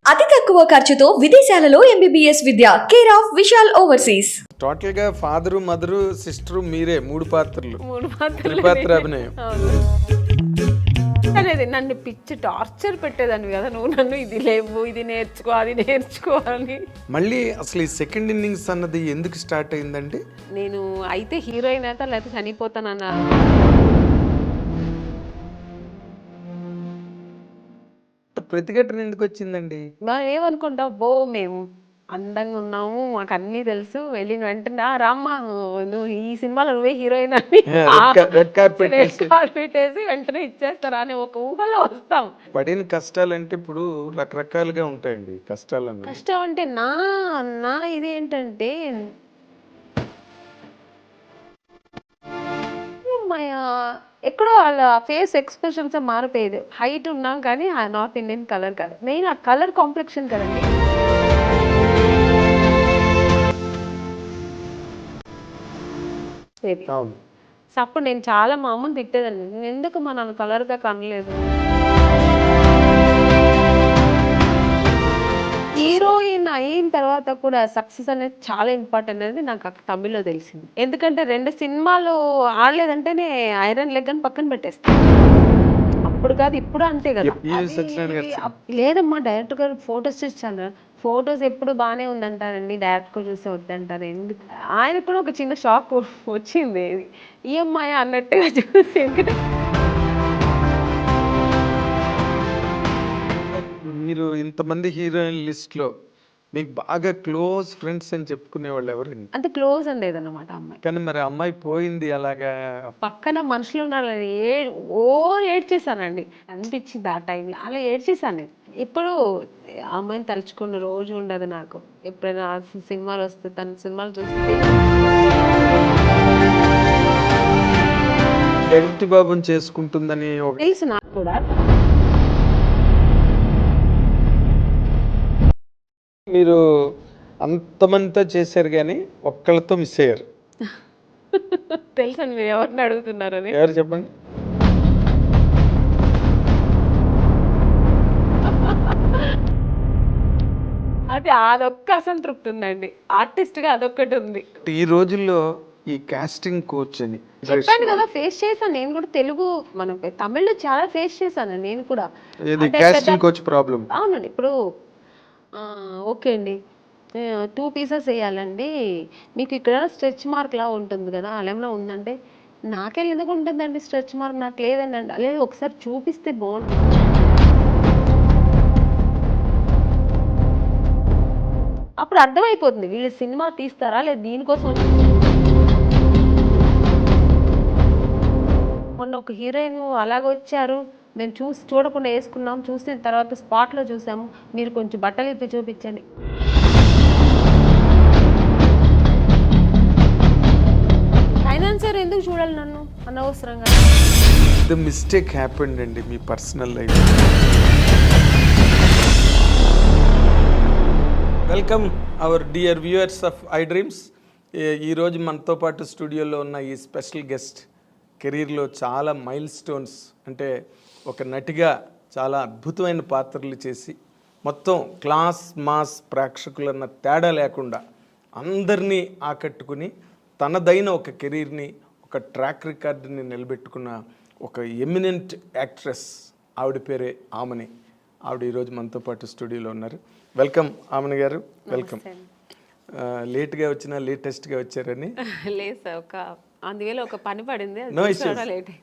అతి తక్కువ ఖర్చుతో విదేశాలలో MBBS Vidya care of Vishal overseas. Total గా ఫాదరు మదరు సిస్టరు మీరే మూడు పాత్రలు త్రిపాత్ర అభినయం. అనేది నన్ను పిచ్చి టార్చర్ పెట్టేదాన్ని కదా, నువ్వు నన్ను ఇది లేవు ఇది నేర్చుకో అది నేర్చుకో అని. మళ్ళీ అసలు ఈ సెకండ్ ఇన్నింగ్స్ అన్నది ఎందుకు స్టార్ట్ అయిందండి? నేను అయితే హీరోయిన్ అయితే లేకపోతే చనిపోతానన్న. ప్రతిఘటన ఎందుకు వచ్చిందండి? మనం ఏమనుకుంటాం, బో మేము అందంగా ఉన్నాము, మాకు అన్నీ తెలుసు, వెళ్ళిన వెంటనే రామ్మా నువ్వు ఈ సినిమాలో నువ్వే హీరోయిన్ అని రెడ్ కార్పెట్ వేసి వెంటనే ఇచ్చేస్తారా అని ఒక ఊహలో వస్తాం. పడిన కష్టాలు అంటే ఇప్పుడు రకరకాలుగా ఉంటాయండి కష్టాలు. కష్టం అంటే నా ఇది ఏంటంటే ఎక్కడో వాళ్ళ ఫేస్ ఎక్స్ప్రెషన్స్ మారిపోయేది. హైట్ ఉన్నాం కానీ ఆ నార్త్ ఇండియన్ కలర్ కాదు, మెయిన్ ఆ కలర్ కాంప్లెక్షన్ కదండి. అప్పుడు నేను చాలా మా అమ్మని తిట్టేదాన్ని, నేను ఎందుకు మా నన్ను కలర్గా కనలేదు. హీరోయిన్ అయిన తర్వాత కూడా సక్సెస్ అనేది చాలా ఇంపార్టెంట్ అనేది నాకు తమిళ్లో తెలిసింది. ఎందుకంటే 2 సినిమాలు ఆడలేదంటేనే ఐరన్ లెగ్ అని పక్కన పెట్టేస్తాను. అప్పుడు కాదు ఇప్పుడు అంతే కదా. లేదమ్మా డైరెక్టర్ గారు ఫొటోస్ చూసాను, ఫొటోస్ ఎప్పుడు బాగానే ఉందంటారండి, డైరెక్టర్ చూస్తే వద్దంటారు ఎందుకు. ఆయనకు కూడా ఒక చిన్న షాక్ వచ్చింది, ఈ అమ్మాయి అన్నట్టుగా చూసి. ఎందుకంటే మీరు ఇంతమంది హీరోయిన్ లిస్ట్ లో మీకు బాగా క్లోజ్ ఫ్రెండ్స్ అని చెప్పుకునే వాళ్ళు ఎవరండి? అంత క్లోజ్ అని లేదన్నమాట అమ్మాయి. కానీ మరి అమ్మాయి పోయింది అలాగా, పక్కన మనుషులు ఉన్నారని ఏడ్చేసానండి, అనిపించింది ఆ టైంలో అలా ఏడ్చేసాను. ఇప్పుడు అమ్మాయిని తలుచుకున్న రోజు ఉండదు నాకు. ఎప్పుడైనా సినిమాలు వస్తే తన సినిమాలు చూస్తే జగతి బాబుని చేసుకుంటుందని తెలుసు నాకు కూడా. మీరు అంతమంతా చేశారు కానీ ఒక్కళ్ళతో మిస్ అయ్యారు. తెలుసా మీరు ఎవరిని అడుగుతున్నారని? ఎవరు చెప్పండి? అది అదొక్క అసంతృప్తి ఉందండి, ఆర్టిస్ట్ గా అదొక్కటి ఉంది. ఈ రోజుల్లో ఈ కాస్టింగ్ కోచ్ అని చెప్పాను కదా, ఫేస్ చేశాను నేను కూడా. తెలుగు మన తమిళ్లో చాలా ఫేస్ చేశాను నేను కూడా. Casting couch problem. అవునండి, ఇప్పుడు ఓకే అండి 2 పీసెస్ వేయాలండి, మీకు ఇక్కడ స్ట్రెచ్ మార్క్ లా ఉంటుంది కదా, అలా ఉందంటే నాకే ఎందుకు ఉంటుందండి స్ట్రెచ్ మార్క్, నాకు లేదండి అండి. లేదు ఒకసారి చూపిస్తే బాగుంటుంది. అప్పుడు అర్థమైపోతుంది వీళ్ళు సినిమా తీస్తారా లేదు దీనికోసం. మొన్న ఒక హీరోయిన్ అలాగ వచ్చారు, మేము చూడకుండా వేసుకున్నాం, చూసిన తర్వాత స్పాట్లో చూసాము, మీరు కొంచెం బట్టలు ఇప్పి చూపించండి. ఫైనాన్సర్ ఎందుకు చూడాలి నన్ను అనవసరంగా? ద మిస్టేక్ హ్యాపెండ్ అండి మీ personal life. Welcome our dear viewers of I dreams. ఈరోజు మనతో పాటు స్టూడియోలో ఉన్న ఈ స్పెషల్ గెస్ట్ కెరీర్లో చాలా మైల్ స్టోన్స్, అంటే ఒక నటిగా చాలా అద్భుతమైన పాత్రలు చేసి మొత్తం క్లాస్ మాస్ ప్రేక్షకులన్న తేడా లేకుండా అందరినీ ఆకట్టుకుని తనదైన ఒక కెరీర్ని, ఒక ట్రాక్ రికార్డుని నిలబెట్టుకున్న ఒక ఎమినెంట్ యాక్ట్రెస్. ఆవిడ పేరే ఆమని. ఆవిడ ఈరోజు మనతో పాటు స్టూడియోలో ఉన్నారు. వెల్కమ్ ఆమని గారు, వెల్కమ్. లేట్గా వచ్చినా లేటెస్ట్గా వచ్చారని లేదు సార్, ఒక అందువేళ ఒక పని పడింది,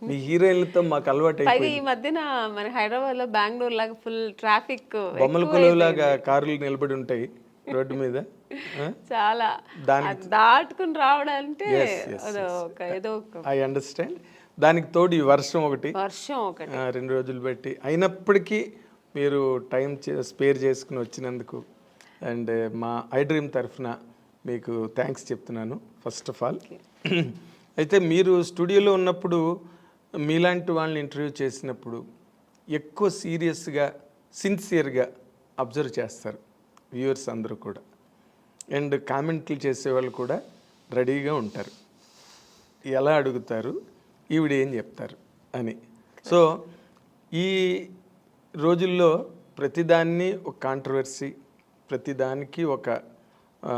మీ హీరోయిన్లతో మాకు అలవాటు అయిపోయింది. ఈ మధ్యన మన హైదరాబాద్ లో బెంగళూరు లాగా ఫుల్ ట్రాఫిక్, బొమ్మల కొలువులాగా కార్లు నిలబడి ఉంటాయి రోడ్డు మీద, చాలా దాటుకుని రావడాలంటే ఏదో ఐ అండర్స్టాండ్. దానికి తోడు ఈ వర్షం ఒకటి 2 రోజులు బట్టి అయినప్పటికీ మీరు టైం స్పేర్ చేసుకుని వచ్చినందుకు అండ్ మా ఐ డ్రీమ్ తరఫున మీకు థ్యాంక్స్ చెప్తున్నాను ఫస్ట్ ఆఫ్ ఆల్. అయితే మీరు స్టూడియోలో ఉన్నప్పుడు మీలాంటి వాళ్ళని ఇంటర్వ్యూ చేసినప్పుడు ఎక్కువ సీరియస్గా సిన్సియర్గా అబ్జర్వ్ చేస్తారు వ్యూవర్స్ అందరూ కూడా, అండ్ కామెంట్లు చేసేవాళ్ళు కూడా రెడీగా ఉంటారు, ఎలా అడుగుతారు ఈవిడ ఏం చెప్తారు అని. సో ఈ రోజుల్లో ప్రతిదాన్ని ఒక కాంట్రవర్సీ, ప్రతిదానికి ఒక ఆ,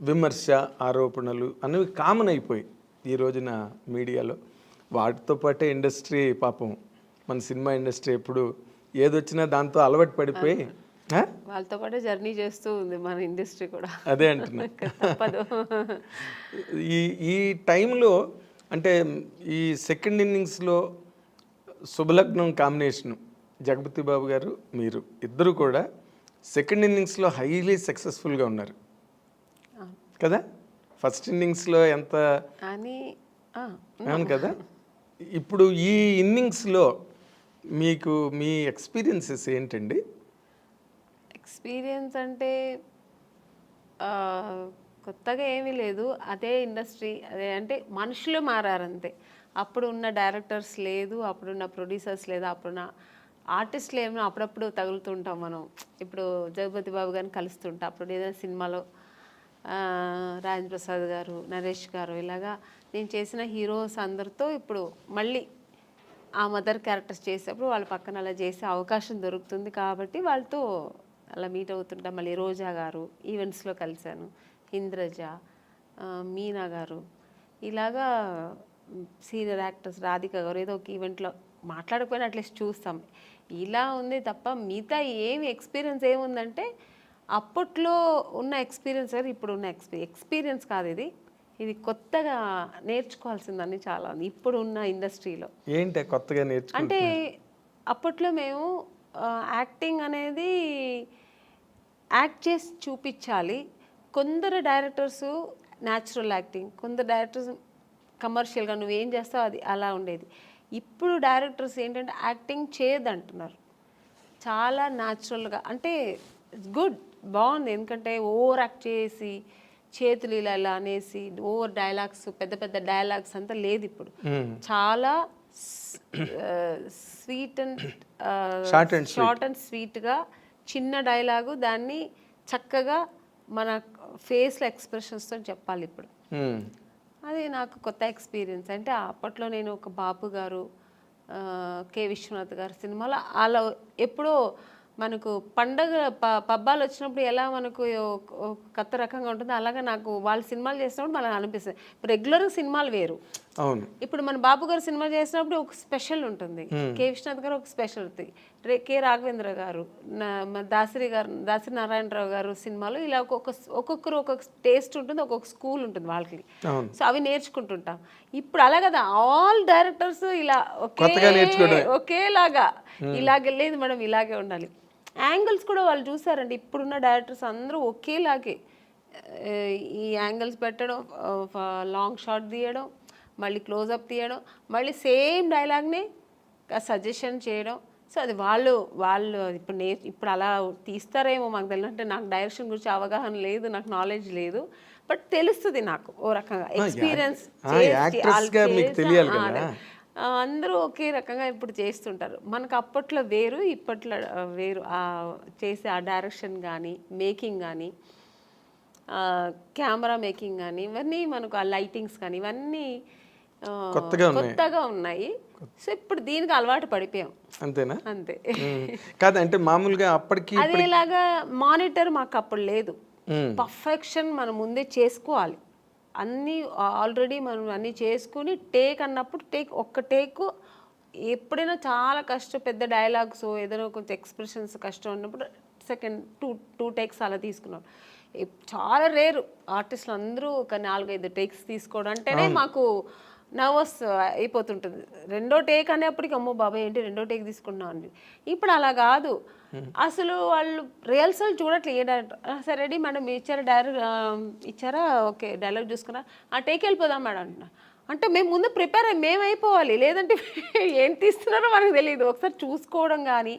విమర్శ, ఆరోపణలు అనేవి కామన్ అయిపోయి ఈ రోజున మీడియాలో. వాటితో పాటే ఇండస్ట్రీ పాపం, మన సినిమా ఇండస్ట్రీ ఎప్పుడు ఏదొచ్చినా దాంతో అలవాటు పడిపోయి వాళ్ళతో పాటు జర్నీ చేస్తూ ఉంది మన ఇండస్ట్రీ కూడా. అదే అంటున్నా. తప్పదు. ఈ ఈ టైంలో అంటే ఈ సెకండ్ ఇన్నింగ్స్లో శుభలగ్నం కాంబినేషను జగపతి బాబు గారు మీరు ఇద్దరు కూడా సెకండ్ ఇన్నింగ్స్లో హైలీ సక్సెస్ఫుల్గా ఉన్నారు కదా. ఫస్ట్ ఇన్నింగ్స్లో ఎంత అని అవును కదా. ఇప్పుడు ఈ ఇన్నింగ్స్లో మీకు మీ ఎక్స్పీరియన్సెస్ ఏంటండి? ఎక్స్పీరియన్స్ అంటే కొత్తగా ఏమీ లేదు, అదే ఇండస్ట్రీ, అదే అంటే మనుషులు మారారంతే. అప్పుడు ఉన్న డైరెక్టర్స్ లేదు, అప్పుడున్న ప్రొడ్యూసర్స్ లేదు, అప్పుడున్న ఆర్టిస్టులు ఏమో అప్పుడప్పుడు తగులుతుంటాం మనం. ఇప్పుడు జగపతి బాబు గారిని కలుస్తుంటాం, అప్పుడు ఏదైనా సినిమాలో రాజేంద్ర ప్రసాద్ గారు, నరేష్ గారు, ఇలాగా నేను చేసిన హీరోస్ అందరితో ఇప్పుడు మళ్ళీ ఆ మదర్ క్యారెక్టర్స్ చేసేటప్పుడు వాళ్ళ పక్కన అలా చేసే అవకాశం దొరుకుతుంది కాబట్టి వాళ్ళతో అలా మీట్ అవుతుంటాం. మళ్ళీ రోజా గారు ఈవెంట్స్లో కలిశాను, ఇంద్రజ, మీనా గారు, ఇలాగా సీనియర్ యాక్టర్స్, రాధిక గారు ఏదో ఒక ఈవెంట్లో మాట్లాడకపోయినా అట్లీస్ట్ చూస్తాం. ఇలా ఉంది తప్ప మిగతా ఏమి ఎక్స్పీరియన్స్ ఏముందంటే అప్పట్లో ఉన్న ఎక్స్పీరియన్స్ వేరు, ఇప్పుడు ఉన్న ఎక్స్పీరియన్స్ కాదు ఇది. ఇది కొత్తగా నేర్చుకోవాల్సిందని చాలా ఉంది ఇప్పుడు ఉన్న ఇండస్ట్రీలో. ఏంటి కొత్తగా అంటే అప్పట్లో మేము యాక్టింగ్ అనేది యాక్ట్ చేసి చూపించాలి. కొందరు డైరెక్టర్స్ న్యాచురల్ యాక్టింగ్, కొందరు డైరెక్టర్స్ కమర్షియల్గా నువ్వేం చేస్తావు అది అలా ఉండేది. ఇప్పుడు డైరెక్టర్స్ ఏంటంటే యాక్టింగ్ చేయదంటున్నారు, చాలా న్యాచురల్గా. అంటే గుడ్, బాగుంది. ఎందుకంటే ఓవర్ యాక్ట్ చేసి చేతులు ఇలా ఇలా అనేసి ఓవర్ డైలాగ్స్, పెద్ద పెద్ద డైలాగ్స్ అంతా లేదు ఇప్పుడు. చాలా స్వీట్ అండ్ షార్ట్ అండ్ స్వీట్గా చిన్న డైలాగు దాన్ని చక్కగా మన ఫేస్లో ఎక్స్ప్రెషన్స్తో చెప్పాలి ఇప్పుడు. అది నాకు కొత్త ఎక్స్పీరియన్స్. అంటే అప్పట్లో నేను ఒక బాపు గారు, కె విశ్వనాథ్ గారు సినిమాలో అలా ఎప్పుడో మనకు పండగ పబ్బాలు వచ్చినప్పుడు ఎలా మనకు కొత్త రకంగా ఉంటుంది, అలాగా నాకు వాళ్ళ సినిమాలు చేసినప్పుడు మనకు అనిపిస్తుంది. రెగ్యులర్గా సినిమాలు వేరు. అవును, ఇప్పుడు మన బాబు గారు సినిమా చేసినప్పుడు ఒక స్పెషల్ ఉంటుంది, కె విశ్వనాథ్ గారు ఒక స్పెషల్ ఉంటుంది, కె రాఘవేంద్ర గారు, దాసరి నారాయణరావు గారు సినిమాలు ఇలా ఒక్కొక్కరు ఒక్కొక్క టేస్ట్ ఉంటుంది, ఒక్కొక్క స్కూల్ ఉంటుంది వాళ్ళకి. సో అవి నేర్చుకుంటుంటాం. ఇప్పుడు అలా కదా, ఆల్ డైరెక్టర్స్ ఇలా ఒకేలాగా ఇలాగే లేదు మేడం, ఇలాగే ఉండాలి. యాంగిల్స్ కూడా వాళ్ళు చూసారండి, ఇప్పుడున్న డైరెక్టర్స్ అందరూ ఒకేలాగే ఈ యాంగిల్స్ పెట్టడం, లాంగ్ షాట్ తీయడం, మళ్ళీ క్లోజప్ తీయడం, మళ్ళీ సేమ్ డైలాగ్ని సజెషన్ చేయడం. సో అది వాళ్ళు ఇప్పుడు అలా తీస్తారేమో మాకు తెలియదు. అంటే నాకు డైరెక్షన్ గురించి అవగాహన లేదు, నాకు నాలెడ్జ్ లేదు, బట్ తెలుస్తుంది నాకు ఓ రకంగా ఎక్స్పీరియన్స్. అందరూ ఒకే రకంగా ఇప్పుడు చేస్తుంటారు. మనకు అప్పట్లో వేరు, ఇప్పట్లో వేరు. చేసే ఆ డైరెక్షన్ కానీ, మేకింగ్ కానీ, కెమెరా మేకింగ్ కానీ, ఇవన్నీ మనకు ఆ లైటింగ్స్ కానీ ఇవన్నీ కొత్తగా ఉన్నాయి. సో ఇప్పుడు దీనికి అలవాటు పడిపోయాం. అంతేనా? అంతే. కాదంటే మామూలుగా అప్పటికి అదేలాగా మానిటర్ మాకు అప్పుడు లేదు. పర్ఫెక్షన్ మనం ముందే చేసుకోవాలి, అన్నీ ఆల్రెడీ మనం అన్నీ చేసుకుని టేక్ అన్నప్పుడు ఒక్క టేక్ ఎప్పుడైనా చాలా కష్టం, పెద్ద డైలాగ్స్ ఏదైనా కొంచెం ఎక్స్ప్రెషన్స్ కష్టం ఉన్నప్పుడు సెకండ్ టూ టేక్స్ అలా తీసుకున్నాం. చాలా రేరు ఆర్టిస్టులు అందరూ ఒక 4-5 టేక్స్ తీసుకోవడం అంటేనే మాకు నర్వస్ అయిపోతుంటుంది. రెండో టేక్ అనేప్పటికి అమ్మో బాబాయ్ ఏంటి రెండో టేక్ తీసుకున్నాం అండి. ఇప్పుడు అలా కాదు, అసలు వాళ్ళు రిహర్సల్ చూడట్లేదు. ఏ డైరెక్టర్ సరే రెడీ మేడం ఇచ్చారా, ఓకే డైలాగ్ చూసుకున్నా, ఆ టేక్ వెళ్ళిపోదాం మేడం అంటున్నా. అంటే మేము ముందు ప్రిపేర్ మేము అయిపోవాలి, లేదంటే ఏం తీస్తున్నారో మనకు తెలియదు. ఒకసారి చూసుకోవడం కానీ,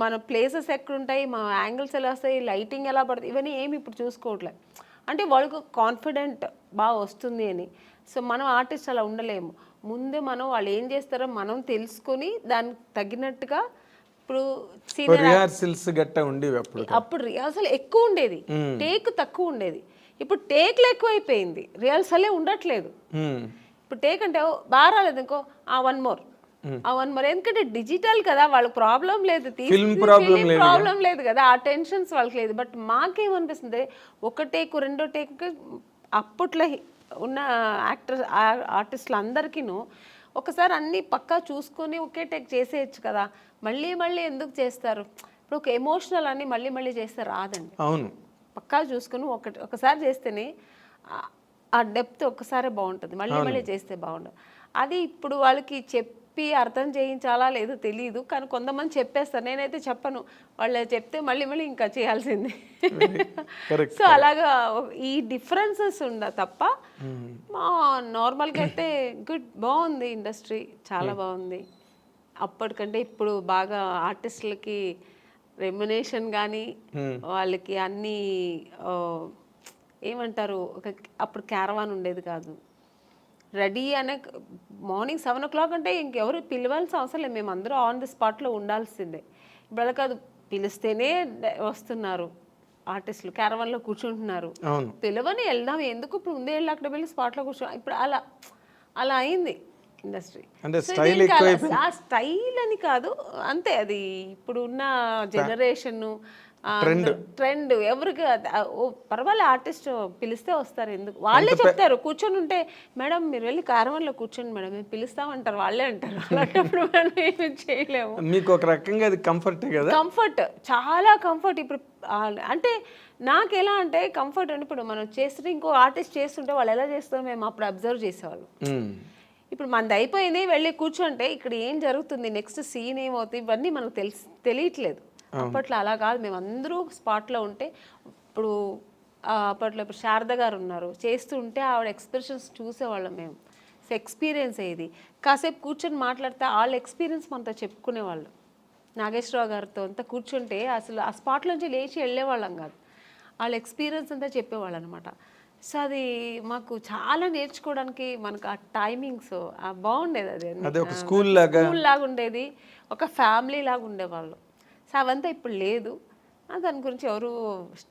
మన ప్లేసెస్ ఎక్కడుంటాయి, మా యాంగిల్స్ ఎలా వస్తాయి, లైటింగ్ ఎలా పడుతుంది, ఇవన్నీ ఏమి ఇప్పుడు చూసుకోవట్లేదు. అంటే వాళ్ళకు కాన్ఫిడెంట్ బాగా వస్తుంది అని. సో మనం ఆర్టిస్ట్ అలా ఉండలేము. ముందే మనం వాళ్ళు ఏం చేస్తారో మనం తెలుసుకొని దానికి తగినట్టుగా. ఇప్పుడు అప్పుడు రిహార్సల్ ఎక్కువ ఉండేది, టేక్ తక్కువ ఉండేది. ఇప్పుడు టేక్లు ఎక్కువైపోయింది, రిహార్సలే ఉండట్లేదు. ఇప్పుడు టేక్ అంటే బాగా రాలేదు ఇంకో 1 more మరి ఎందుకంటే డిజిటల్ కదా, వాళ్ళకి ప్రాబ్లం లేదు, Film problem లేదు ప్రాబ్లం లేదు కదా, ఆ టెన్షన్స్ వాళ్ళకి లేదు. బట్ మాకేమనిపిస్తుంది, ఒక టేక్ రెండో టేక్ అప్పట్లో ఉన్న ఆర్టిస్టులు అందరికీను ఒకసారి అన్ని పక్కా చూసుకొని ఒకే టేక్ చేసేయచ్చు కదా, మళ్ళీ మళ్ళీ ఎందుకు చేస్తారు? ఇప్పుడు ఒక ఎమోషనల్ అని మళ్ళీ మళ్ళీ చేస్తే రాదండి. అవును, పక్కా చూసుకుని ఒకసారి చేస్తేనే ఆ డెప్త్ ఒక్కసారే బాగుంటుంది, మళ్ళీ మళ్ళీ చేస్తే బాగుండదు. అది ఇప్పుడు వాళ్ళకి చెప్పి అర్థం చేయించాలా లేదో తెలియదు, కానీ కొంతమంది చెప్పేస్తారు, నేనైతే చెప్పను, వాళ్ళు చెప్తే మళ్ళీ మళ్ళీ ఇంకా చేయాల్సిందే. కరెక్ట్. సో అలాగా ఈ డిఫరెన్సెస్ ఉండ తప్ప నార్మల్గా అయితే బాగుంది ఇండస్ట్రీ, చాలా బాగుంది. అప్పటికంటే ఇప్పుడు బాగా ఆర్టిస్టులకి రెమ్యునేషన్ కానీ వాళ్ళకి అన్నీ ఏమంటారు, అప్పుడు క్యారవాన్ ఉండేది కాదు, రెడీ అనే మార్నింగ్ 7 o'clock అంటే ఇంకెవరు పిలవాల్సిన అవసరం లేదు, మేము అందరూ ఆన్ ది స్పాట్లో ఉండాల్సిందే. ఇప్పుడు అలా కాదు, పిలిస్తేనే వస్తున్నారు ఆర్టిస్టులు, క్యారవాన్లో కూర్చుంటున్నారు, పిలవని వెళ్దాం ఎందుకు, ఇప్పుడు ముందే వెళ్ళి అక్కడ వెళ్ళి స్పాట్లో కూర్చో, ఇప్పుడు అలా అలా అయింది ఇండస్ట్రీ. ఆ స్టైల్ అని కాదు, అంతే, అది ఇప్పుడు ఉన్న జనరేషన్ ట్రెండ్. ఎవరికి పర్వాలేదు, ఆర్టిస్ట్ పిలిస్తే వస్తారు, ఎందుకు వాళ్ళే చెప్తారు. కూర్చొని ఉంటే మేడం మీరు వెళ్ళి క్యారవాన్లో కూర్చోండి మేడం మేము పిలుస్తామంటారు, వాళ్ళే అంటారు. అలాంటప్పుడు మనం ఏమి చేయలేము. మీకు ఒక రకంగా అది కంఫర్ట్ కదా, కంఫర్ట్, చాలా కంఫర్ట్. ఇప్పుడు అంటే నాకు ఎలా అంటే కంఫర్ట్ అని, ఇప్పుడు మనం చేస్తుంటే ఇంకో ఆర్టిస్ట్ చేస్తుంటే వాళ్ళు ఎలా చేస్తారో మేము అప్పుడు అబ్జర్వ్ చేసేవాళ్ళం. ఇప్పుడు మనది అయిపోయింది వెళ్ళి కూర్చుంటే ఇక్కడ ఏం జరుగుతుంది, నెక్స్ట్ సీన్ ఏమవుతుంది, ఇవన్నీ మనకు తెలియట్లేదు. అప్పట్లో అలా కాదు, మేము అందరూ స్పాట్లో ఉంటే, ఇప్పుడు అప్పట్లో ఇప్పుడు శారద గారు ఉన్నారు, చేస్తుంటే ఆవిడ ఎక్స్ప్రెషన్స్ చూసేవాళ్ళం మేము. సో ఎక్స్పీరియన్స్ అయ్యేది, కాసేపు కూర్చొని మాట్లాడితే వాళ్ళ ఎక్స్పీరియన్స్ మనతో చెప్పుకునేవాళ్ళు. నాగేశ్వరరావు గారితో అంతా కూర్చుంటే అసలు ఆ స్పాట్లోంచి లేచి వెళ్ళేవాళ్ళం కాదు, వాళ్ళ ఎక్స్పీరియన్స్ అంతా చెప్పేవాళ్ళు అనమాట. సో అది మాకు చాలా నేర్చుకోవడానికి, మనకు ఆ టైమింగ్స్ బాగుండేది, అది ఒక స్కూల్ లాగా ఉండేది, ఒక ఫ్యామిలీ లాగా ఉండేవాళ్ళు. సో అవంతా ఇప్పుడు లేదు, దాని గురించి ఎవరు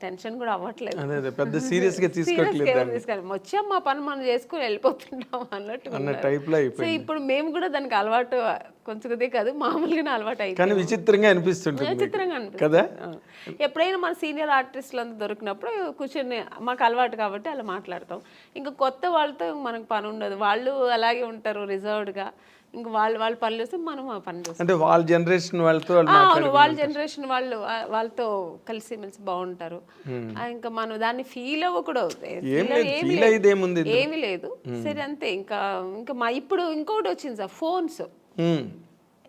టెన్షన్ కూడా అవ్వట్లేదు, పెద్ద సీరియస్గా తీసుకోవట్లేదు, వచ్చాం మా పని మనం చేసుకుని వెళ్ళిపోతుంటాం అన్నట్టు. సో ఇప్పుడు మేము కూడా దానికి అలవాటు, కొంచెం కాదు మామూలుగానే అలవాటు అయింది, కానీ విచిత్రంగా అనిపిస్తుంది కదా. ఎప్పుడైనా మన సీనియర్ ఆర్టిస్టులు అంతా దొరికినప్పుడు కూర్చొని మాకు అలవాటు కాబట్టి అలా మాట్లాడతాం. ఇంకా కొత్త వాళ్ళతో మనకు పని ఉండదు, వాళ్ళు అలాగే ఉంటారు రిజర్వ్డ్గా, ఇంకా వాళ్ళ పనులు చేస్తే మనం ఆ పని చేస్తాం. అంటే వాళ్ళ జనరేషన్ వాళ్ళ జనరేషన్ వాళ్ళతో కలిసి మెలిసి బాగుంటారు. ఇంకా మనం దాన్ని ఫీల్ అవ్వకూడదు, ఏమీ లేదు, సరే అంతే. ఇంకా ఇప్పుడు ఇంకోటి వచ్చింది సార్, ఫోన్స్.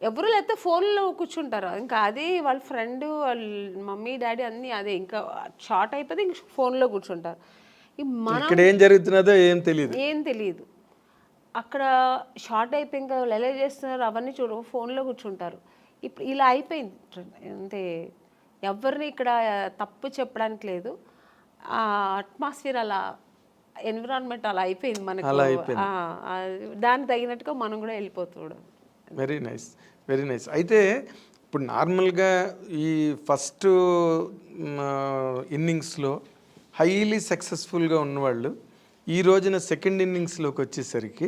ఎవరు లేకపోతే ఫోన్లో కూర్చుంటారు, ఇంకా అదే వాళ్ళ ఫ్రెండ్ వాళ్ళ మమ్మీ డాడీ అన్నీ అదే, ఇంకా షార్ట్ అయిపోతే ఇంక ఫోన్లో కూర్చుంటారు. మనం ఏం జరుగుతున్నదో ఏం తెలియదు, అక్కడ షార్ట్ అయిపోయి ఇంకా వాళ్ళు ఎలా చేస్తున్నారు అవన్నీ ఫోన్లో కూర్చుంటారు. ఇప్పుడు ఇలా అయిపోయింది అంటే ఎవరిని ఇక్కడ తప్పు చెప్పడానికి లేదు, ఆ అట్మాస్ఫియర్ అలా, ఎన్విరాన్మెంట్ అలా అయిపోయింది మనకు, దానికి తగినట్టుగా మనం కూడా వెళ్ళిపోతాడు. Very nice, very nice. అయితే ఇప్పుడు నార్మల్గా ఈ ఫస్ట్ ఇన్నింగ్స్లో హైలీ సక్సెస్ఫుల్గా ఉన్నవాళ్ళు ఈ రోజున సెకండ్ ఇన్నింగ్స్లోకి వచ్చేసరికి,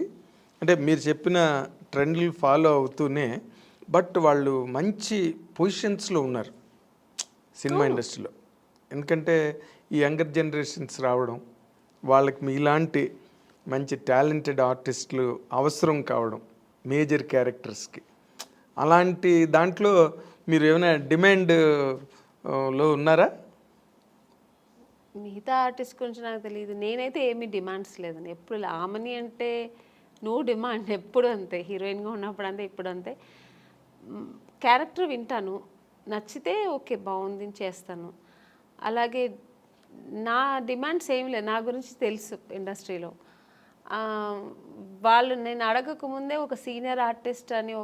అంటే మీరు చెప్పిన ట్రెండ్లు ఫాలో అవుతూనే, బట్ వాళ్ళు మంచి పొజిషన్స్లో ఉన్నారు సినిమా ఇండస్ట్రీలో. ఎందుకంటే ఈ యంగర్ జనరేషన్స్ రావడం, వాళ్ళకి మీలాంటి మంచి టాలెంటెడ్ ఆర్టిస్టులు అవసరం కావడం మేజర్ క్యారెక్టర్స్కి, అలాంటి దాంట్లో మీరు ఏమైనా డిమాండ్లో ఉన్నారా? మిగతా ఆర్టిస్ట్ గురించి నాకు తెలియదు, నేనైతే ఏమీ డిమాండ్స్ లేదండి. ఎప్పుడు ఆమెని అంటే నో డిమాండ్, ఎప్పుడు అంతే, హీరోయిన్గా ఉన్నప్పుడు అంతే, ఇప్పుడు అంతే. క్యారెక్టర్ వింటాను, నచ్చితే ఓకే బాగుంది చేస్తాను. అలాగే నా డిమాండ్స్ ఏమి లేదు, నా గురించి తెలుసు ఇండస్ట్రీలో. వాళ్ళు నేను అడగకముందే ఒక సీనియర్ ఆర్టిస్ట్ అని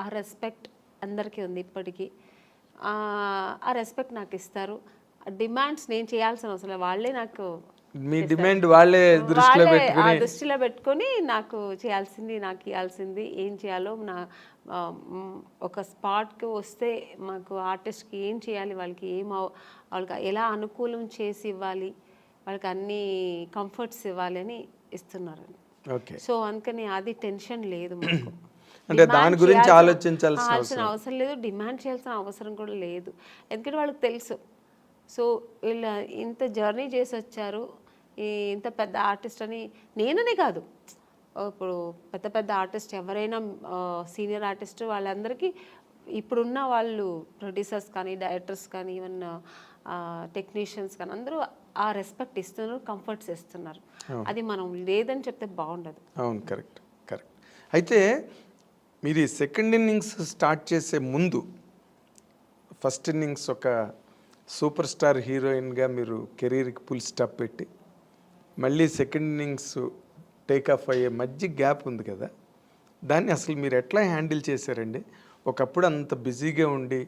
ఆ రెస్పెక్ట్ అందరికీ ఉంది ఇప్పటికీ, ఆ రెస్పెక్ట్ నాకు ఇస్తారు. డిమాండ్స్ నేను చేయాల్సిన అవసరం లేదు, వాళ్ళే నాకు మీ డిమాండ్ వాళ్ళే దృష్టిలో పెట్టుకొని నాకు చేయాల్సింది, నాకు ఇవ్వాల్సింది ఏం చేయాలో, నా ఒక స్పాట్కి వస్తే మాకు ఆర్టిస్ట్కి ఏం చేయాలి, వాళ్ళకి వాళ్ళకి ఎలా అనుకూలం చేసి ఇవ్వాలి, వాళ్ళకి అన్ని కంఫర్ట్స్ ఇవ్వాలి అని ఇస్తున్నారు. ఓకే, సో అందుకని అది టెన్షన్ లేదు మాకు. అంటే దాని డిమాండ్ గురించి చేయాల్సిన ఆలోచించాల్సిన అవసరం లేదు, డిమాండ్ చేయాల్సిన అవసరం కూడా లేదు. ఎందుకంటే వాళ్ళకి తెలుసు. సో వీళ్ళు ఇంత జర్నీ చేసి వచ్చారు, ఇంత పెద్ద ఆర్టిస్ట్ అని. నేననే కాదు, ఇప్పుడు పెద్ద పెద్ద ఆర్టిస్ట్ ఎవరైనా సీనియర్ ఆర్టిస్ట్ వాళ్ళందరికీ ఇప్పుడున్న వాళ్ళు ప్రొడ్యూసర్స్ కానీ డైరెక్టర్స్ కానీ ఈవెన్ టెక్నీషియన్స్ కానీ అందరూ ఆ రెస్పెక్ట్ ఇస్తున్నారు, కంఫర్ట్స్ ఇస్తున్నారు. అది మనం లేదని చెప్తే బాగుండదు. అవును, కరెక్ట్ కరెక్ట్. అయితే మీరు ఈ సెకండ్ ఇన్నింగ్స్ స్టార్ట్ చేసే ముందు ఫస్ట్ ఇన్నింగ్స్ ఒక సూపర్ స్టార్ హీరోయిన్గా మీరు కెరీర్కి ఫుల్ స్టాప్ పెట్టి మళ్ళీ సెకండ్ ఇన్నింగ్స్ టేక్ ఆఫ్ అయ్యే మధ్య గ్యాప్ ఉంది కదా, దాన్ని అసలు మీరు ఎట్లా హ్యాండిల్ చేశారండి? ఒకప్పుడు అంత బిజీగా ఉండి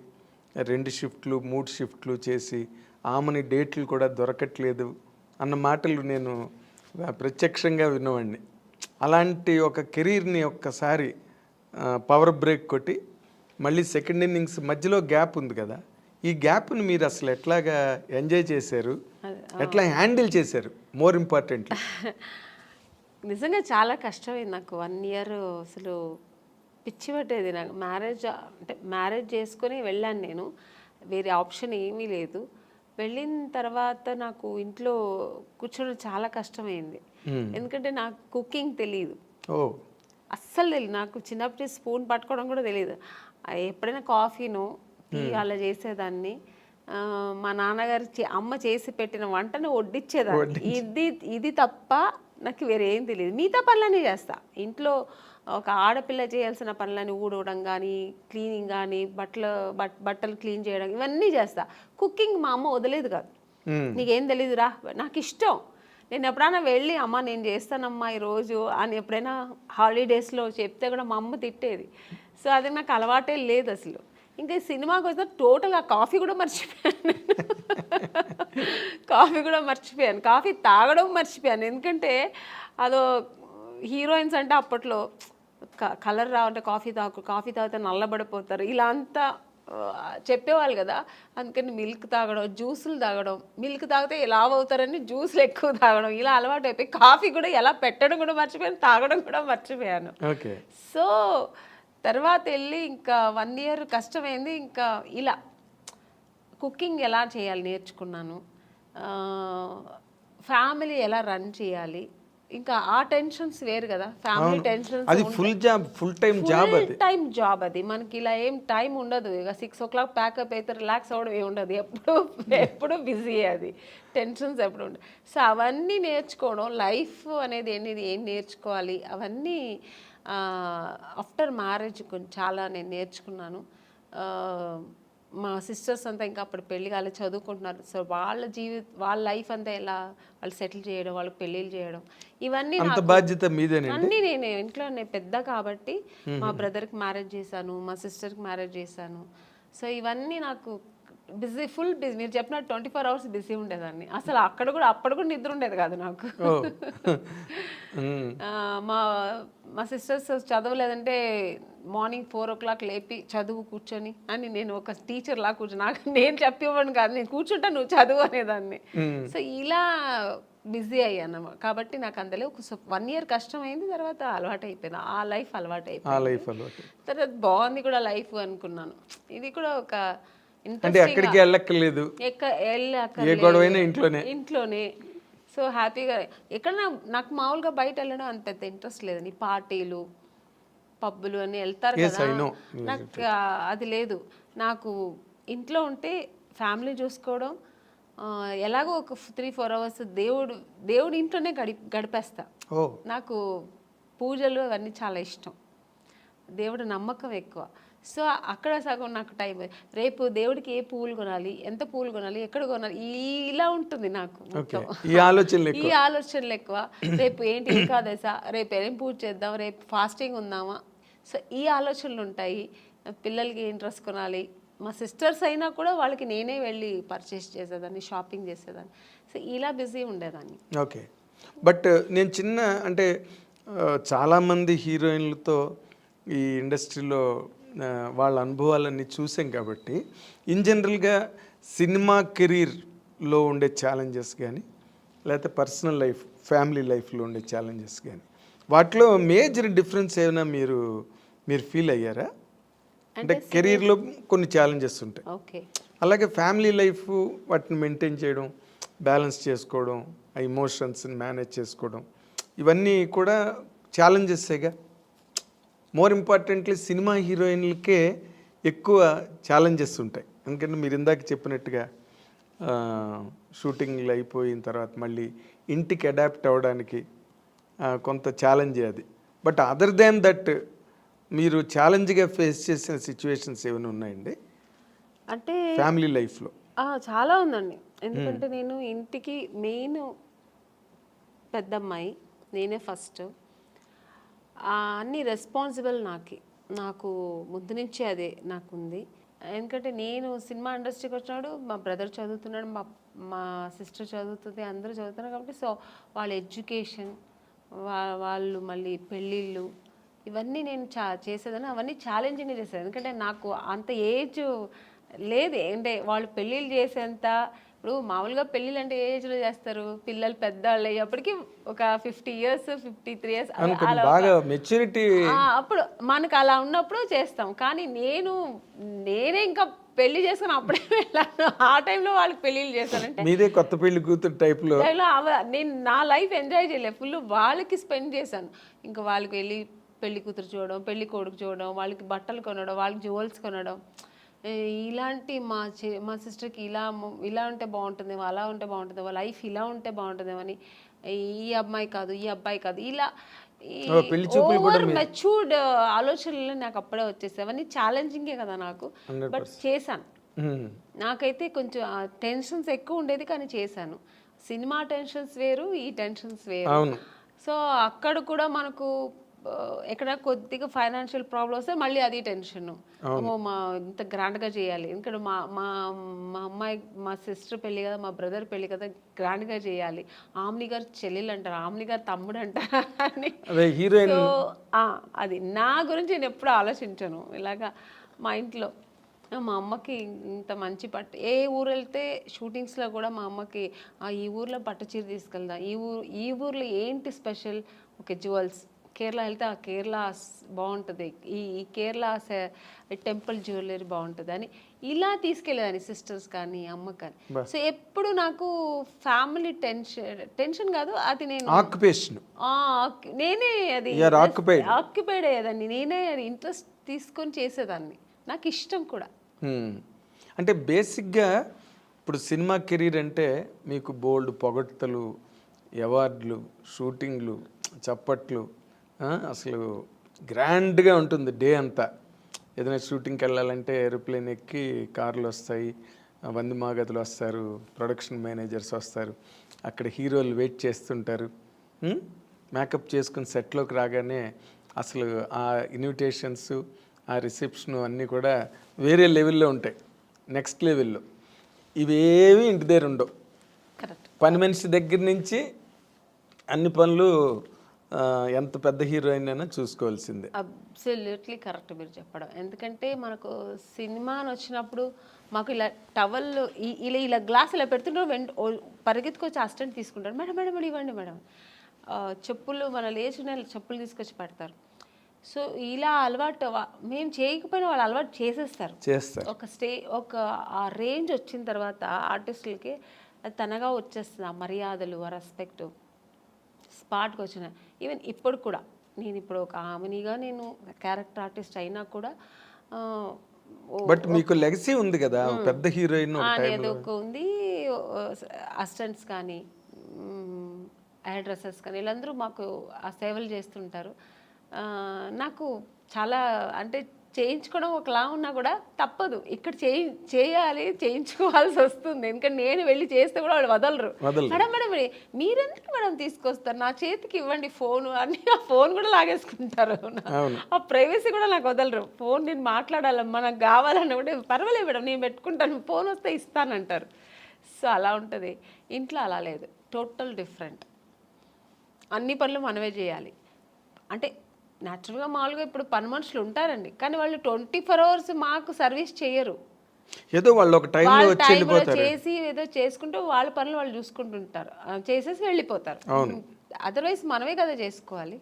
2 షిఫ్ట్లు 3 షిఫ్ట్లు చేసి ఆమెని డేట్లు కూడా దొరకట్లేదు అన్న మాటలు నేను ప్రత్యక్షంగా విన్నవాడిని. అలాంటి ఒక కెరీర్ని ఒక్కసారి పవర్ బ్రేక్ కొట్టి మళ్ళీ సెకండ్ ఇన్నింగ్స్ మధ్యలో గ్యాప్ ఉంది కదా, ఈ గ్యాప్ని మీరు అసలు ఎట్లాగా ఎంజాయ్ చేశారు, ఎట్లా హ్యాండిల్ చేశారు? మోర్ ఇంపార్టెంట్లీ నిజంగా చాలా కష్టమైంది నాకు 1 ఇయర్. అసలు పిచ్చి పట్టేది నాకు. మ్యారేజ్ చేసుకొని వెళ్ళాను నేను, వేరే ఆప్షన్ ఏమీ లేదు. వెళ్ళిన తర్వాత నాకు ఇంట్లో కూర్చోవడం చాలా కష్టమైంది. ఎందుకంటే నాకు కుకింగ్ తెలియదు, అస్సలు తెలియదు. నాకు చిన్నప్పటి స్పూన్ పట్టుకోవడం కూడా తెలియదు. ఎప్పుడైనా కాఫీను టీ అలా చేసేదాన్ని. మా నాన్నగారు అమ్మ చేసి పెట్టిన వంటను వడ్డిచ్చేదాన్ని. ఇది తప్ప నాకు వేరే ఏం తెలియదు. మిగతా పనులన్నీ చేస్తా ఇంట్లో. ఒక ఆడపిల్ల చేయాల్సిన పనులని ఊడవడం కానీ, క్లీనింగ్ కానీ, బట్టలు క్లీన్ చేయడం, ఇవన్నీ చేస్తా. కుకింగ్ మా అమ్మ వదిలేదు కాదు. నీకేం తెలీదురా, నాకు ఇష్టం. నేను ఎప్పుడైనా వెళ్ళి అమ్మ నేను చేస్తానమ్మా ఈరోజు అని ఎప్పుడైనా హాలిడేస్లో చెప్తే కూడా మా అమ్మ తిట్టేది. సో అది నాకు అలవాటే లేదు అసలు. ఇంకా సినిమాకి వస్తే టోటల్గా కాఫీ కూడా మర్చిపోయాను. కాఫీ తాగడం మర్చిపోయాను. ఎందుకంటే అదో హీరోయిన్స్ అంటే అప్పట్లో కలర్ రావంటే కాఫీ తాగితే నల్లబడిపోతారు ఇలా అంతా చెప్పేవాళ్ళు కదా. అందుకని మిల్క్ తాగడం, జ్యూసులు తాగడం, మిల్క్ తాగితే లావ్ అవుతారని జ్యూసులు ఎక్కువ తాగడం, ఇలా అలవాటు అయిపోయి కాఫీ కూడా ఎలా పెట్టడం కూడా మర్చిపోయాను, తాగడం కూడా మర్చిపోయాను. సో తర్వాత వెళ్ళి ఇంకా 1 ఇయర్ కష్టమైంది. ఇంకా ఇలా కుకింగ్ ఎలా చేయాలి నేర్చుకున్నాను, ఫ్యామిలీ ఎలా రన్ చేయాలి. ఇంకా ఆ టెన్షన్స్ వేరు కదా, ఫ్యామిలీ టెన్షన్స్. అది ఫుల్ టైం జాబ్ అది. మనకి ఇలా ఏం టైం ఉండదు. ఇక 6 o'clock ప్యాకప్ అయితే రిలాక్స్ అవ్వడం ఏమి ఉండదు. ఎప్పుడు బిజీ, అది టెన్షన్స్ ఎప్పుడు ఉండదు. సో అవన్నీ నేర్చుకోవడం, లైఫ్ అనేది ఏం నేర్చుకోవాలి అవన్నీ ఆఫ్టర్ మ్యారేజ్ చాలా నేను నేర్చుకున్నాను. మా సిస్టర్స్ అంతా ఇంకా అప్పుడు పెళ్లి కాలే చదువుకుంటున్నారు. సో వాళ్ళ లైఫ్ అంతా ఎలా వాళ్ళు సెటిల్ చేయడం, వాళ్ళకి పెళ్ళిళ్ళు చేయడం, ఇవన్నీ బాధ్యత మీదేనండి. అన్నీ నేను ఇంట్లో పెద్ద కాబట్టి మా బ్రదర్కి మ్యారేజ్ చేశాను, మా సిస్టర్కి మ్యారేజ్ చేశాను. సో ఇవన్నీ నాకు ఫుల్ బిజీ. మీరు చెప్పినట్టు 24 hours బిజీ ఉండేదాన్ని. అసలు అప్పుడు కూడా నిద్ర ఉండేది కాదు నాకు. మా సిస్టర్స్ చదవలేదంటే మార్నింగ్ 4 o'clock లేపి చదువు కూర్చొని అని, నేను ఒక టీచర్ లా నాకు నేను చెప్పివ్వను కాదు, నేను కూర్చుంటా నువ్వు చదువు అనేదాన్ని. సో ఇలా బిజీ అయ్యాను కాబట్టి నాకు అందులో ఒక 1 year కష్టమైంది. తర్వాత అలవాటు అయిపోయింది, ఆ లైఫ్ అలవాటు అయిపోయింది. తర్వాత బాగుంది కూడా లైఫ్ అనుకున్నాను. ఇది కూడా ఒక ఎక్కడికి వెళ్ళక్కర్లేదు, ఇంట్లోనే. సో హ్యాపీగా ఎక్కడ నాకు మామూలుగా బయట వెళ్ళడం అంత పెద్ద ఇంట్రెస్ట్ లేదు. ఈ పార్టీలు పబ్బులు అని వెళ్తారు కదా, నాకు అది లేదు. నాకు ఇంట్లో ఉంటే ఫ్యామిలీ చూసుకోవడం, ఎలాగో ఒక 3-4 hours దేవుడు ఇంట్లోనే గడిపేస్తా. నాకు పూజలు అవన్నీ చాలా ఇష్టం, దేవుడు నమ్మకం ఎక్కువ. సో అక్కడ సగం నాకు టైం. రేపు దేవుడికి ఏ పువ్వులు కొనాలి, ఎంత పువ్వులు కొనాలి, ఎక్కడ కొనాలి, ఇలా ఉంటుంది నాకు ఈ ఆలోచనలు ఎక్కువ. రేపు ఏంటి ఏకాదశ, రేపు ఏం పూజ చేద్దాం, రేపు ఫాస్టింగ్ ఉందామా, సో ఈ ఆలోచనలు ఉంటాయి. పిల్లలకి ఏం డ్రెస్ కొనాలి, మా సిస్టర్స్ అయినా కూడా వాళ్ళకి నేనే వెళ్ళి పర్చేస్ చేసేదాన్ని, షాపింగ్ చేసేదాన్ని. సో ఇలా బిజీ ఉండేదాన్ని. ఓకే, బట్ నేను అంటే చాలామంది హీరోయిన్లతో ఈ ఇండస్ట్రీలో వాళ్ళ అనుభవాలన్నీ చూసాం కాబట్టి ఇన్ జనరల్గా సినిమా కెరీర్లో ఉండే ఛాలెంజెస్ కానీ, లేకపోతే పర్సనల్ లైఫ్ ఫ్యామిలీ లైఫ్లో ఉండే ఛాలెంజెస్ కానీ, వాటిలో మేజర్ డిఫరెన్స్ ఏమైనా మీరు మీరు ఫీల్ అయ్యారా? అంటే కెరీర్లో కొన్ని ఛాలెంజెస్ ఉంటాయి, ఓకే. అలాగే ఫ్యామిలీ లైఫ్ వాటిని మెయింటైన్ చేయడం, బ్యాలెన్స్ చేసుకోవడం, ఆ ఇమోషన్స్ని మేనేజ్ చేసుకోవడం, ఇవన్నీ కూడా ఛాలెంజెస్సేగా. మోర్ ఇంపార్టెంట్లీ సినిమా హీరోయిన్లకే ఎక్కువ ఛాలెంజెస్ ఉంటాయి. ఎందుకంటే మీరు ఇందాక చెప్పినట్టుగా షూటింగ్లు అయిపోయిన తర్వాత మళ్ళీ ఇంటికి అడాప్ట్ అవ్వడానికి కొంత ఛాలెంజే అది. బట్ అదర్ దాన్ దట్ మీరు ఛాలెంజ్గా ఫేస్ చేసిన సిచ్యువేషన్స్ ఏమైనా ఉన్నాయండి అంటే ఫ్యామిలీ లైఫ్లో? చాలా ఉందండి. ఎందుకంటే నేను ఇంటికి మెయిన్ పెద్దమ్మాయి, నేనే ఫస్ట్. అన్ని రెస్పాన్సిబుల్ నాకు ముందు నుంచే అదే నాకుంది. ఎందుకంటే నేను సినిమా ఇండస్ట్రీకి వచ్చినాడు, మా బ్రదర్ చదువుతున్నాడు, మా సిస్టర్ చదువుతుంది, అందరూ చదువుతున్నారు. కాబట్టి సో వాళ్ళ ఎడ్యుకేషన్, వాళ్ళు మళ్ళీ పెళ్ళిళ్ళు, ఇవన్నీ నేను చేసేదాన్ని. అవన్నీ ఛాలెంజింగ్గా చేసేది. ఎందుకంటే నాకు అంత ఏజ్ లేదు. అంటే వాళ్ళు పెళ్ళిళ్ళు చేసేంత, ఇప్పుడు మామూలుగా పెళ్ళిళ్ళు అంటే ఏ ఏజ్లో చేస్తారు? పిల్లలు పెద్దవాళ్ళు అయ్యేప్పటికి ఒక 50 years 53 years బాగా మెచ్యూరిటీ, అప్పుడు మనకు అలా ఉన్నప్పుడు చేస్తాం. కానీ నేనే ఇంకా పెళ్లి చేసుకుని అప్పుడే వెళ్ళాను. ఆ టైంలో వాళ్ళకి పెళ్ళిళ్ళు చేశానంటే మీదే కొత్త పెళ్లి కూతురు టైప్లో నేను నా లైఫ్ ఎంజాయ్ చేయలేదు. ఫుల్ వాళ్ళకి స్పెండ్ చేశాను. ఇంకా వాళ్ళకి వెళ్ళి పెళ్లి కూతురు చూడడం, పెళ్లి కొడుకు చూడడం, వాళ్ళకి బట్టలు కొనడం, వాళ్ళకి జ్యువెల్స్ కొనడం, ఇలాంటి మా సిస్టర్కి ఇలా ఉంటే బాగుంటుంది, అలా ఉంటే బాగుంటుంది, వాళ్ళ లైఫ్ ఇలా ఉంటే బాగుంటుందేమో అని, ఈ అమ్మాయి కాదు ఈ అబ్బాయి కాదు, ఇలా ఓవర్ మెచ్యూర్డ్ ఆలోచనలు నాకు అప్పుడే వచ్చేసాయి. అవన్నీ ఛాలెంజింగే కదా నాకు. బట్ చేశాను. నాకైతే కొంచెం టెన్షన్స్ ఎక్కువ ఉండేది, కానీ చేశాను. సినిమా టెన్షన్స్ వేరు, ఈ టెన్షన్స్ వేరు. సో అక్కడ కూడా మనకు ఎక్కడ కొద్దిగా ఫైనాన్షియల్ ప్రాబ్లమ్ వస్తే మళ్ళీ అది టెన్షన్. ఇంత గ్రాండ్గా చేయాలి, ఎందుకంటే మా అమ్మాయి, మా సిస్టర్ పెళ్ళి కదా, మా బ్రదర్ పెళ్ళి కదా, గ్రాండ్గా చేయాలి. ఆమ్ని గారు చెల్లెలు అంటారు, ఆమ్ని గారు తమ్ముడు అంటారు అని. సో అది నా గురించి నేను ఎప్పుడు ఆలోచించాను. ఇలాగా మా ఇంట్లో మా అమ్మకి ఇంత మంచి పట్టు, ఏ ఊరు వెళ్తే షూటింగ్స్లో కూడా మా అమ్మకి ఈ ఊర్లో పట్టు చీర తీసుకెళ్దాం, ఈ ఊర్లో ఏంటి స్పెషల్, ఓకే జ్యువెల్స్, కేరళ వెళ్తే ఆ కేరళ బాగుంటుంది, ఈ కేరళ టెంపుల్ జ్యువెలరీ బాగుంటుంది అని ఇలా తీసుకెళ్ళేదాన్ని, సిస్టర్స్ కానీ అమ్మ కానీ. సో ఎప్పుడు నాకు ఫ్యామిలీ టెన్షన్ కాదు, అది నేను నేనే అది ఆక్యుపైడ్ అయ్యేదాన్ని, నేనే అది ఇంట్రెస్ట్ తీసుకొని చేసేదాన్ని, నాకు ఇష్టం కూడా. అంటే బేసిక్గా ఇప్పుడు సినిమా కెరీర్ అంటే మీకు బోల్డ్ పొగడ్తలు, అవార్డులు, షూటింగ్లు, చప్పట్లు, అసలు గ్రాండ్గా ఉంటుంది డే అంతా. ఏదైనా షూటింగ్కి వెళ్ళాలంటే ఏరోప్లేన్ ఎక్కి కార్లు వస్తాయి, వంది మాగదులు వస్తారు, ప్రొడక్షన్ మేనేజర్స్ వస్తారు, అక్కడ హీరోలు వెయిట్ చేస్తుంటారు. మేకప్ చేసుకుని సెట్లోకి రాగానే అసలు ఆ ఇన్విటేషన్స్, ఆ రిసెప్షను అన్నీ కూడా వేరే లెవెల్లో ఉంటాయి, నెక్స్ట్ లెవెల్లో. ఇవేవి ఇంటి దగ్గర ఉండవు. పని మనిషి దగ్గర నుంచి అన్ని పనులు ఎంత పెద్ద హీరోయిన్ అయినా చూసుకోవాల్సిందే. అబ్సల్యూట్లీ కరెక్ట్ మీరు చెప్పడం. ఎందుకంటే మనకు సినిమా అని వచ్చినప్పుడు మాకు ఇలా టవల్ ఇలా గ్లాస్ ఇలా పెడుతుంటే పరిగెత్తుకొచ్చి అసిస్టెంట్ తీసుకుంటారు, మేడం మేడం మేడం ఇవ్వండి మేడం. చెప్పులు మన లేచిన చెప్పులు తీసుకొచ్చి పెడతారు. సో ఇలా అలవాటు మేము చేయకపోయినా వాళ్ళు అలవాటు చేసేస్తారు. ఒక ఆ రేంజ్ వచ్చిన తర్వాత ఆర్టిస్టులకి అది తనగా వచ్చేస్తుంది, ఆ మర్యాదలు, ఆ రెస్పెక్ట్ స్పాట్కి వచ్చిన. ఈవెన్ ఇప్పుడు కూడా నేను ఇప్పుడు ఒక ఆమెనిగా నేను క్యారెక్టర్ ఆర్టిస్ట్ అయినా కూడా బట్ మీకు లెగసీ ఉంది కదా, పెద్ద హీరోయిన్ అనేది ఒక ఉంది. అసిస్టెంట్స్ కానీ హెయిర్ డ్రెస్సర్స్ కానీ వీళ్ళందరూ మాకు ఆ సేవలు చేస్తుంటారు. నాకు చాలా అంటే చేయించుకోవడం ఒకలా ఉన్నా కూడా తప్పదు, ఇక్కడ చేయాలి, చేయించుకోవాల్సి వస్తుంది. ఎందుకంటే నేను వెళ్ళి చేస్తే కూడా వాళ్ళు వదలరు. మేడం మేడం మీరెందుకు మేడం తీసుకొస్తారు, నా చేతికి ఇవ్వండి ఫోను అని, ఆ ఫోన్ కూడా లాగేసుకుంటారు. ఆ ప్రైవసీ కూడా నాకు వదలరు. ఫోన్ నేను మాట్లాడాలమ్మా, నాకు కావాలన్నా కూడా పర్వాలేదు మేడం నేను పెట్టుకుంటాను, ఫోన్ వస్తే ఇస్తానంటారు. సో అలా ఉంటుంది. ఇంట్లో అలా లేదు, టోటల్ డిఫరెంట్. అన్ని పనులు మనమే చేయాలి. అంటే న్యాచురల్గా మామూలుగా ఇప్పుడు పని మనుషులు ఉంటారండి, కానీ వాళ్ళు 24 hours మాకు సర్వీస్ చేయరు. ఏదో వాళ్ళు ఒక టైంలో చేసి ఏదో చేసుకుంటూ వాళ్ళ పనులు వాళ్ళు చూసుకుంటుంటారు, చేసేసి వెళ్ళిపోతారు. అదర్వైజ్ మనమే కదా చేసుకోవాలి.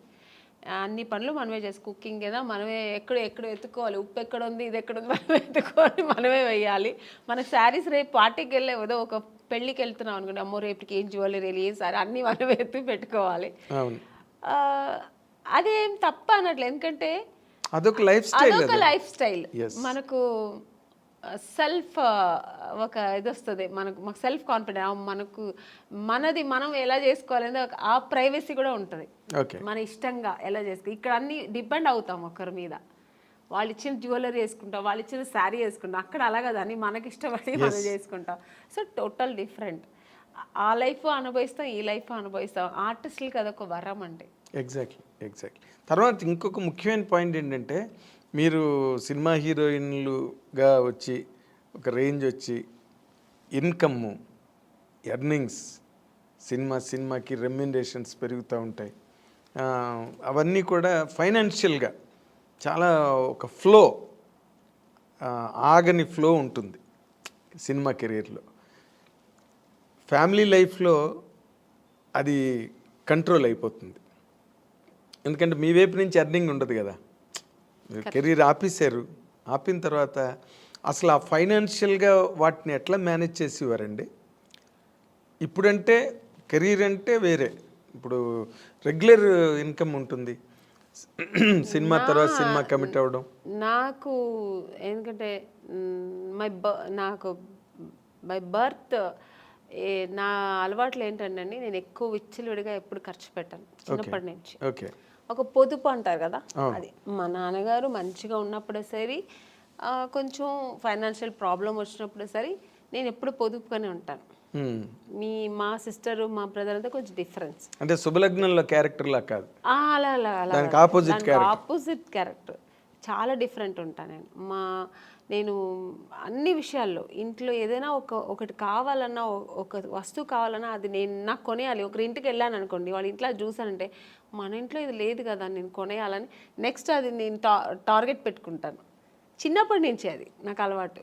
అన్ని పనులు మనమే చేసి కుకింగ్ ఏదో మనమే ఎక్కడ ఎత్తుకోవాలి, ఉప్పు ఎక్కడ ఉంది, ఇది ఎక్కడ ఉంది మనమే ఎత్తుకోవాలి, మనమే వేయాలి. మనకు శారీస్ రేపు పార్టీకి వెళ్ళే ఏదో ఒక పెళ్ళికి వెళ్తున్నాం అనుకోండి, అమ్మో రేపుకి ఏం జ్యువెలరీ ఏం సారీ అన్నీ మనమే ఎత్తి పెట్టుకోవాలి. అదేం తప్ప అనట్లేదు, ఎందుకంటే అదొక లైఫ్ స్టైల్. మనకు సెల్ఫ్ ఒక ఇది వస్తుంది, మాకు సెల్ఫ్ కాన్ఫిడెన్స్, మనది మనం ఎలా చేసుకోవాలనేది ఆ ప్రైవసీ కూడా ఉంటుంది. మన ఇష్టంగా ఎలా చేసుకో, ఇక్కడ అన్ని డిపెండ్ అవుతాం ఒకరి మీద. వాళ్ళు ఇచ్చిన జ్యువెలరీ వేసుకుంటాం, వాళ్ళు ఇచ్చిన శారీ వేసుకుంటాం. అక్కడ అలా కదా, అని మనకి ఇష్టపడి మనం చేసుకుంటాం. So total different. ఆ లైఫ్ అనుభవిస్తాం, ఈ లైఫ్ అనుభవిస్తాం. ఆర్టిస్టులకి అదొక వరం అంటే. ఎగ్జాక్ట్లీ. తర్వాత ఇంకొక ముఖ్యమైన పాయింట్ ఏంటంటే, మీరు సినిమా హీరోయిన్లుగా వచ్చి ఒక రేంజ్ వచ్చి ఇన్కమ్, ఎర్నింగ్స్, సినిమాకి రెమ్యునరేషన్స్ పెరుగుతూ ఉంటాయి. అవన్నీ కూడా ఫైనాన్షియల్గా చాలా ఒక ఫ్లో, ఆగని ఫ్లో ఉంటుంది సినిమా కెరీర్లో. ఫ్యామిలీ లైఫ్లో అది కంట్రోల్ అయిపోతుంది, ఎందుకంటే మీ వైపు నుంచి ఎర్నింగ్ ఉండదు కదా. కెరీర్ ఆపిన తర్వాత అసలు ఆ ఫైనాన్షియల్గా వాటిని ఎట్లా మేనేజ్ చేసేవారండి? ఇప్పుడంటే కెరీర్ అంటే వేరే, ఇప్పుడు రెగ్యులర్ ఇన్కమ్ ఉంటుంది, సినిమా తర్వాత సినిమా కమిట్ అవ్వడం. నాకు ఎందుకంటే నాకు బై బర్త్ నా అలవాట్లు ఏంటంటే, నేను ఎక్కువ విచ్చలవిడిగా ఎప్పుడు ఖర్చు పెట్టాను చిన్నప్పటి నుంచి. ఒక పొదుపు అంటారు కదా, అది మా నాన్నగారు మంచిగా ఉన్నప్పుడే సరే, కొంచెం ఫైనాన్షియల్ ప్రాబ్లం వచ్చినప్పుడు సరే, నేను ఎప్పుడు పొదుపుగానే ఉంటాను. మా సిస్టర్ మా బ్రదర్ అంతా కొంచెం డిఫరెన్స్, అంటే శుభలగ్నంలో క్యారెక్టర్ లా కాదు, ఆపోజిట్ క్యారెక్టర్, చాలా డిఫరెంట్ ఉంటాను నేను అన్ని విషయాల్లో. ఇంట్లో ఏదైనా ఒకటి కావాలన్నా, ఒక వస్తువు కావాలన్నా అది నాకు కొనేయాలి. ఒకరి ఇంటికి వెళ్ళాను అనుకోండి, వాళ్ళ ఇంట్లో చూసానంటే మన ఇంట్లో ఇది లేదు కదా, నేను కొనేయాలని నెక్స్ట్ అది నేను టార్గెట్ పెట్టుకుంటాను. చిన్నప్పటి నుంచి అది నాకు అలవాటు.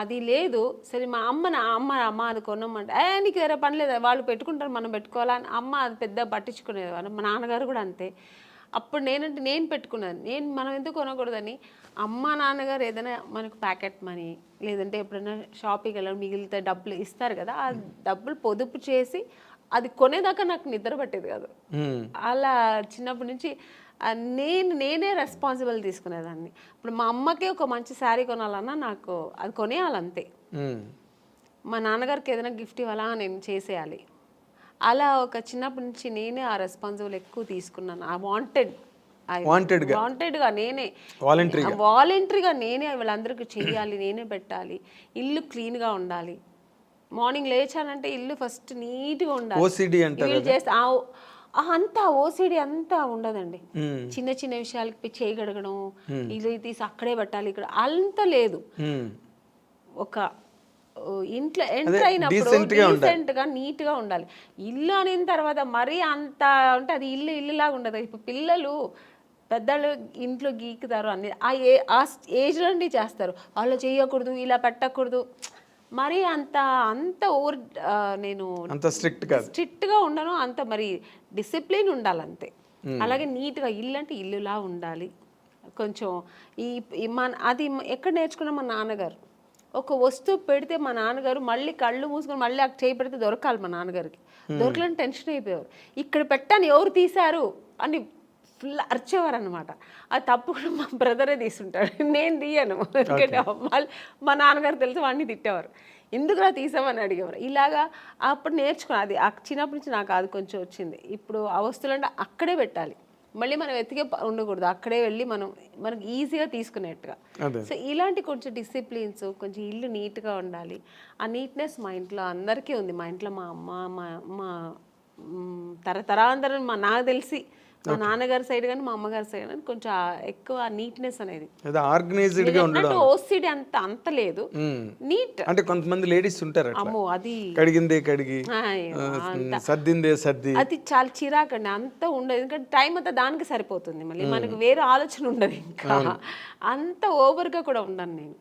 అది లేదు సరే, మా అమ్మ అది కొనమంటే నీకు వేరే పని లేదా, వాళ్ళు పెట్టుకుంటారు మనం పెట్టుకోవాలని అమ్మ అది పెద్ద పట్టించుకునేది. మా నాన్నగారు కూడా అంతే. అప్పుడు నేను పెట్టుకున్నాను, మనం ఎందుకు కొనకూడదని. అమ్మ నాన్నగారు ఏదైనా మనకు ప్యాకెట్ మనీ లేదంటే ఎప్పుడైనా షాపింగ్కి వెళ్ళడం మిగిలితే డబ్బులు ఇస్తారు కదా, ఆ డబ్బులు పొదుపు చేసి అది కొనేదాకా నాకు నిద్ర పట్టేది కాదు. అలా చిన్నప్పటి నుంచి నేనే రెస్పాన్సిబుల్ తీసుకునేదాన్ని. ఇప్పుడు మా అమ్మకే ఒక మంచి శారీ కొనాలన్నా నాకు అది కొనేయాలంతే. మా నాన్నగారికి ఏదైనా గిఫ్ట్ ఇవ్వాలా నేను చేసేయాలి. అలా ఒక చిన్నప్పటి నుంచి నేనే ఆ రెస్పాన్సిబుల్ ఎక్కువ తీసుకున్నాను. ఆ వాంటెడ్గా నేనే వాలంటరీగా నేనే వీళ్ళందరికీ చెయ్యాలి, నేనే పెట్టాలి. ఇల్లు క్లీన్గా ఉండాలి. మార్నింగ్ లేచానంటే ఇల్లు ఫస్ట్ నీట్గా ఉండాలి. అంతా ఓసిడి అంతా ఉండదండి. చిన్న చిన్న విషయాలకి చేయగడగడం, ఇల్లు తీసి అక్కడే పెట్టాలి, ఇక్కడ అంత లేదు. ఒక ఇంట్లో ఎంటర్ అయినప్పుడు డీసెంట్ గా నీట్ గా ఉండాలి. ఇల్లు అనిన తర్వాత మరీ అంత అంటే అది ఇల్లులాగా ఉండదు. ఇప్పుడు పిల్లలు పెద్దలు ఇంట్లో గీకుతారు అన్ని ఆ ఏజ్ నుండి చేస్తారు. వాళ్ళు చేయకూడదు, ఇలా పెట్టకూడదు, మరి అంత ఓవర్ నేను స్ట్రిక్ట్గా ఉండను. అంత మరి డిసిప్లిన్ ఉండాలి అంతే. అలాగే నీట్గా ఇల్లు అంటే ఇల్లులా ఉండాలి. కొంచెం అది ఎక్కడ నేర్చుకున్నా, మా నాన్నగారు ఒక వస్తువు పెడితే మా నాన్నగారు మళ్ళీ కళ్ళు మూసుకొని మళ్ళీ అక్కడ చేయి పెడితే దొరకాలి. మా నాన్నగారికి దొరకలేని టెన్షన్ అయిపోయారు. ఇక్కడ పెట్టాను ఎవరు తీశారు అని ఫుల్ అరిచేవారు అనమాట. అది తప్పు కూడా మా బ్రదరే తీసుంటాడు, నేను తీయను. ఎందుకంటే మా నాన్నగారు తెలిసి వాడిని తిట్టేవారు, ఎందుకులా తీసామని అడిగేవారు. ఇలాగా అప్పుడు నేర్చుకున్నా. అది చిన్నప్పటి నుంచి నాకు అది కొంచెం వచ్చింది. ఇప్పుడు ఆ వస్తువులు అంటే అక్కడే పెట్టాలి, మళ్ళీ మనం వెతికే ఉండకూడదు, అక్కడే వెళ్ళి మనకు ఈజీగా తీసుకునేట్టుగా. సో ఇలాంటి కొంచెం డిసిప్లిన్స్, కొంచెం ఇల్లు నీట్గా ఉండాలి. ఆ నీట్నెస్ మా ఇంట్లో అందరికీ ఉంది. మా ఇంట్లో మా అమ్మ మా తరతరాంతరం నాకు తెలిసి మా నాన్నగారి సైడ్ కానీ మా అమ్మగారి సైడ్ కానీ కొంచెం ఎక్కువ నీట్నెస్ అనేది, ఓసిడి అంత లేదు, నీట్. అంటే కొంతమంది లేడీస్ ఉంటారు, అమ్మో అది కడిగిందే కడిగి సర్దిందే సర్ది, అది చాలా చిరాకండి. అంత ఉండదు, ఎందుకంటే టైం అంతా దానికి సరిపోతుంది. మళ్ళీ మనకు వేరే ఆలోచన ఉండదు. ఇంకా అంత ఓవర్గా కూడా ఉండను నేను.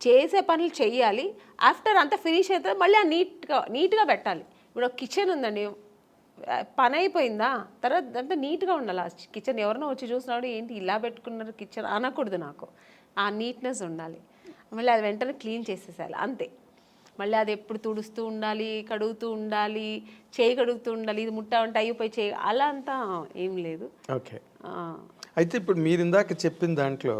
చేసే పనులు చెయ్యాలి, ఆఫ్టర్ అంతా ఫినిష్ అవుతుంది మళ్ళీ నీట్గా పెట్టాలి. ఇప్పుడు కిచెన్ ఉందండి, పని అయిపోయిందా తర్వాత అంతా నీట్గా ఉండాలి. ఆ కిచెన్ ఎవరైనా వచ్చి చూసినాడు ఏంటి ఇలా పెట్టుకున్నారు కిచెన్ అనకూడదు. నాకు ఆ నీట్నెస్ ఉండాలి. మళ్ళీ అది వెంటనే క్లీన్ చేసేసాలి అంతే. మళ్ళీ అది ఎప్పుడు తుడుస్తూ ఉండాలి, కడుగుతూ ఉండాలి, చేయి కడుగుతూ ఉండాలి, ఇది ముట్టా ఉంటే అయిపోయి చేయి, అలా అంతా ఏం లేదు. ఓకే. అయితే ఇప్పుడు మీరు ఇందాక చెప్పిన దాంట్లో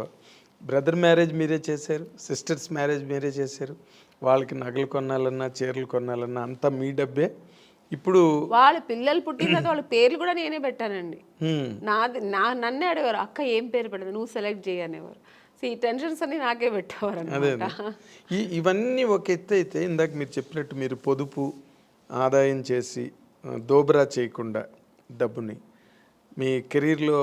బ్రదర్ మ్యారేజ్ మీరే చేశారు, సిస్టర్స్ మ్యారేజ్ మీరే చేశారు, వాళ్ళకి నగలు కొనాలన్నా చీరలు కొనాలన్నా అంతా మీ డబ్బే. ఇప్పుడు వాళ్ళ పిల్లలు పుట్టిన తర్వాత వాళ్ళ పేర్లు కూడా నేనే పెట్టానండి. నన్నే అడిగారు అక్క ఏం పేరు పెట్టదు నువ్వు సెలెక్ట్ చేయనేవారు. ఈ టెన్షన్స్ అన్ని నాకే పెట్టేవారు అన్నమాట. ఇవన్నీ ఒక ఎత్తు అయితే ఇందాక మీరు చెప్పినట్టు మీరు పొదుపు ఆదాయం చేసి దోబరా చేయకుండా డబ్బుని మీ కెరీర్లో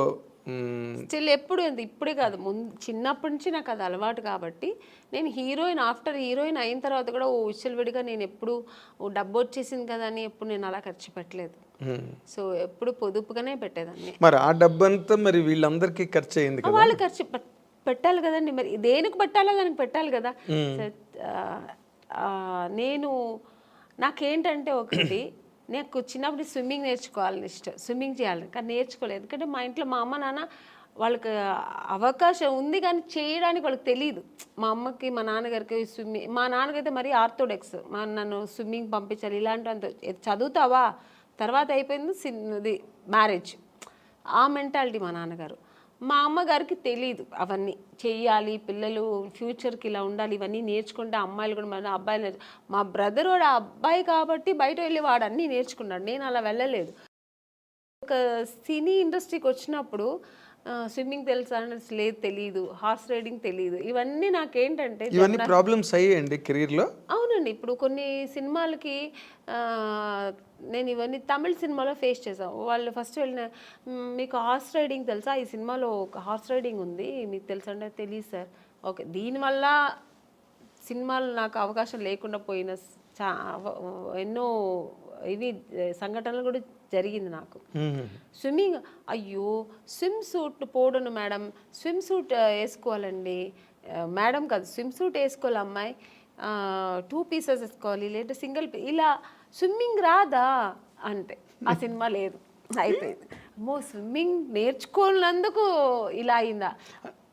స్టిల్ ఎప్పుడు ఇప్పుడే కాదు ముందు చిన్నప్పటి నుంచి నాకు అది అలవాటు కాబట్టి నేను హీరోయిన్ ఆఫ్టర్ హీరోయిన్ అయిన తర్వాత కూడా విచ్చలవిడిగా నేను ఎప్పుడు డబ్బు వచ్చేసింది కదా అని ఎప్పుడు నేను అలా ఖర్చు పెట్టలేదు. సో ఎప్పుడు పొదుపుగానే పెట్టేదాన్ని. మరి ఆ డబ్బు అంతా మరి వీళ్ళందరికీ ఖర్చు అయింది కదా. వాళ్ళు ఖర్చు పెట్టాలి కదండి, మరి దేనికి పెట్టాలో దానికి పెట్టాలి కదా. నేను నాకేంటంటే ఒకటి నాకు చిన్నప్పుడు స్విమ్మింగ్ నేర్చుకోవాలని ఇష్టం, స్విమ్మింగ్ చేయాలని, కానీ నేర్చుకోలేదు. ఎందుకంటే మా ఇంట్లో మా అమ్మ నాన్న వాళ్ళకి అవకాశం ఉంది కానీ చేయడానికి వాళ్ళకి తెలియదు. మా అమ్మకి మా నాన్నగారికి స్విమ్మింగ్, మా నాన్నకైతే మరీ ఆర్థోడాక్స్, నన్ను స్విమ్మింగ్ పంపించాలి ఇలాంటి చదువుతావా తర్వాత అయిపోయింది ఇది మ్యారేజ్, ఆ మెంటాలిటీ మా నాన్నగారు. మా అమ్మగారికి తెలియదు అవన్నీ చెయ్యాలి, పిల్లలు ఫ్యూచర్కి ఇలా ఉండాలి, ఇవన్నీ నేర్చుకుంటే అమ్మాయిలు కూడా మన అబ్బాయిలు మా బ్రదర్ వాడు అబ్బాయి కాబట్టి బయట వెళ్ళి వాడు అన్నీ నేర్చుకున్నాడు, నేను అలా వెళ్ళలేదు. ఒక సినీ ఇండస్ట్రీకి వచ్చినప్పుడు స్విమ్మింగ్ తెలుసా లేదు, తెలియదు, హార్స్ రైడింగ్ తెలియదు, ఇవన్నీ నాకేంటంటే ఇవన్నీ ప్రాబ్లమ్స్ అయ్యాయండి కెరీర్లో. అవునండి. ఇప్పుడు కొన్ని సినిమాలకి నేను ఇవన్నీ తమిళ సినిమాలో ఫేస్ చేసాం. వాళ్ళు ఫస్ట్ వెళ్ళిన మీకు హార్స్ రైడింగ్ తెలుసా, ఈ సినిమాలో ఒక హార్స్ రైడింగ్ ఉంది మీకు తెలుసా అంటే తెలియదు సార్. ఓకే, దీనివల్ల సినిమాలు నాకు అవకాశం లేకుండా పోయిన ఎన్నో ఇవి సంఘటనలు కూడా జరిగింది నాకు. స్విమ్మింగ్ అయ్యో స్విమ్ సూట్ పోడను మేడం, స్విమ్ సూట్ వేసుకోవాలండి మేడం కాదు, స్విమ్ సూట్ వేసుకోవాలి అమ్మాయి, 2 పీసెస్ వేసుకోవాలి లేదా సింగిల్ ఇలా స్విమ్మింగ్ రాదా అంటే ఆ సినిమా లేదు, అయిపోయింది. అమ్మో స్విమ్మింగ్ నేర్చుకోనందుకు ఇలా అయిందా.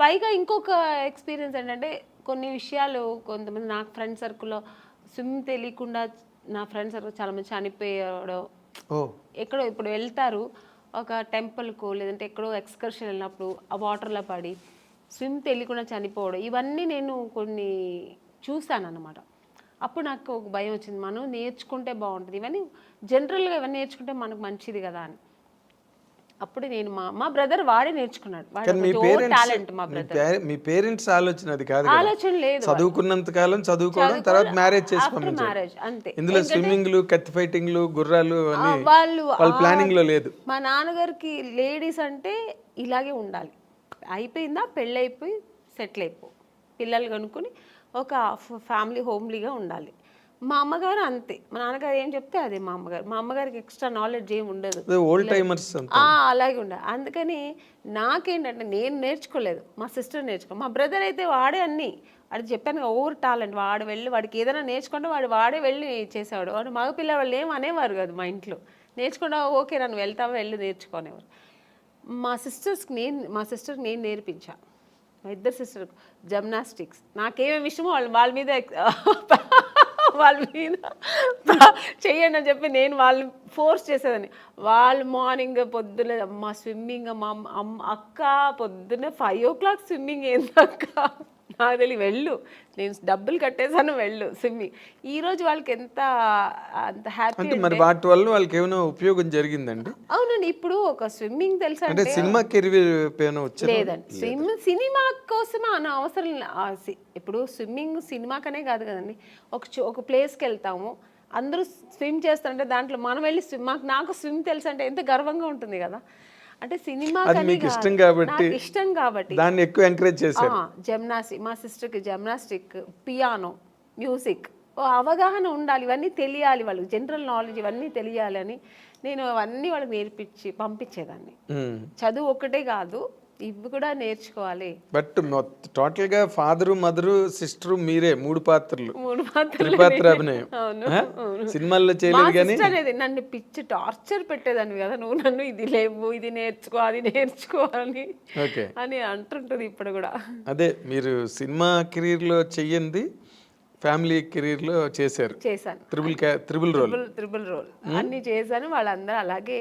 పైగా ఇంకొక ఎక్స్పీరియన్స్ ఏంటంటే కొన్ని విషయాలు కొంతమంది నాకు ఫ్రెండ్ సర్కిల్లో స్విమ్ తెలియకుండా నా ఫ్రెండ్ సర్కిల్ చాలామంది చనిపోయాడు. ఎక్కడో ఇప్పుడు వెళ్తారు ఒక టెంపుల్కు లేదంటే ఎక్కడో ఎక్స్కర్షన్ వెళ్ళినప్పుడు ఆ వాటర్లో పడి స్విమ్ తెలియకుండా చనిపోవడం, ఇవన్నీ నేను కొన్ని చూశాను అన్నమాట. అప్పుడు నాకు ఒక భయం వచ్చింది, మనం నేర్చుకుంటే బాగుంటుంది, ఇవన్నీ జనరల్గా ఇవన్నీ నేర్చుకుంటే మనకు మంచిది కదా అని. అప్పుడు నేను మా బ్రదర్ వాడే నేర్చుకున్నాడు, టాలెంట్. మా బ్రదర్ మీ పేరెంట్స్ ఆలోచన అది కాదు, ఆలోచన లేదు, చదువుకున్నంత కాలం చదువుకోవడం, తర్వాత మ్యారేజ్ చేసి మ్యారేజ్ అంతే. ఇందులో స్విమ్మింగ్లు కత్తి ఫైటింగ్లు గుర్రాలు వాళ్ళ ప్లానింగ్ లో లేదు. మా నాన్నగారికి లేడీస్ అంటే ఇలాగే ఉండాలి, అయిపోయిందా పెళ్ళి అయిపోయి సెటిల్ అయిపో, పిల్లలు కనుక్కొని ఒక ఫ్యామిలీ హోమ్లీగా ఉండాలి. మా అమ్మగారు అంతే, మా నాన్నగారు ఏం చెప్తే అదే మా అమ్మగారికి ఎక్స్ట్రా నాలెడ్జ్ ఏమి ఉండదు, ఓల్డ్ టైమర్స్ అలాగే ఉండదు. అందుకని నాకేంటంటే నేను నేర్చుకోలేదు, మా సిస్టర్ నేర్చుకో, మా బ్రదర్ అయితే వాడే అన్నీ అది చెప్పాను కదా, ఓవర్ టాలెంట్, వాడు వెళ్ళి వాడికి ఏదైనా నేర్చుకుంటే వాడే వెళ్ళి చేసేవాడు. వాడు మగపిల్ల వాళ్ళు ఏం అనేవారు కాదు మా ఇంట్లో, నేర్చుకుంటా ఓకే నన్ను వెళ్తావా వెళ్ళి నేర్చుకునేవారు. మా సిస్టర్కి నేను నేర్పించా, మా ఇద్దరు సిస్టర్ జిమ్నాస్టిక్స్, నాకేమేమి ఇష్టమో వాళ్ళ మీద చెయ్యండి అని చెప్పి నేను వాళ్ళని ఫోర్స్ చేసేదాన్ని. వాళ్ళు మార్నింగ్ పొద్దున మా స్విమ్మింగ్, మా అక్క పొద్దున్న 5 o'clock స్విమ్మింగ్ ఏందక్క నాకు తెలియ, వెళ్ళు నేను డబ్బులు కట్టేసాను వెళ్ళు స్విమ్మింగ్. ఈరోజు వాళ్ళకి అంత హ్యాపీ. మరి వాటి వల్ల వాళ్ళకి ఏమైనా ఉపయోగం జరిగిందండి? అవునండి, ఇప్పుడు ఒక స్విమ్మింగ్ తెలుసా అంటే సినిమా కెరీర్ లేదండి, సినిమా కోసమే అన్న అవసరం. ఇప్పుడు స్విమ్మింగ్ సినిమాకనే కాదు కదండి, ఒక ప్లేస్కి వెళ్తాము అందరూ స్విమ్ చేస్తారంటే దాంట్లో మనం వెళ్ళి నాకు స్విమ్ తెలుసు అంటే ఎంత గర్వంగా ఉంటుంది కదా. అంటే సినిమా ఇష్టం కాబట్టి దాన్ని ఎక్కువ ఎంకరేజ్ చేశారు. జిమ్నాస్టిక్, మా సిస్టర్కి జిమ్నాస్టిక్, పియానో, మ్యూజిక్ అవగాహన ఉండాలి, ఇవన్నీ తెలియాలి వాళ్ళకి, జనరల్ నాలెడ్జ్ ఇవన్నీ తెలియాలి అని నేను అవన్నీ వాళ్ళకి నేర్పించి పంపించేదాన్ని. చదువు ఒక్కటే కాదు ఇవి కూడా నేర్చుకోవాలి. బట్ టోటల్గా ఫాదరు మదరు సిస్టరు మీరే 3 పాత్రలు, 3 పాత్రలు త్రిపాత్ర అభినయం. అవును, ఆ? అవును. సినిమాల్లో మా చేయలేదు కానీ సిస్టర్ అనేది నన్ను పిచ్చి టార్చర్ పెట్టేదాన్ని కదా, నువ్వు నన్ను ఇది లేవు, ఇది నేర్చుకో, అది నేర్చుకోవాలి ఓకే. అని అంటుంటుంది ఇప్పుడు కూడా. అదే మీరు సినిమా కెరీర్లో చెయ్యండి, ఫ్యామిలీ కెరీర్లో చేశారు. చేశాను త్రిబుల్ రోల్. ట్రిపుల్ రోల్ అన్ని చేశాను. వాళ్ళందరూ అలాగే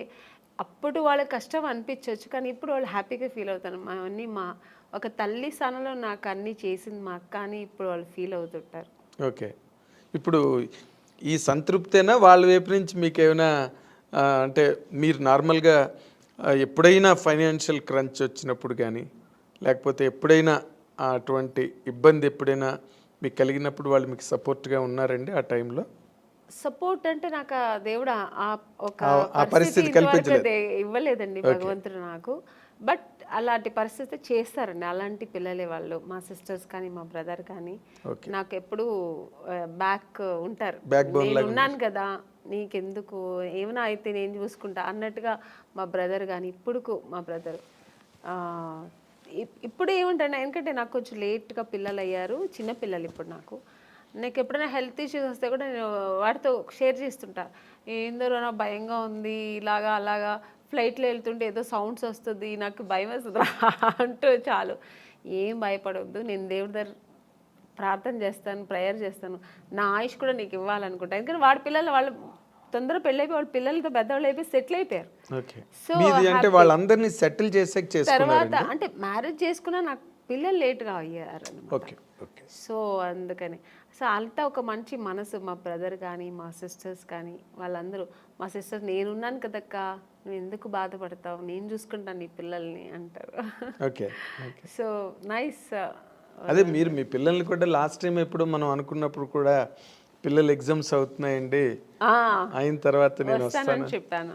అప్పుడు వాళ్ళకి కష్టం అనిపించవచ్చు, కానీ ఇప్పుడు వాళ్ళు హ్యాపీగా ఫీల్ అవుతారు. అన్నీ మా ఒక తల్లి స్థానంలో నాకు అన్నీ చేసింది మా అక్క అని ఇప్పుడు వాళ్ళు ఫీల్ అవుతుంటారు. ఓకే. ఇప్పుడు ఈ సంతృప్తేనా వాళ్ళ వైపు నుంచి మీకు ఏమైనా అంటే మీరు నార్మల్గా ఎప్పుడైనా ఫైనాన్షియల్ క్రంచ్ వచ్చినప్పుడు కానీ, లేకపోతే ఎప్పుడైనా అటువంటి ఇబ్బంది ఎప్పుడైనా మీకు కలిగినప్పుడు వాళ్ళు మీకు సపోర్ట్గా ఉన్నారండి ఆ టైంలో? సపోర్ట్ అంటే నాకు ఆ దేవుడు ఒక పరిస్థితి ఇంతవరకు ఇవ్వలేదండి భగవంతుడు నాకు. బట్ అలాంటి పరిస్థితి చేస్తారండి, అలాంటి పిల్లలే వాళ్ళు. మా సిస్టర్స్ కానీ మా బ్రదర్ కానీ నాకు ఎప్పుడు బ్యాక్ ఉంటారు. నేను ఉన్నాను కదా, నీకెందుకు, ఏమైనా అయితే నేను చూసుకుంటా అన్నట్టుగా మా బ్రదర్ కానీ ఇప్పుడు మా బ్రదర్ ఇప్పుడు ఏముంటాను, ఎందుకంటే నాకు కొంచెం లేట్గా పిల్లలు అయ్యారు, చిన్న పిల్లలు ఇప్పుడు నాకు ఎప్పుడైనా హెల్త్ ఇష్యూస్ వస్తే కూడా నేను వాటితో షేర్ చేస్తుంటా. ఏందరో నాకు భయంగా ఉంది, ఇలాగా అలాగా ఫ్లైట్లో వెళ్తుంటే ఏదో సౌండ్స్ వస్తుంది, నాకు భయం వేస్తుంది అంటూ చాలు. ఏం భయపడవద్దు, నేను దేవుడి దగ్గర ప్రార్థన చేస్తాను, ప్రేయర్ చేస్తాను, నా ఆయుష్ కూడా నీకు ఇవ్వాలనుకుంటా. ఎందుకంటే వాడి పిల్లలు వాళ్ళు తొందరగా పెళ్ళైపోయి వాళ్ళ పిల్లలతో పెద్దవాళ్ళు అయిపోయి సెటిల్ అయిపోయారు. సో అంటే వాళ్ళందరినీ సెటిల్ చేసాక తర్వాత అంటే మ్యారేజ్ చేసుకున్నా నాకు పిల్లలు లేట్గా అయ్యారు అనమాట. సో అందుకని సో అంతా ఒక మంచి మనసు. మా బ్రదర్ కానీ మా సిస్టర్స్ కానీ వాళ్ళందరూ, మా సిస్టర్స్ నేనున్నాను కదక్క, నువ్వు ఎందుకు బాధపడతావు, నేను చూసుకుంటాను నీ పిల్లల్ని అంటారు. ఓకే. So nice. అదే మీరు మీ పిల్లల్ని కూడా లాస్ట్ టైం ఎప్పుడు మనం అనుకున్నప్పుడు కూడా పిల్లలు ఎగ్జామ్స్ అవుతున్నాయండి అయిన తర్వాత నేను వస్తాను చెప్పాను.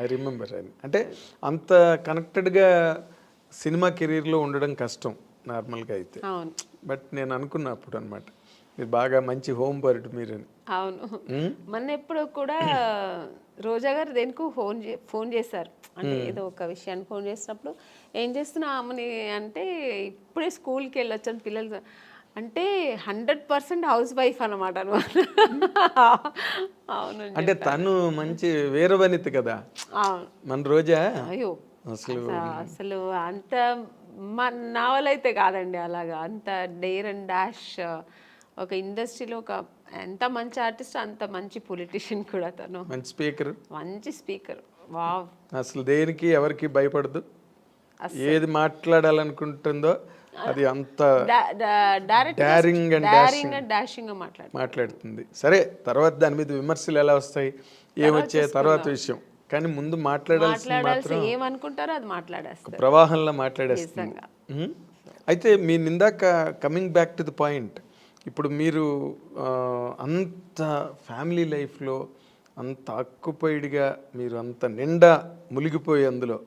I remember. అంటే అంత కనెక్టెడ్గా సినిమా కెరీర్లో ఉండడం కష్టం నార్మల్గా అయితే. అవును. బట్ నేను అనుకున్నా అప్పుడు అనమాట మీరు బాగా మంచి హోమ్ బర్డ్ మీరని. అవును. మొన్న ఎప్పుడు కూడా రోజా గారు దేనికి ఫోన్ చేశారు, అంటే ఏదో ఒక విషయాన్ని ఫోన్ చేసినప్పుడు ఏం చేస్తున్నా ఆమెని అంటే ఇప్పుడే స్కూల్కి వెళ్ళొచ్చాను పిల్లలు అంటే 100% హౌస్ వైఫ్ అనమాట. అవును. అంటే తను మంచి వీరవనిత కదా మన రోజా. అయ్యో అసలు అంత నా వల్ల అయితే కాదండి అలాగా, అంత డేర్ అండ్ డాష్. ఒక ఇండస్ట్రీలో ఒక ఎంత మంచి ఆర్టిస్ట్ అంత మంచి పొలిటీషియన్ కూడా తను. మంచి స్పీకర్. వావ్. అసలు దేనికి ఎవరికి భయపడదు, ఏది మాట్లాడాలనుకుంటుందో అది అంత డారింగ్ అండ్ డాషింగ్ మాట్లాడుతుంది. సరే తర్వాత దాని మీద విమర్శలు ఎలా వస్తాయి ఏమొచ్చే తర్వాత విషయం, కానీ ముందు మాట్లాడాల్సి ఏమనుకుంటారో అది మాట్లాడేస్తారు, ప్రవాహంలో మాట్లాడేస్తుంది. అయితే మీ ఇందాక coming back to the point, ఇప్పుడు మీరు అంత ఫ్యామిలీ లైఫ్లో అంత ఆక్యుపైడ్గా మీరు అంత నిండా మునిగిపోయి అందులో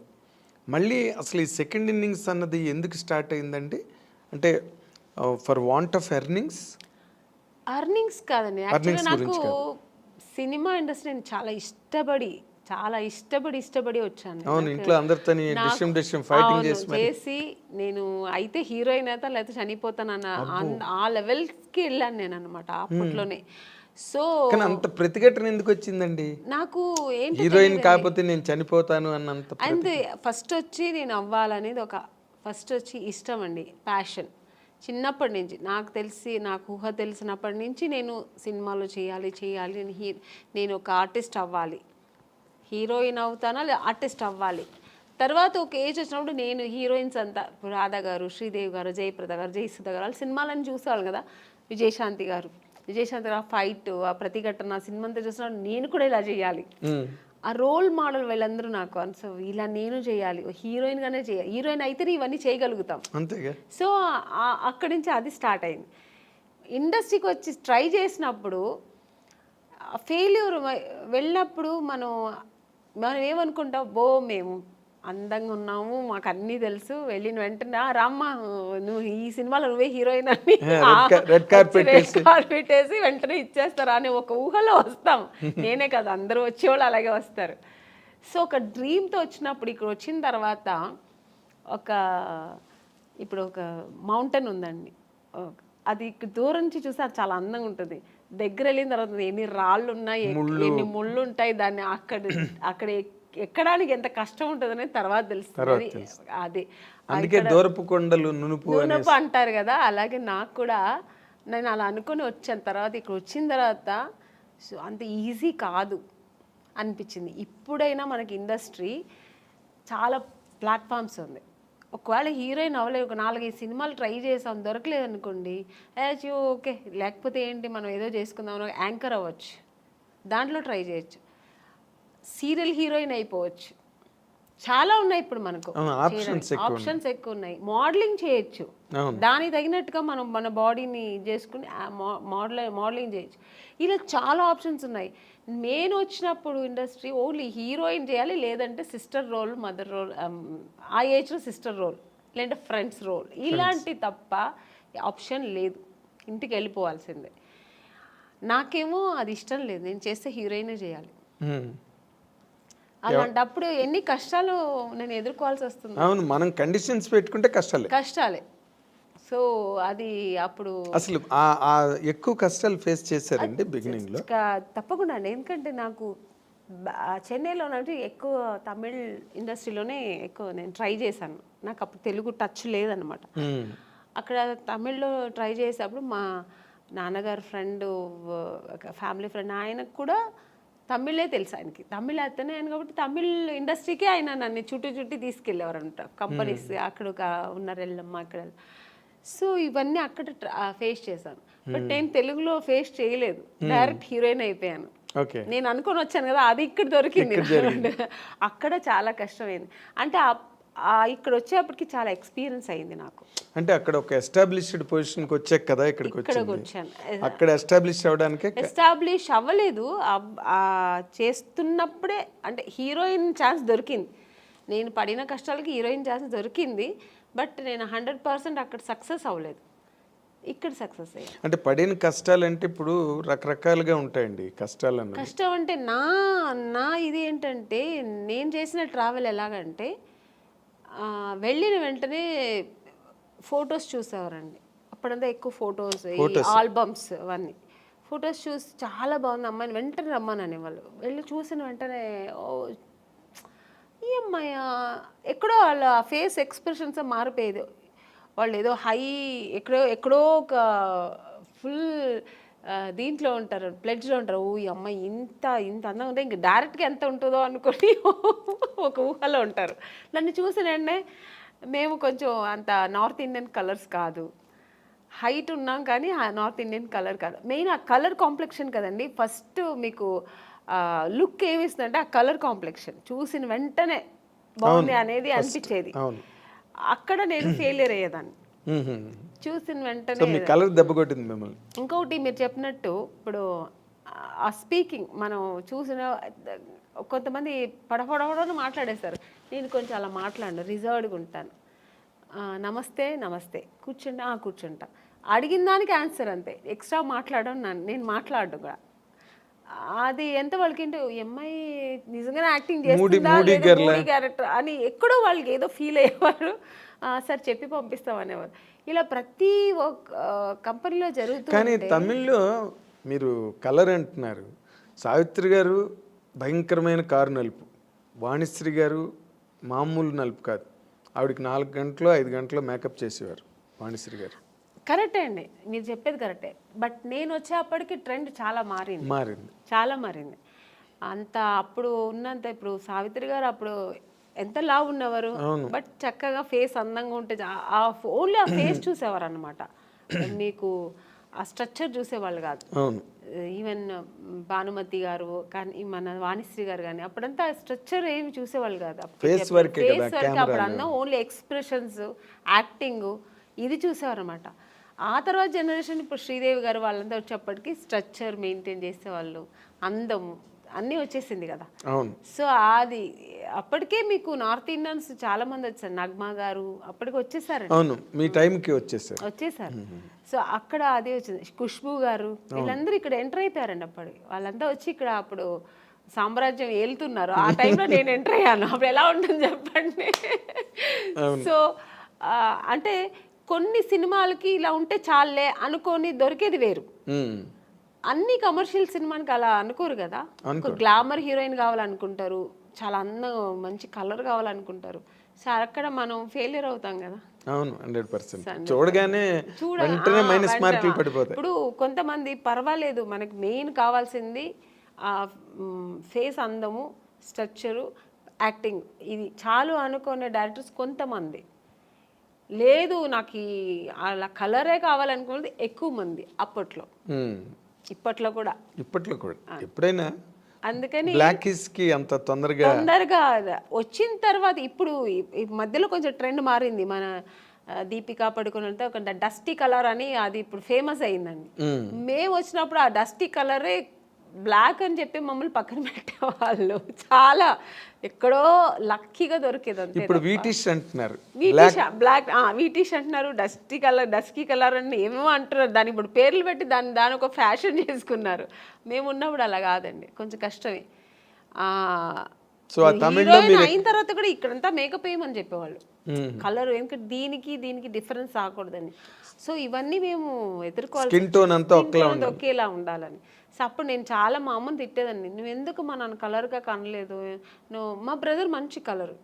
మళ్ళీ అసలు ఈ సెకండ్ ఇన్నింగ్స్ అన్నది ఎందుకు స్టార్ట్ అయిందండి? అంటే ఫర్ వాంట్ ఆఫ్ ఎర్నింగ్స్ కాదండి, యాక్చువల్గా నాకు సినిమా ఇండస్ట్రీ నేను చాలా ఇష్టపడి వచ్చాను. అవును, ఇంట్లో అందరితో చేసి నేను అయితే హీరోయిన్ అయితే లేకపోతే చనిపోతానన్న ఆ లెవెల్కి వెళ్ళాను నేను అనమాట అప్పట్లోనే. సో అంత ప్రతిఘటన ఎందుకు వచ్చిందండి నాకు? ఏంటి హీరోయిన్ కాకపోతే నేను చనిపోతాను అన్నంత? అంతే. ఫస్ట్ వచ్చి నేను అవ్వాలనేది ఫస్ట్ వచ్చి ఇష్టం అండి, ప్యాషన్. చిన్నప్పటి నుంచి నాకు ఊహ తెలిసినప్పటి నుంచి నేను సినిమాలో చేయాలి నేను ఒక ఆర్టిస్ట్ అవ్వాలి, హీరోయిన్ అవుతానా లేదా ఆర్టిస్ట్ అవ్వాలి. తర్వాత ఒక ఏజ్ వచ్చినప్పుడు నేను హీరోయిన్స్ అంతా రాధా గారు, శ్రీదేవి గారు, జయప్రద గారు, జయసుధ గారు వాళ్ళ సినిమాలను చూసేవాళ్ళు కదా, విజయశాంతి గారు ఫైట్, ఆ ప్రతిఘటన సినిమా అంతా చూసినప్పుడు నేను కూడా ఇలా చేయాలి, ఆ రోల్ మోడల్ వీళ్ళందరూ నాకు. సో ఇలా నేను చేయాలి, హీరోయిన్గానే చేయాలి, హీరోయిన్ అయితేనే ఇవన్నీ చేయగలుగుతాం. సో అక్కడి నుంచి అది స్టార్ట్ అయింది. ఇండస్ట్రీకి వచ్చి ట్రై చేసినప్పుడు ఫెయిల్యూర్ వెళ్ళినప్పుడు మనం ఏమనుకుంటాం, మేము అందంగా ఉన్నాము, మాకు అన్నీ తెలుసు, వెళ్ళిన వెంటనే రామ్మా నువ్వు ఈ సినిమాలో నువ్వే హీరోయిన్ అని రెడ్ కార్పెట్ వేసి వెంటనే ఇచ్చేస్తారా అని ఒక ఊహలో వస్తాం. నేనే కదా, అందరూ వచ్చేవాళ్ళు అలాగే వస్తారు. సో ఒక డ్రీమ్తో వచ్చినప్పుడు ఇక్కడ వచ్చిన తర్వాత ఒక ఇప్పుడు ఒక మౌంటైన్ ఉందండి, అది దూరం నుంచి చూస్తే అది చాలా అందంగా ఉంటుంది, దగ్గర వెళ్ళిన తర్వాత ఎన్ని రాళ్ళు ఉన్నాయి, ఎన్ని ముళ్ళు ఉంటాయి, దాన్ని అక్కడ ఎక్కడానికి ఎంత కష్టం ఉంటుందనేది తర్వాత తెలుస్తుంది. అది అందుకే దూరపు కొండలు నునుపు అంటారు కదా, అలాగే నాకు కూడా నేను అలా అనుకుని వచ్చాను. తర్వాత ఇక్కడ వచ్చిన తర్వాత సో అంత ఈజీ కాదు అనిపించింది. ఇప్పుడైనా మనకి ఇండస్ట్రీ చాలా ప్లాట్ఫామ్స్ ఉంది. ఒకవేళ హీరోయిన్ అవ్వలేదు, ఒక 4-5 సినిమాలు ట్రై చేసాం, దొరకలేదు అనుకోండి, ఓకే లేకపోతే ఏంటి మనం ఏదో చేసుకుందాం, యాంకర్ అవ్వచ్చు, దాంట్లో ట్రై చేయొచ్చు, సీరియల్ హీరోయిన్ అయిపోవచ్చు, చాలా ఉన్నాయి ఇప్పుడు మనకు ఆప్షన్స్ ఎక్కువ ఉన్నాయి. మోడలింగ్ చేయొచ్చు, దానికి తగినట్టుగా మనం మన బాడీని చేసుకుని మోడలింగ్ చేయొచ్చు. ఇలా చాలా ఆప్షన్స్ ఉన్నాయి. నేను వచ్చినప్పుడు ఇండస్ట్రీ ఓన్లీ హీరోయిన్ చేయాలి, లేదంటే సిస్టర్ రోల్, మదర్ రోల్, ఆ ఏజ్లో సిస్టర్ రోల్, లేదంటే ఫ్రెండ్స్ రోల్, ఇలాంటి తప్ప ఆప్షన్ లేదు, ఇంటికి వెళ్ళిపోవాల్సిందే. నాకేమో అది ఇష్టం లేదు, నేను చేస్తే హీరోయినే చేయాలి. అలాంటప్పుడు ఎన్ని కష్టాలు నేను ఎదుర్కోవాల్సి వస్తుంది. అవును, మనం కండిషన్స్ పెట్టుకుంటే కష్టాలే. సో అది అప్పుడు అసలు ఎక్కువ కష్టాలు ఫేస్ చేశారండి బిగినింగ్ లో? తప్పకుండా అండి, ఎందుకంటే నాకు చెన్నైలో ఎక్కువ తమిళ్ ఇండస్ట్రీలోనే ఎక్కువ నేను ట్రై చేశాను. నాకు అప్పుడు తెలుగు టచ్ లేదనమాట. అక్కడ తమిళ్లో ట్రై చేసేటప్పుడు మా నాన్నగారు ఫ్రెండ్, ఫ్యామిలీ ఫ్రెండ్, ఆయనకు కూడా తమిళే తెలుసు, ఆయనకి తమిళ్ అతనే ఆయన కాబట్టి తమిళ్ ఇండస్ట్రీకే ఆయన నన్ను చుట్టి తీసుకెళ్ళేవారు అనమాట, కంపెనీస్ అక్కడ ఉన్నారు ఎల్లమ్మ అక్కడ. సో ఇవన్నీ అక్కడ ఫేస్ చేశాను. బట్ నేను తెలుగులో ఫేస్ చేయలేదు, డైరెక్ట్ హీరోయిన్ అయిపోయాను. నేను అనుకొని వచ్చాను కదా, అది ఇక్కడ దొరికింది. అక్కడ చాలా కష్టమైంది. అంటే ఇక్కడ వచ్చేప్పటికి చాలా ఎక్స్పీరియన్స్ అయింది నాకు. అంటే అక్కడ ఒక ఎస్టాబ్లిష్డ్ పొజిషన్కి వచ్చాక కదా ఇక్కడికి వచ్చాను. అక్కడ ఎస్టాబ్లిష్ అవ్వడానికి ఎస్టాబ్లిష్ అవ్వలేదు, చేస్తున్నప్పుడే అంటే హీరోయిన్ ఛాన్స్ దొరికింది. నేను పడిన కష్టాలకి హీరోయిన్ ఛాన్స్ దొరికింది, బట్ నేను 100% అక్కడ సక్సెస్ అవ్వలేదు, ఇక్కడ సక్సెస్ అయ్యాను. అంటే పడిన కష్టాలు అంటే ఇప్పుడు రకరకాలుగా ఉంటాయండి కష్టాలు. కష్టం అంటే నా ఇది ఏంటంటే, నేను చేసిన ట్రావెల్ ఎలాగంటే వెళ్ళిన వెంటనే ఫొటోస్ చూసేవారండి. అప్పుడంతా ఎక్కువ ఫొటోస్, ఆల్బమ్స్, అవన్నీ ఫొటోస్ చూసి చాలా బాగుంది అమ్మాయిని వెంటనే రమ్మనని వాళ్ళు. వెళ్ళి చూసిన వెంటనే ఈ అమ్మాయి ఎక్కడో వాళ్ళ ఫేస్ ఎక్స్ప్రెషన్స్ మారిపోయేది. వాళ్ళు ఏదో హై ఎక్కడో ఒక ఫుల్ దీంట్లో ఉంటారు, ప్లెడ్జ్లో ఉంటారు. ఈ అమ్మాయి ఇంత అందంగా ఉంటే ఇంక డైరెక్ట్గా ఎంత ఉంటుందో అనుకొని ఒక ఊహలో ఉంటారు. నన్ను చూసిన వెంటనే మేము కొంచెం అంత నార్త్ ఇండియన్ కలర్స్ కాదు, హైట్ ఉన్నాం కానీ నార్త్ ఇండియన్ కలర్ కాదు. మెయిన్ ఆ కలర్ కాంప్లెక్షన్ కదండి ఫస్ట్ మీకు లుక్ ఏమిస్తుందంటే ఆ కలర్ కాంప్లెక్షన్ చూసిన వెంటనే బాగుంది అనేది అనిపించేది. అక్కడ నేను ఫెయిలియర్ అయ్యేదాన్ని, చూసిన వెంటనే కలర్ దెబ్బ కొట్టింది మిమ్మల్ని. ఇంకొకటి మీరు చెప్పినట్టు ఇప్పుడు ఆ స్పీకింగ్ మనం చూసిన కొంతమంది పడపడని మాట్లాడేస్తారు, నేను కొంచెం అలా మాట్లాడను, రిజర్వ్డ్గా ఉంటాను. నమస్తే కూర్చుంటా, అడిగిన దానికి ఆన్సర్ అంతే, ఎక్స్ట్రా మాట్లాడను, నేను మాట్లాడను కూడా. అది ఎంత వాళ్ళకి అమ్మాయి నిజంగానే యాక్టింగ్ చేస్తుందా క్యారెక్టర్ అని ఎక్కడో వాళ్ళకి ఏదో ఫీల్ అయ్యేవారు. సార్ చెప్పి పంపిస్తాం అనేవారు. ఇలా ప్రతి ఒక్క కంపెనీలో జరుగుతుంది. కానీ తమిళ్లో మీరు కలర్ అంటున్నారు, సావిత్రి గారు భయంకరమైన కారు నలుపు, వాణిశ్రీ గారు మామూలు నలుపు కాదు, ఆవిడకి 4 గంటలు 5 గంటలు మేకప్ చేసేవారు వాణిశ్రీ గారు. కరెక్టే అండి, మీరు చెప్పేది కరెక్టే. బట్ నేను వచ్చేప్పటికి ట్రెండ్ చాలా మారింది. అంత అప్పుడు ఉన్నంత ఇప్పుడు సావిత్రి గారు అప్పుడు ఎంత లావు ఉన్నవారు, బట్ చక్కగా ఫేస్ అందంగా ఉంటే ఓన్లీ ఆ ఫేస్ చూసేవారు అనమాట, మీకు ఆ స్ట్రక్చర్ చూసేవాళ్ళు కాదు. ఈవెన్ భానుమతి గారు కానీ మన వాణిశ్రీ గారు కానీ అప్పుడంతా స్ట్రక్చర్ ఏమి చూసేవాళ్ళు కాదు. ఫేస్ వర్క్ అప్పుడు అన్న ఓన్లీ ఎక్స్ప్రెషన్స్, యాక్టింగ్ ఇది చూసేవారు అనమాట. ఆ తర్వాత జనరేషన్ ఇప్పుడు శ్రీదేవి గారు వాళ్ళంతా వచ్చేప్పటికి స్ట్రక్చర్ మెయింటైన్ చేసేవాళ్ళు, అందం అన్నీ వచ్చేసింది కదా. సో అది అప్పటికే మీకు నార్త్ ఇండియన్స్ చాలా మంది వచ్చారు, నగ్మా గారు అప్పటికి వచ్చేసారు, మీ టైంకి వచ్చేసారు. సో అక్కడ అదే వచ్చింది, ఖుష్బూ గారు వీళ్ళందరూ ఇక్కడ ఎంటర్ అయిపోయారండి. అప్పటికి వాళ్ళంతా వచ్చి ఇక్కడ అప్పుడు సామ్రాజ్యం ఏలుతున్నారు. ఆ టైంలో నేను ఎంటర్ అయ్యాను. అప్పుడు ఎలా ఉంటుంది చెప్పండి. సో అంటే కొన్ని సినిమాలకి ఇలా ఉంటే చాలే అనుకొని దొరికేది వేరు. అన్ని కమర్షియల్ సినిమానికి అలా అనుకోరు కదా. ఒక గ్లామర్ హీరోయిన్ కావాలనుకుంటారు, చాలా అందం మంచి కలర్ కావాలనుకుంటారు. సో అక్కడ మనం ఫెయిలియర్ అవుతాం కదా. అవును, 100%. చూడగానే వెంటనే మైనస్ మార్కులు పడిపోతాయి. ఇప్పుడు కొంతమంది పర్వాలేదు, మనకి మెయిన్ కావాల్సింది ఆ ఫేస్ అందము, స్ట్రక్చరు, యాక్టింగ్, ఇది చాలు అనుకునే డైరెక్టర్స్ కొంతమంది. లేదు నాకు అలా కలరే కావాలనుకున్నది ఎక్కువ మంది అప్పట్లో. ఇప్పట్లో కూడా ఎప్పుడైనా అందుకని బ్లాక్ అంత తొందరగా వచ్చిన తర్వాత ఇప్పుడు ఈ మధ్యలో కొంచెం ట్రెండ్ మారింది. మన దీపికా పడుకుని ఒక డస్టీ కలర్ అని అది ఇప్పుడు ఫేమస్ అయిందండి. మేము వచ్చినప్పుడు ఆ డస్టీ కలరే బ్లాక్ అని చెప్పి మమ్మల్ని పక్కన పెట్టేవాళ్ళు. చాలా ఎక్కడో లక్కీగా దొరికేది అంతే. ఇప్పుడు వీటిష్ అంటున్నారు, బ్లాక్ వీటిష్ అంటున్నారు, డస్కీ కలర్ అని ఏమేమో అంటున్నారు. దాని ఇప్పుడు పేర్లు పెట్టి దాని ఒక ఫ్యాషన్ చేసుకున్నారు. మేము ఉన్నప్పుడు అలా కాదండి, కొంచెం కష్టమే. సో తమిళ అయిన తర్వాత కూడా ఇక్కడంతా మేకప్ వేయమని చెప్పేవాళ్ళు, కలర్, ఎందుకంటే దీనికి డిఫరెన్స్ రాకూడదని. సో ఇవన్నీ మేము ఎదుర్కోవాలి, ఒకేలా ఉండాలని. సో అప్పుడు నేను చాలా మా అమ్మని తిట్టేదాన్ని, నువ్వు ఎందుకు మా నన్ను కలర్గా కనలేదు, నువ్వు మా బ్రదర్ మంచి కలరు,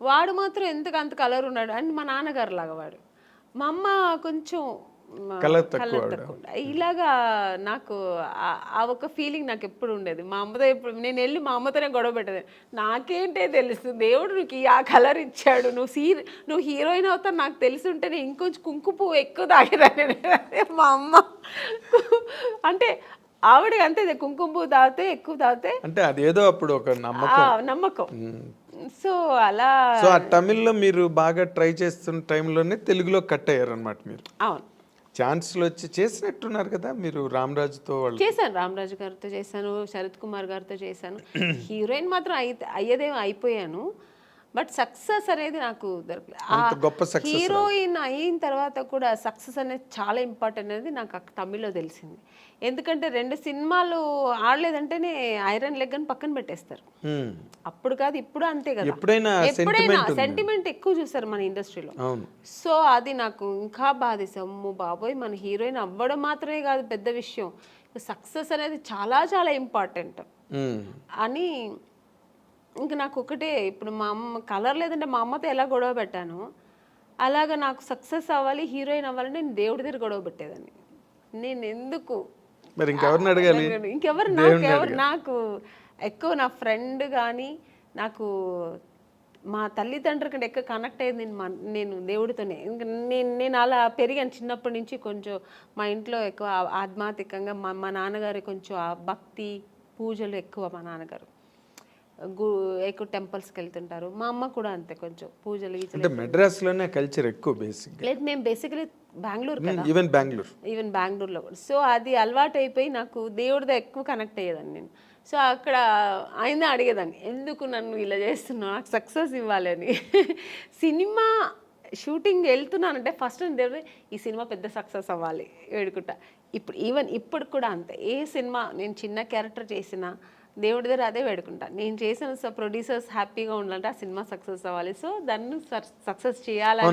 వాడు మాత్రం ఎందుకు అంత కలర్ ఉన్నాడు అని. మా నాన్నగారు లాగా వాడు, మా అమ్మ కొంచెం కలర్ తక్కువ. ఇలాగా నాకు ఆ ఒక ఫీలింగ్ నాకు ఎప్పుడు ఉండేది. మా అమ్మతో ఎప్పుడు నేను వెళ్ళి మా అమ్మతోనే గొడవ పెట్టేది, నాకేంటే తెలుసు దేవుడు నీకు ఆ కలర్ ఇచ్చాడు, నువ్వు హీరోయిన్ అవుతావు నాకు తెలిసి ఉంటేనే ఇంకొంచెం కుంకుమ పువ్వు ఎక్కువ తాగేదాన్ని. మా అమ్మ అంటే ఆవిడకి అంతే, కుంకుమ పువ్వు తాగితే ఎక్కువ తాగితే అంటే అదేదో అప్పుడు ఒక నమ్మకం. సో అలా ఆ తమిళ్లో మీరు బాగా ట్రై చేస్తున్న టైంలోనే తెలుగులో కట్ అయ్యారు అనమాట మీరు. అవును, ఛాన్స్లు వచ్చి చేసినట్టున్నారు కదా మీరు. రామరాజుతో చేశాను, రామరాజు గారితో చేశాను, శరత్ కుమార్ గారితో చేశాను. హీరోయిన్ మాత్రం అయ్యేదేమో అయిపోయాను, బట్ సక్సెస్ అనేది నాకు దొరకలేదు. హీరోయిన్ అయిన తర్వాత కూడా సక్సెస్ అనేది చాలా ఇంపార్టెంట్ అనేది నాకు తమిళ్లో తెలిసింది. ఎందుకంటే 2 సినిమాలు ఆడలేదంటేనే ఐరన్ లెగ్ అని పక్కన పెట్టేస్తారు. అప్పుడు కాదు ఇప్పుడు అంతే కదా, ఎప్పుడైనా సెంటిమెంట్ ఎక్కువ చూస్తారు మన ఇండస్ట్రీలో. సో అది నాకు ఇంకా బాధేసాము, బాబోయ్ మన హీరోయిన్ అవ్వడం మాత్రమే కాదు పెద్ద విషయం, సక్సెస్ అనేది చాలా చాలా ఇంపార్టెంట్ అని. ఇంకా నాకు ఒకటే, ఇప్పుడు మా అమ్మ కలర్ లేదంటే మా అమ్మతో ఎలా గొడవ పెట్టాను, అలాగా నాకు సక్సెస్ అవ్వాలి, హీరోయిన్ అవ్వాలని నేను దేవుడి దగ్గర గొడవ పెట్టేదాన్ని. నేను ఎందుకు ఇంకెవరు నాకు ఎక్కువ నా ఫ్రెండ్ కానీ, నాకు మా తల్లిదండ్రుల కంటే ఎక్కువ కనెక్ట్ అయ్యేది నేను దేవుడితోనే. నేను అలా పెరిగాను చిన్నప్పటి నుంచి. కొంచెం మా ఇంట్లో ఎక్కువ ఆధ్యాత్మికంగా, మా నాన్నగారు కొంచెం భక్తి పూజలు ఎక్కువ. మా నాన్నగారు ఎక్కువ టెంపుల్స్కి వెళ్తుంటారు, మా అమ్మ కూడా అంతే, కొంచెం పూజలు. మెడ్రాస్లోనే కల్చర్ ఎక్కువ బేసిక్. లేదు, మేము బేసికలీ బెంగళూరు కదా, ఈవెన్ బెంగళూరులో. సో అది అలవాటు అయిపోయి నాకు దేవుడితో ఎక్కువ కనెక్ట్ అయ్యేదాన్ని నేను. సో అక్కడ ఆయన అడిగేదాన్ని, ఎందుకు నన్ను ఇలా చేస్తున్నావు, నాకు సక్సెస్ ఇవ్వాలని. సినిమా షూటింగ్ వెళ్తున్నానంటే ఫస్ట్ దేవుడు ఈ సినిమా పెద్ద సక్సెస్ అవ్వాలి వేడుకుంటా. ఇప్పుడు కూడా అంతే, ఏ సినిమా నేను చిన్న క్యారెక్టర్ చేసినా దేవుడి దగ్గర అదే వేడుకుంటా. నేను చేసిన ప్రొడ్యూసర్స్ హ్యాపీగా ఉండాలంటే ఆ సినిమా సక్సెస్ అవ్వాలి, సో దాన్ని సక్సెస్ చేయాలని.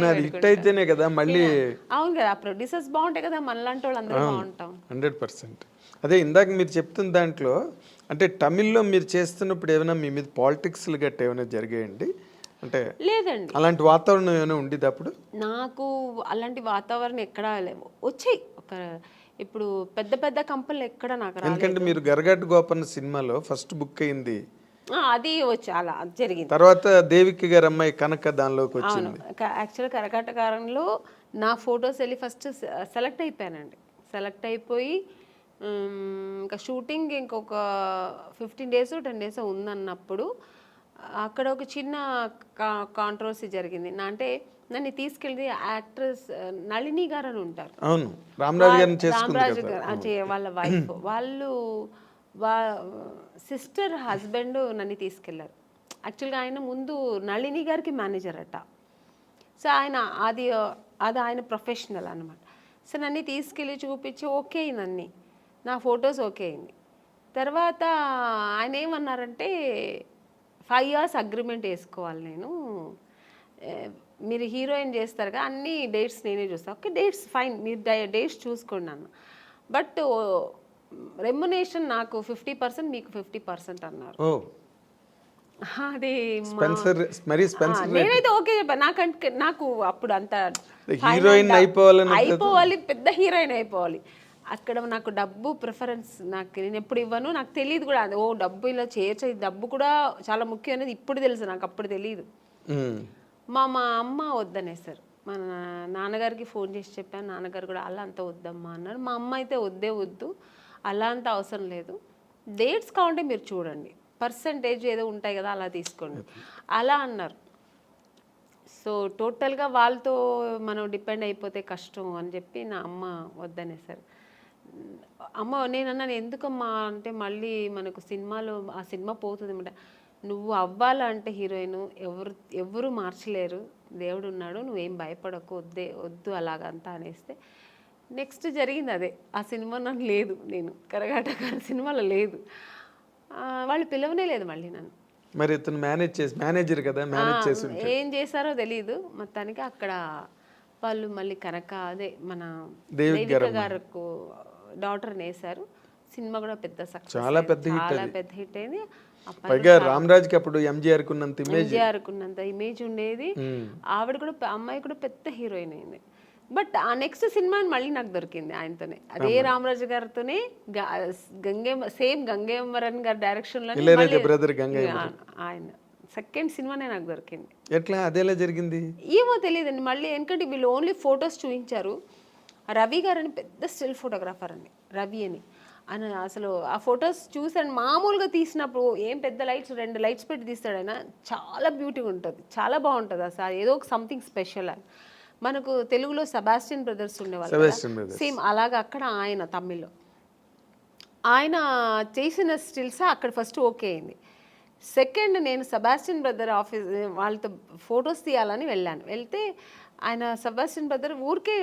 అవును కదా, ఆ ప్రొడ్యూసర్స్ బాగుంటాయి కదా, మనలాంటి వాళ్ళు అందరూ బాగుంటాం. 100%. అదే ఇందాక మీరు చెప్తున్న దాంట్లో, అంటే తమిళ్లో మీరు చేస్తున్నప్పుడు ఏమైనా మీ మీద పాలిటిక్స్లు గట్రా ఏమైనా జరిగాయండి? అంటే లేదండి, అలాంటి వాతావరణం ఏమైనా ఉండేది అప్పుడు? నాకు అలాంటి వాతావరణం ఎక్కడా లేవు. వచ్చాయి ఇప్పుడు పెద్ద పెద్ద కంపెనీలు ఎక్కడ నాకు రాలేదు. ఎందుకంటే మీరు గరగట్టు గోపన్న సినిమాలో ఫస్ట్ బుక్ అయింది, అది వచ్చి అలా జరిగింది. తర్వాత దేవికి గారి అమ్మాయి కనక దానిలోకి వచ్చింది. యాక్చువల్గా కరకట్టకారంలో నా ఫొటోస్ వెళ్ళి ఫస్ట్ సెలెక్ట్ అయిపోయానండి. సెలెక్ట్ అయిపోయి ఇంకా షూటింగ్ ఇంకొక 15 days 10 days ఉందన్నప్పుడు అక్కడ ఒక చిన్న కాంట్రవర్సీ జరిగింది. అంటే నన్ను తీసుకెళ్ళి యాక్ట్రెస్ నళిని గారు అని ఉంటారు, అవును, రామరాజు గారు వాళ్ళ వైఫ్, వాళ్ళు సిస్టర్ హస్బెండ్ నన్ను తీసుకెళ్లారు. యాక్చువల్గా ఆయన ముందు నళిని గారికి మేనేజర్ అట. సో అది ఆయన ప్రొఫెషనల్ అనమాట. సో నన్ను తీసుకెళ్ళి చూపించి ఓకే అయింది, నా ఫొటోస్ ఓకే అయింది. తర్వాత ఆయన ఏమన్నారంటే 5 years అగ్రిమెంట్ వేసుకోవాలి నేను, ఏ, మీరు హీరోయిన్ చేస్తారుగా అన్ని డేట్స్ నేనే చూస్తాను. ఓకే డేట్స్ ఫైన్, మీరు డేట్స్ చూసుకోండి అన్న, బట్ రెమ్యునేషన్ నాకు 50%, మీకు 50% అన్నారు. ఓ అది స్పెన్సర్ మరి స్పెన్సర్ నేనైతే ఓకే చెప్పాను. నాకు అప్పుడు అంత హీరోయిన్ అయిపోవాలి, పెద్ద హీరోయిన్ అయిపోవాలి. అక్కడ నాకు డబ్బు ప్రిఫరెన్స్ నాకు నేను ఎప్పుడు ఇవ్వను, నాకు తెలియదు కూడా అది. ఓ డబ్బు ఇలా చేయొచ్చు, డబ్బు కూడా చాలా ముఖ్యం అనేది ఇప్పుడు తెలుసు, నాకు అప్పుడు తెలియదు. మా అమ్మ వద్దనేసారు. మా నాన్నగారికి ఫోన్ చేసి చెప్పాను, నాన్నగారు కూడా అలా అంత వద్దమ్మా అన్నారు. మా అమ్మ అయితే వద్దు, అలా అంత అవసరం లేదు, డేట్స్ కావాలంటే మీరు చూడండి, పర్సంటేజ్ ఏదో ఉంటాయి కదా అలా తీసుకోండి అలా అన్నారు. సో టోటల్గా వాళ్ళతో మనం డిపెండ్ అయిపోతే కష్టం అని చెప్పి నా అమ్మ వద్దనేసారు. అమ్మ నేనన్నాను ఎందుకమ్మా అంటే, మళ్ళీ మనకు సినిమాలో ఆ సినిమా పోతుంది అనమాట, నువ్వు అవ్వాలంటే హీరోయిన్ ఎవరు మార్చలేరు, దేవుడు ఉన్నాడు, నువ్వేం భయపడకు, వద్దు అలాగంతా అనేస్తే నెక్స్ట్ జరిగింది అదే. ఆ సినిమా నాకు లేదు, నేను కరగాటక సినిమాలో లేదు, వాళ్ళు పిలవనే లేదు మళ్ళీ నన్ను. మరి ఇతను మేనేజర్ కదా, మేనేజ్ చేసి ఏం చేశారో తెలియదు. మొత్తానికి అక్కడ వాళ్ళు మళ్ళీ అదే మన దేవిక గారికి డాటర్ని వేశారు. సినిమా కూడా పెద్ద సక్సెస్, చాలా పెద్ద హిట్ అయింది. పైగా రామరాజ్కి అప్పుడు ఎంజీఆర్ కున్నంత ఇమేజ్ ఉండేది. ఆవిడ కూడా, అమ్మాయి కూడా పెద్ద హీరోయిన్ అయింది. బట్ ఆ నెక్స్ట్ సినిమా మళ్ళీ నాకు దొరికింది ఆయనతోనే, అదే రామరాజు గారితోనే, సేమ్ గంగేమరన్ గారి డైరెక్షన్ లో ఆయన సెకండ్ సినిమానే నాకు దొరికింది. ఎట్లా అదేలా జరిగింది ఏమో తెలియదండి. మళ్ళీ ఎందుకంటే వీళ్ళు ఓన్లీ ఫొటోస్ చూపించారు. రవి గారు అని పెద్ద స్టిల్ ఫోటోగ్రాఫర్ అండి, రవి అని. ఆయన అసలు ఆ ఫొటోస్ చూసాను, మామూలుగా తీసినప్పుడు ఏం పెద్ద లైట్స్ 2 లైట్స్ పెట్టి తీస్తాడు ఆయన, చాలా బ్యూటీగా ఉంటుంది, చాలా బాగుంటుంది అసలు, ఏదో ఒక సంథింగ్ స్పెషల్. అని మనకు తెలుగులో సెబాస్టియన్ బ్రదర్స్ ఉండేవాళ్ళు, సేమ్ అలాగా అక్కడ ఆయన తమిళ్లో ఆయన చేసిన స్టిల్స్ అక్కడ ఫస్ట్ ఓకే అయింది. సెకండ్ నేను సెబాస్టియన్ బ్రదర్ ఆఫీస్ వాళ్ళతో ఫొటోస్ తీయాలని వెళ్తే ఆయన సెబాస్టియన్ బ్రదర్ ఊరికే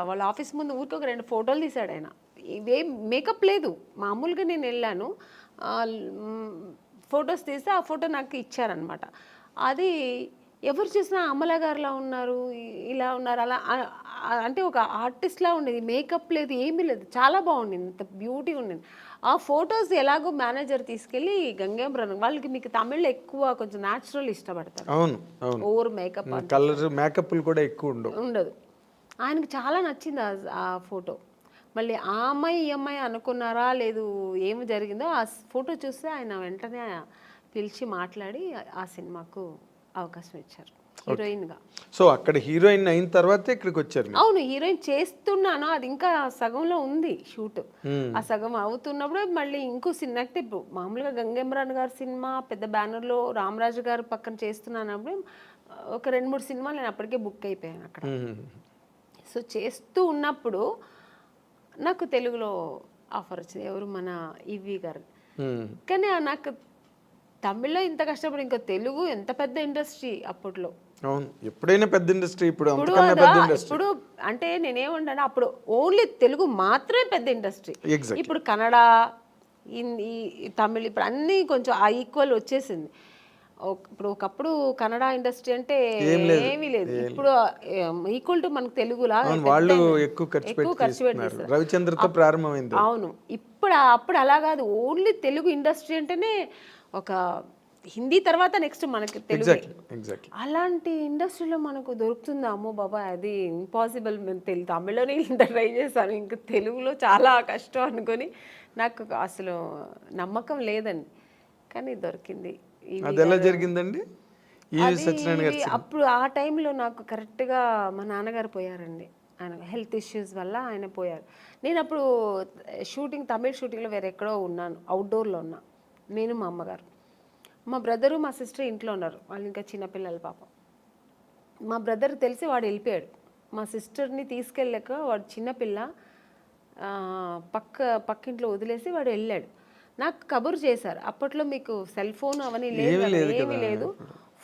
వాళ్ళ ఆఫీస్ ముందు ఊరికే ఒక 2 ఫోటోలు తీశాడు ఆయన, ఇవేం మేకప్ లేదు, మామూలుగా నేను వెళ్ళాను, ఫొటోస్ తీస్తే ఆ ఫోటో నాకు ఇచ్చారనమాట. అది ఎవరు చూసినా అమలా గారులా ఉన్నారు, ఇలా ఉన్నారు, అలా అంటే ఒక ఆర్టిస్ట్లా ఉండేది, మేకప్ లేదు, ఏమీ లేదు, చాలా బాగుండింది, ఇంత బ్యూటీ ఉండింది. ఆ ఫొటోస్ ఎలాగో మేనేజర్ తీసుకెళ్ళి గంగేమరన్ వాళ్ళకి, మీకు తమిళ్లో ఎక్కువ కొంచెం న్యాచురల్ ఇష్టపడతారు, ఓవర్ మేకప్, కలర్ మేకప్ కూడా ఎక్కువ ఉండదు. ఆయనకి చాలా నచ్చింది ఆ ఫోటో. మళ్ళీ ఆ అమ్మాయి ఈ అమ్మాయి అనుకున్నారా లేదు ఏమి జరిగిందో, ఆ ఫోటో చూస్తే ఆయన వెంటనే పిలిచి మాట్లాడి ఆ సినిమాకు అవకాశం ఇచ్చారు హీరోయిన్గా. సో అక్కడ హీరోయిన్ అయిన తర్వాత ఇక్కడికి వచ్చారు. అవును, హీరోయిన్ చేస్తున్నాను, అది ఇంకా సగంలో ఉంది షూట్. ఆ సగం అవుతున్నప్పుడు మళ్ళీ ఇంకో సినిమా, ఇప్పుడు మామూలుగా గంగేమరన్ గారి సినిమా పెద్ద బ్యానర్లో రామరాజు గారు పక్కన చేస్తున్నానప్పుడు ఒక 2-3 సినిమాలు నేను అప్పటికే బుక్ అయిపోయాను అక్కడ. సో చేస్తూ ఉన్నప్పుడు నాకు తెలుగులో ఆఫర్ వచ్చింది, ఎవరు మన ఈవి గారు. కానీ నాకు తమిళ్లో ఇంత కష్టపడి ఇంకా తెలుగు ఎంత పెద్ద ఇండస్ట్రీ అప్పట్లో. అవును, ఎప్పుడైనా పెద్ద ఇండస్ట్రీ, ఇప్పుడు అంటే నేనేమంటాను, అప్పుడు ఓన్లీ తెలుగు మాత్రమే పెద్ద ఇండస్ట్రీ. ఇప్పుడు కన్నడ, హిందీ, తమిళ్ ఇప్పుడు అన్నీ కొంచెం ఆ ఈక్వల్ వచ్చేసింది. ఇప్పుడు ఒకప్పుడు కన్నడ ఇండస్ట్రీ అంటే ఏమీ లేదు, ఇప్పుడు ఈక్వల్ టు మనకు తెలుగులా వాళ్ళు ఎక్కువ ఖర్చు పెట్టి రవిచంద్రతో ప్రారంభమైంది. అవును, అప్పుడు అలా కాదు, ఓన్లీ తెలుగు ఇండస్ట్రీ అంటేనే ఒక హిందీ తర్వాత నెక్స్ట్ మనకి తెలుగు. అలాంటి ఇండస్ట్రీలో మనకు దొరుకుతుందా, అమ్మో బాబా అది ఇంపాసిబుల్. మేము తమిళ్లోనే ఇంత ట్రై చేశాను, ఇంకా తెలుగులో చాలా కష్టం అనుకొని నాకు అసలు నమ్మకం లేదండి, కానీ దొరికింది. అది ఎలా జరిగిందండి? అప్పుడు ఆ టైంలో నాకు కరెక్ట్గా మా నాన్నగారు పోయారండి, ఆయన హెల్త్ ఇష్యూస్ వల్ల ఆయన పోయారు. నేను అప్పుడు తమిళ్ షూటింగ్లో వేరే ఎక్కడో ఉన్నాను, అవుట్డోర్లో ఉన్నా, నేను మా అమ్మగారు. మా బ్రదరు మా సిస్టర్ ఇంట్లో ఉన్నారు, వాళ్ళు ఇంకా చిన్నపిల్లలు పాపం. మా బ్రదర్ తెలిసి వాడు వెళ్ళిపోయాడు, మా సిస్టర్ని తీసుకెళ్ళాక వాడు చిన్నపిల్ల పక్కింట్లో వదిలేసి వాడు వెళ్ళాడు. నాకు కబురు చేశారు, అప్పట్లో మీకు సెల్ ఫోన్ అవన్నీ ఏమీ లేదు,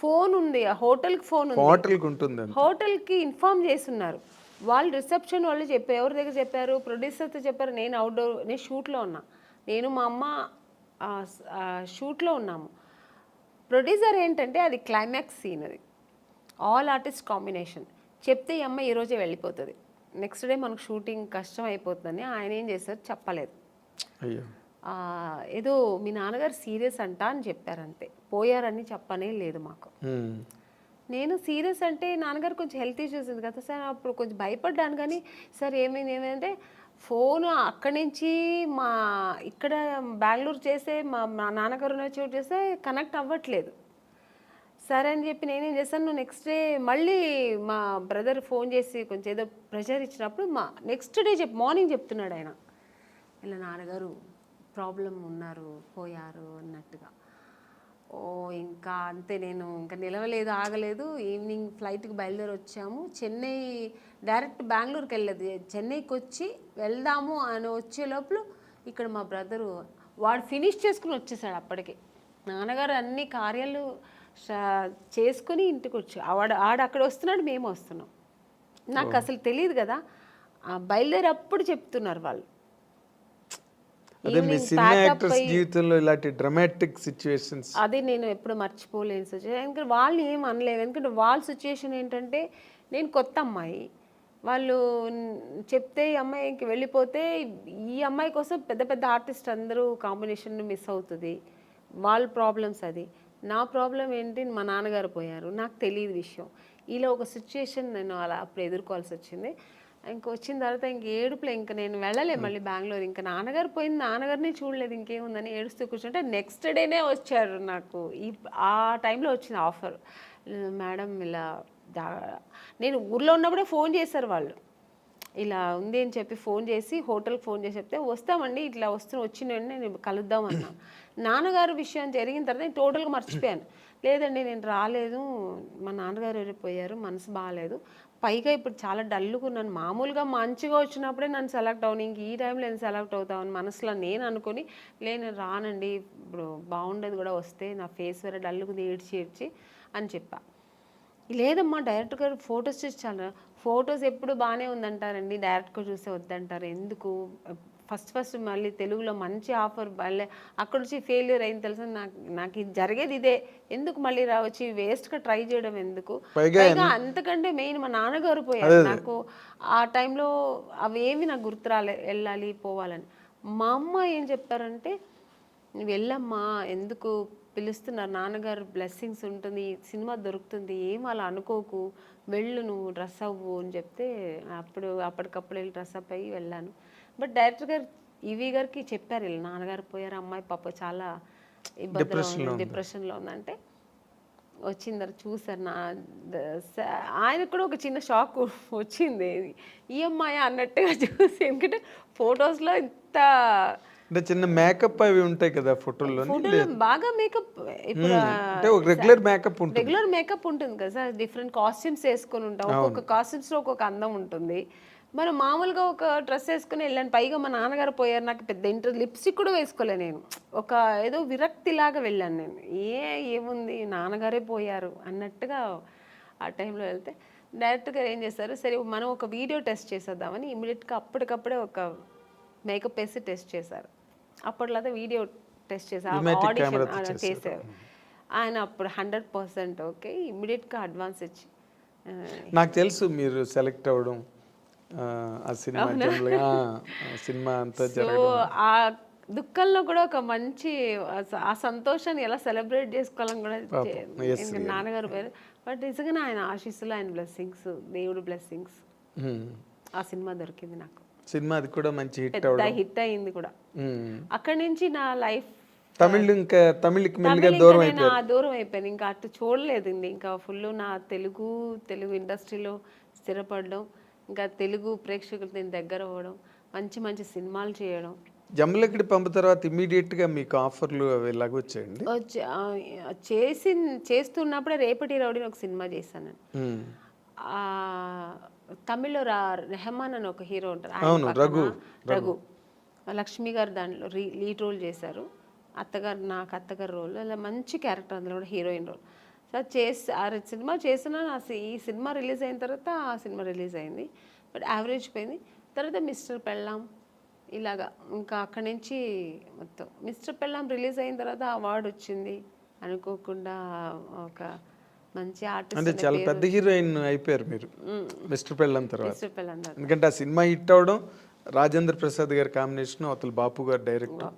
ఫోన్ ఉంది, హోటల్కి ఫోన్ ఉంది, హోటల్కి ఇన్ఫార్మ్ చేస్తున్నారు వాళ్ళు, రిసెప్షన్ వాళ్ళు చెప్పారు. ఎవరి దగ్గర చెప్పారు? ప్రొడ్యూసర్తో చెప్పారు. నేను షూట్లో ఉన్నా, నేను మా అమ్మ షూట్లో ఉన్నాము. ప్రొడ్యూసర్ ఏంటంటే అది క్లైమాక్స్ సీన్, అది ఆల్ ఆర్టిస్ట్ కాంబినేషన్. చెప్తే ఈ అమ్మాయి ఈరోజే వెళ్ళిపోతుంది, నెక్స్ట్ డే మనకు షూటింగ్ కష్టం అయిపోతుందని ఆయన ఏం చేశారు, చెప్పలేదు. అయ్యో. ఏదో మీ నాన్నగారు సీరియస్ అంట అని చెప్పారు, అంతే, పోయారని చెప్పనే లేదు మాకు. నేను సీరియస్ అంటే నాన్నగారు కొంచెం హెల్త్ ఇష్యూస్ ఉంది కదా సార్, అప్పుడు కొంచెం భయపడ్డాను. కానీ సార్ ఏమైందంటే ఫోన్ అక్కడి నుంచి మా ఇక్కడ బెంగళూరు చేసే మా నాన్నగారు చోటు చేస్తే కనెక్ట్ అవ్వట్లేదు. సరే అని చెప్పి నేనేం చేశాను, నెక్స్ట్ డే మళ్ళీ మా బ్రదర్ ఫోన్ చేసి కొంచెం ఏదో ప్రెషర్ ఇచ్చినప్పుడు నెక్స్ట్ డే మార్నింగ్ చెప్తున్నాడు ఆయన, ఇలా నాన్నగారు ప్రాబ్లం ఉన్నారు, పోయారు అన్నట్టుగా. ఓ ఇంకా అంతే, నేను ఇంకా నిలవలేదు, ఆగలేదు. ఈవినింగ్ ఫ్లైట్కి బయలుదేరి వచ్చాము. చెన్నై డైరెక్ట్ బెంగళూరుకి వెళ్ళలేదు, చెన్నైకి వచ్చి వెళ్దాము అని వచ్చే లోపల ఇక్కడ మా బ్రదరు వాడు ఫినిష్ చేసుకుని వచ్చేసాడు. అప్పటికి నాన్నగారు అన్ని కార్యాలు చేసుకుని ఇంటికి వచ్చి ఆడ అక్కడ వస్తున్నాడు, మేము వస్తున్నాం. నాకు అసలు తెలియదు కదా, బయలుదేరప్పుడు చెప్తున్నారు వాళ్ళు. అదే మీ సినిమా యాక్టర్స్ జీవితంలో ఇలాంటి డ్రామాటిక్ సిచ్యువేషన్స్ అదే నేను ఎప్పుడు మర్చిపోలేని సిచ్యువేషన్. ఎందుకంటే వాళ్ళు ఏం అనలేదు, ఎందుకంటే వాళ్ళ సిచ్యువేషన్ ఏంటంటే నేను కొత్త అమ్మాయి, వాళ్ళు చెప్తే ఈ అమ్మాయికి వెళ్ళిపోతే ఈ అమ్మాయి కోసం పెద్ద పెద్ద ఆర్టిస్ట్ అందరూ కాంబినేషన్ మిస్ అవుతుంది, వాళ్ళ ప్రాబ్లమ్స్. అది నా ప్రాబ్లం ఏంటి, మా నాన్నగారు పోయారు, నాకు తెలియదు విషయం. ఇలా ఒక సిచ్యువేషన్ నేను అలా అప్పుడు ఎదుర్కోవాల్సి వచ్చింది. ఇంక వచ్చిన తర్వాత ఇంక ఏడుపులే, ఇంక నేను వెళ్ళలే మళ్ళీ బెంగళూరు. ఇంకా నాన్నగారు పోయింది, నాన్నగారిని చూడలేదు, ఇంకేముందని ఏడుస్తూ కూర్చుంటే నెక్స్ట్ డేనే వచ్చారు నాకు. ఆ టైంలో వచ్చింది ఆఫర్, మేడం ఇలా నేను ఊర్లో ఉన్నప్పుడే ఫోన్ చేశారు వాళ్ళు, ఇలా ఉంది అని చెప్పి ఫోన్ చేసి హోటల్కి ఫోన్ చేసి చెప్తే వస్తామండి, ఇట్లా వచ్చిన నేను కలుద్దాం అన్నా. నాన్నగారు విషయం జరిగిన తర్వాత నేను టోటల్గా మర్చిపోయాను. లేదండి నేను రాలేదు, మా నాన్నగారు వెళ్ళిపోయారు, మనసు బాగాలేదు, పైగా ఇప్పుడు చాలా డల్గా ఉన్నాను. మామూలుగా మంచిగా వచ్చినప్పుడే నన్ను సెలెక్ట్ అవును, ఇంక ఈ టైంలో నేను సెలెక్ట్ అవుతామని మనసులో నేను అనుకుని, నేను రానండి, ఇప్పుడు బాగుండేది కూడా వస్తే, నా ఫేస్ వేరే డల్గా ఏడ్చి అని చెప్పా. లేదమ్మా డైరెక్టర్ గారు ఫొటోస్ చూసి చాలా, ఫొటోస్ ఎప్పుడు బాగానే ఉందంటారండి, డైరెక్ట్గా చూస్తే వద్దంటారు ఎందుకు, ఫస్ట్ మళ్ళీ తెలుగులో మంచి ఆఫర్ మళ్ళీ అక్కడ నుంచి ఫెయిల్యూర్ అయింది తెలుసా, నాకు ఇది జరిగేది ఇదే, ఎందుకు మళ్ళీ రావచ్చి వేస్ట్గా ట్రై చేయడం ఎందుకు, పైగా అంతకంటే మెయిన్ మా నాన్నగారు పోయారు. నాకు ఆ టైంలో అవేమి నాకు గుర్తు వెళ్ళాలి పోవాలని. మా అమ్మ ఏం చెప్పారంటే, నువ్వు వెళ్ళమ్మా, ఎందుకు పిలుస్తున్నారు, నాన్నగారు బ్లెస్సింగ్స్ ఉంటుంది, సినిమా దొరుకుతుంది, ఏం అలా అనుకోకు, వెళ్ళు నువ్వు డ్రెస్ అవ్వు అని చెప్తే అప్పటికప్పుడు వెళ్ళి డ్రెస్ అప్ అయ్యి వెళ్ళాను. బట్ డైరెక్టర్ గారు ఈవీ గారికి చెప్పారు, ఇలా నాన్నగారు పోయారు, అమ్మాయి పాప చాలా ఇబ్బందిలో ఉంది, డిప్రెషన్లో ఉందంటే వచ్చిన తర్వాత చూసారు. ఆయనకు కూడా ఒక చిన్న షాక్ వచ్చింది, ఈ అమ్మాయి అన్నట్టుగా చూసి, ఎందుకంటే ఫొటోస్లో ఇంత అంటే చిన్న మేకప్ అవి ఉంటాయి కదా ఫోటోల్లో, బాగా మేకప్, ఇప్పుడు రెగ్యులర్ మేకప్ ఉంటుంది కదా సార్, డిఫరెంట్ కాస్ట్యూమ్స్ వేసుకొని ఉంటాం, ఒక్కొక్క కాస్ట్యూమ్స్లో ఒక్కొక్క అందం ఉంటుంది. మనం మామూలుగా ఒక డ్రెస్ వేసుకుని వెళ్ళాను, పైగా మా నాన్నగారు పోయారు, నాకు పెద్ద లిప్స్టిక్ కూడా వేసుకోలే, నేను ఒక ఏదో విరక్తిలాగా వెళ్ళాను. నేను ఏముంది నాన్నగారే పోయారు అన్నట్టుగా ఆ టైంలో వెళ్తే డైరెక్టర్ గారు ఏం చేశారు, సరే మనం ఒక వీడియో టెస్ట్ చేసేద్దామని ఇమీడియట్గా అప్పటికప్పుడే ఒక మేకప్ వేసి టెస్ట్ చేశారు. అప్పట్లో వీడియో టెస్ట్ చేశారు, ఆడిషన్ చేశారు ఆయన. అప్పుడు 100% ఓకే, ఇమీడియట్గా అడ్వాన్స్ ఇచ్చి. నాకు తెలుసు మీరు సెలెక్ట్ అవ్వడం, ఆ సినిమా అంతా జరగడం, ఆ దుఃఖంలో కూడా ఒక మంచి ఆ సంతోషాన్ని ఎలా సెలబ్రేట్ చేసుకోవాలని కూడా నాన్నగారు పేరు. బట్ నిజంగా ఆయన ఆశీస్సులు, ఆయన బ్లెస్సింగ్స్, దేవుడు బ్లెస్సింగ్స్, ఆ సినిమా దొరికింది నాకు. సినిమా అది కూడా మంచి హిట్ అయింది కూడా. అక్కడి నుంచి నా లైఫ్ తమిళకి దూరం అయిపోయింది, ఇంకా అటు చూడలేదు. ఇంకా ఫుల్ నా తెలుగు ఇండస్ట్రీలో స్థిరపడడం, ఇంకా తెలుగు ప్రేక్షకులతో నేను దగ్గర అవ్వడం, మంచి మంచి సినిమాలు చేయడం. జమ్మలక్కడి పంప తర్వాత ఇమీడియట్ గా మీకు ఆఫర్లు అవి ఎలాగ వచ్చాయండి? చేస్తున్నప్పుడే రేపటి రౌడీని ఒక సినిమా చేశాను. తమిళ్లో రెహమాన్ అని ఒక హీరో ఉంటారు, రఘు లక్ష్మి గారు దాంట్లో లీడ్ రోల్ చేశారు. నాకు అత్తగారు రోల్, అలా మంచి క్యారెక్టర్, అందులో కూడా హీరోయిన్ రోల్. సో ఆ సినిమా చేసిన, ఈ సినిమా రిలీజ్ అయిన తర్వాత ఆ సినిమా రిలీజ్ అయింది, బట్ యావరేజ్ పోయింది. తర్వాత మిస్టర్ పెళ్ళాం ఇలాగా ఇంకా అక్కడి నుంచి మొత్తం మిస్టర్ పెళ్ళాం రిలీజ్ అయిన తర్వాత అవార్డు వచ్చింది అనుకోకుండా. ఒక మంచి అంటే ఆర్టిస్ట్ చాలా పెద్ద హీరోయిన్ అయిపోయారు మీరు మిస్టర్ పెళ్ళం తర్వాత. మిస్టర్ పెళ్ళాం తర్వాత. ఎందుకంటే ఆ సినిమా హిట్ అవడం, రాజేంద్ర ప్రసాద్ గారి కాంబినేషన్, అవతల బాపు గారు డైరెక్టర్.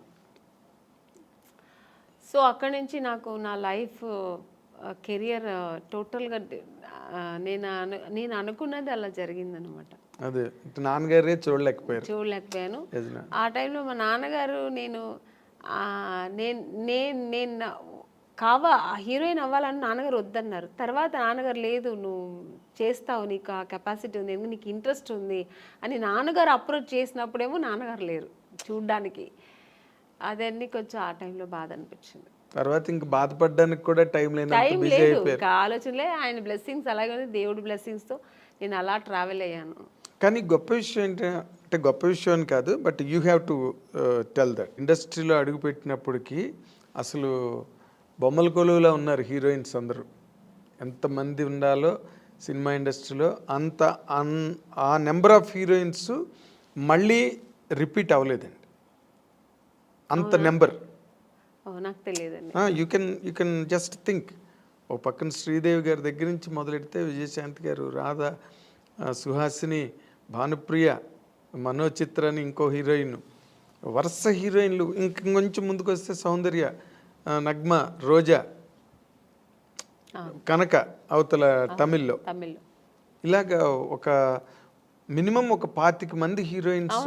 సో అక్కడి నుంచి నాకు నా లైఫ్ కెరియర్ టోటల్గా నేను అనుకున్నది అలా జరిగిందనమాట. అదే నాన్నగారే చూడలేకపోయాను. ఆ టైంలో మా నాన్నగారు నేను నేను హీరోయిన్ అవ్వాలని నాన్నగారు వద్దన్నారు. తర్వాత నాన్నగారు లేదు నువ్వు చేస్తావు, నీకు ఆ కెపాసిటీ ఉంది, నీకు ఇంట్రెస్ట్ ఉంది అని నాన్నగారు అప్రోచ్ చేసినప్పుడేమో నాన్నగారు లేరు చూడ్డానికి. అదన్నీ కొంచెం ఆ టైంలో బాధ అనిపించింది. తర్వాత ఇంకా బాధపడడానికి కూడా టైం లేదు, ఇంకా ఆలోచనలే. ఆయన బ్లెస్సింగ్స్ అలాగే దేవుడి బ్లెస్సింగ్స్తో నేను అలా ట్రావెల్ అయ్యాను. కానీ గొప్ప విషయం అంటే గొప్ప విషయం అని కాదు, but you have to tell that ఇండస్ట్రీలో అడుగుపెట్టినప్పటికీ అసలు బొమ్మల కొలువులా ఉన్నారు హీరోయిన్స్ అందరూ. ఎంతమంది ఉండాలో సినిమా ఇండస్ట్రీలో అంత ఆ నెంబర్ ఆఫ్ హీరోయిన్స్ మళ్ళీ రిపీట్ అవ్వలేదండి, అంత నెంబర్. నాకు తెలియదండి. You can just think. ఓ పక్కన శ్రీదేవి గారి దగ్గర నుంచి మొదలెడితే విజయశాంతి గారు, రాధా, సుహాసిని, భానుప్రియ, మనోచిత్ర అని ఇంకో హీరోయిన్, వరుస హీరోయిన్లు. ఇంకొంచెం ముందుకు వస్తే సౌందర్య, నగ్మ, రోజా, కనక అవతల తమిళ్లో. ఇలాగా ఒక మినిమం ఒక 25 మంది హీరోయిన్స్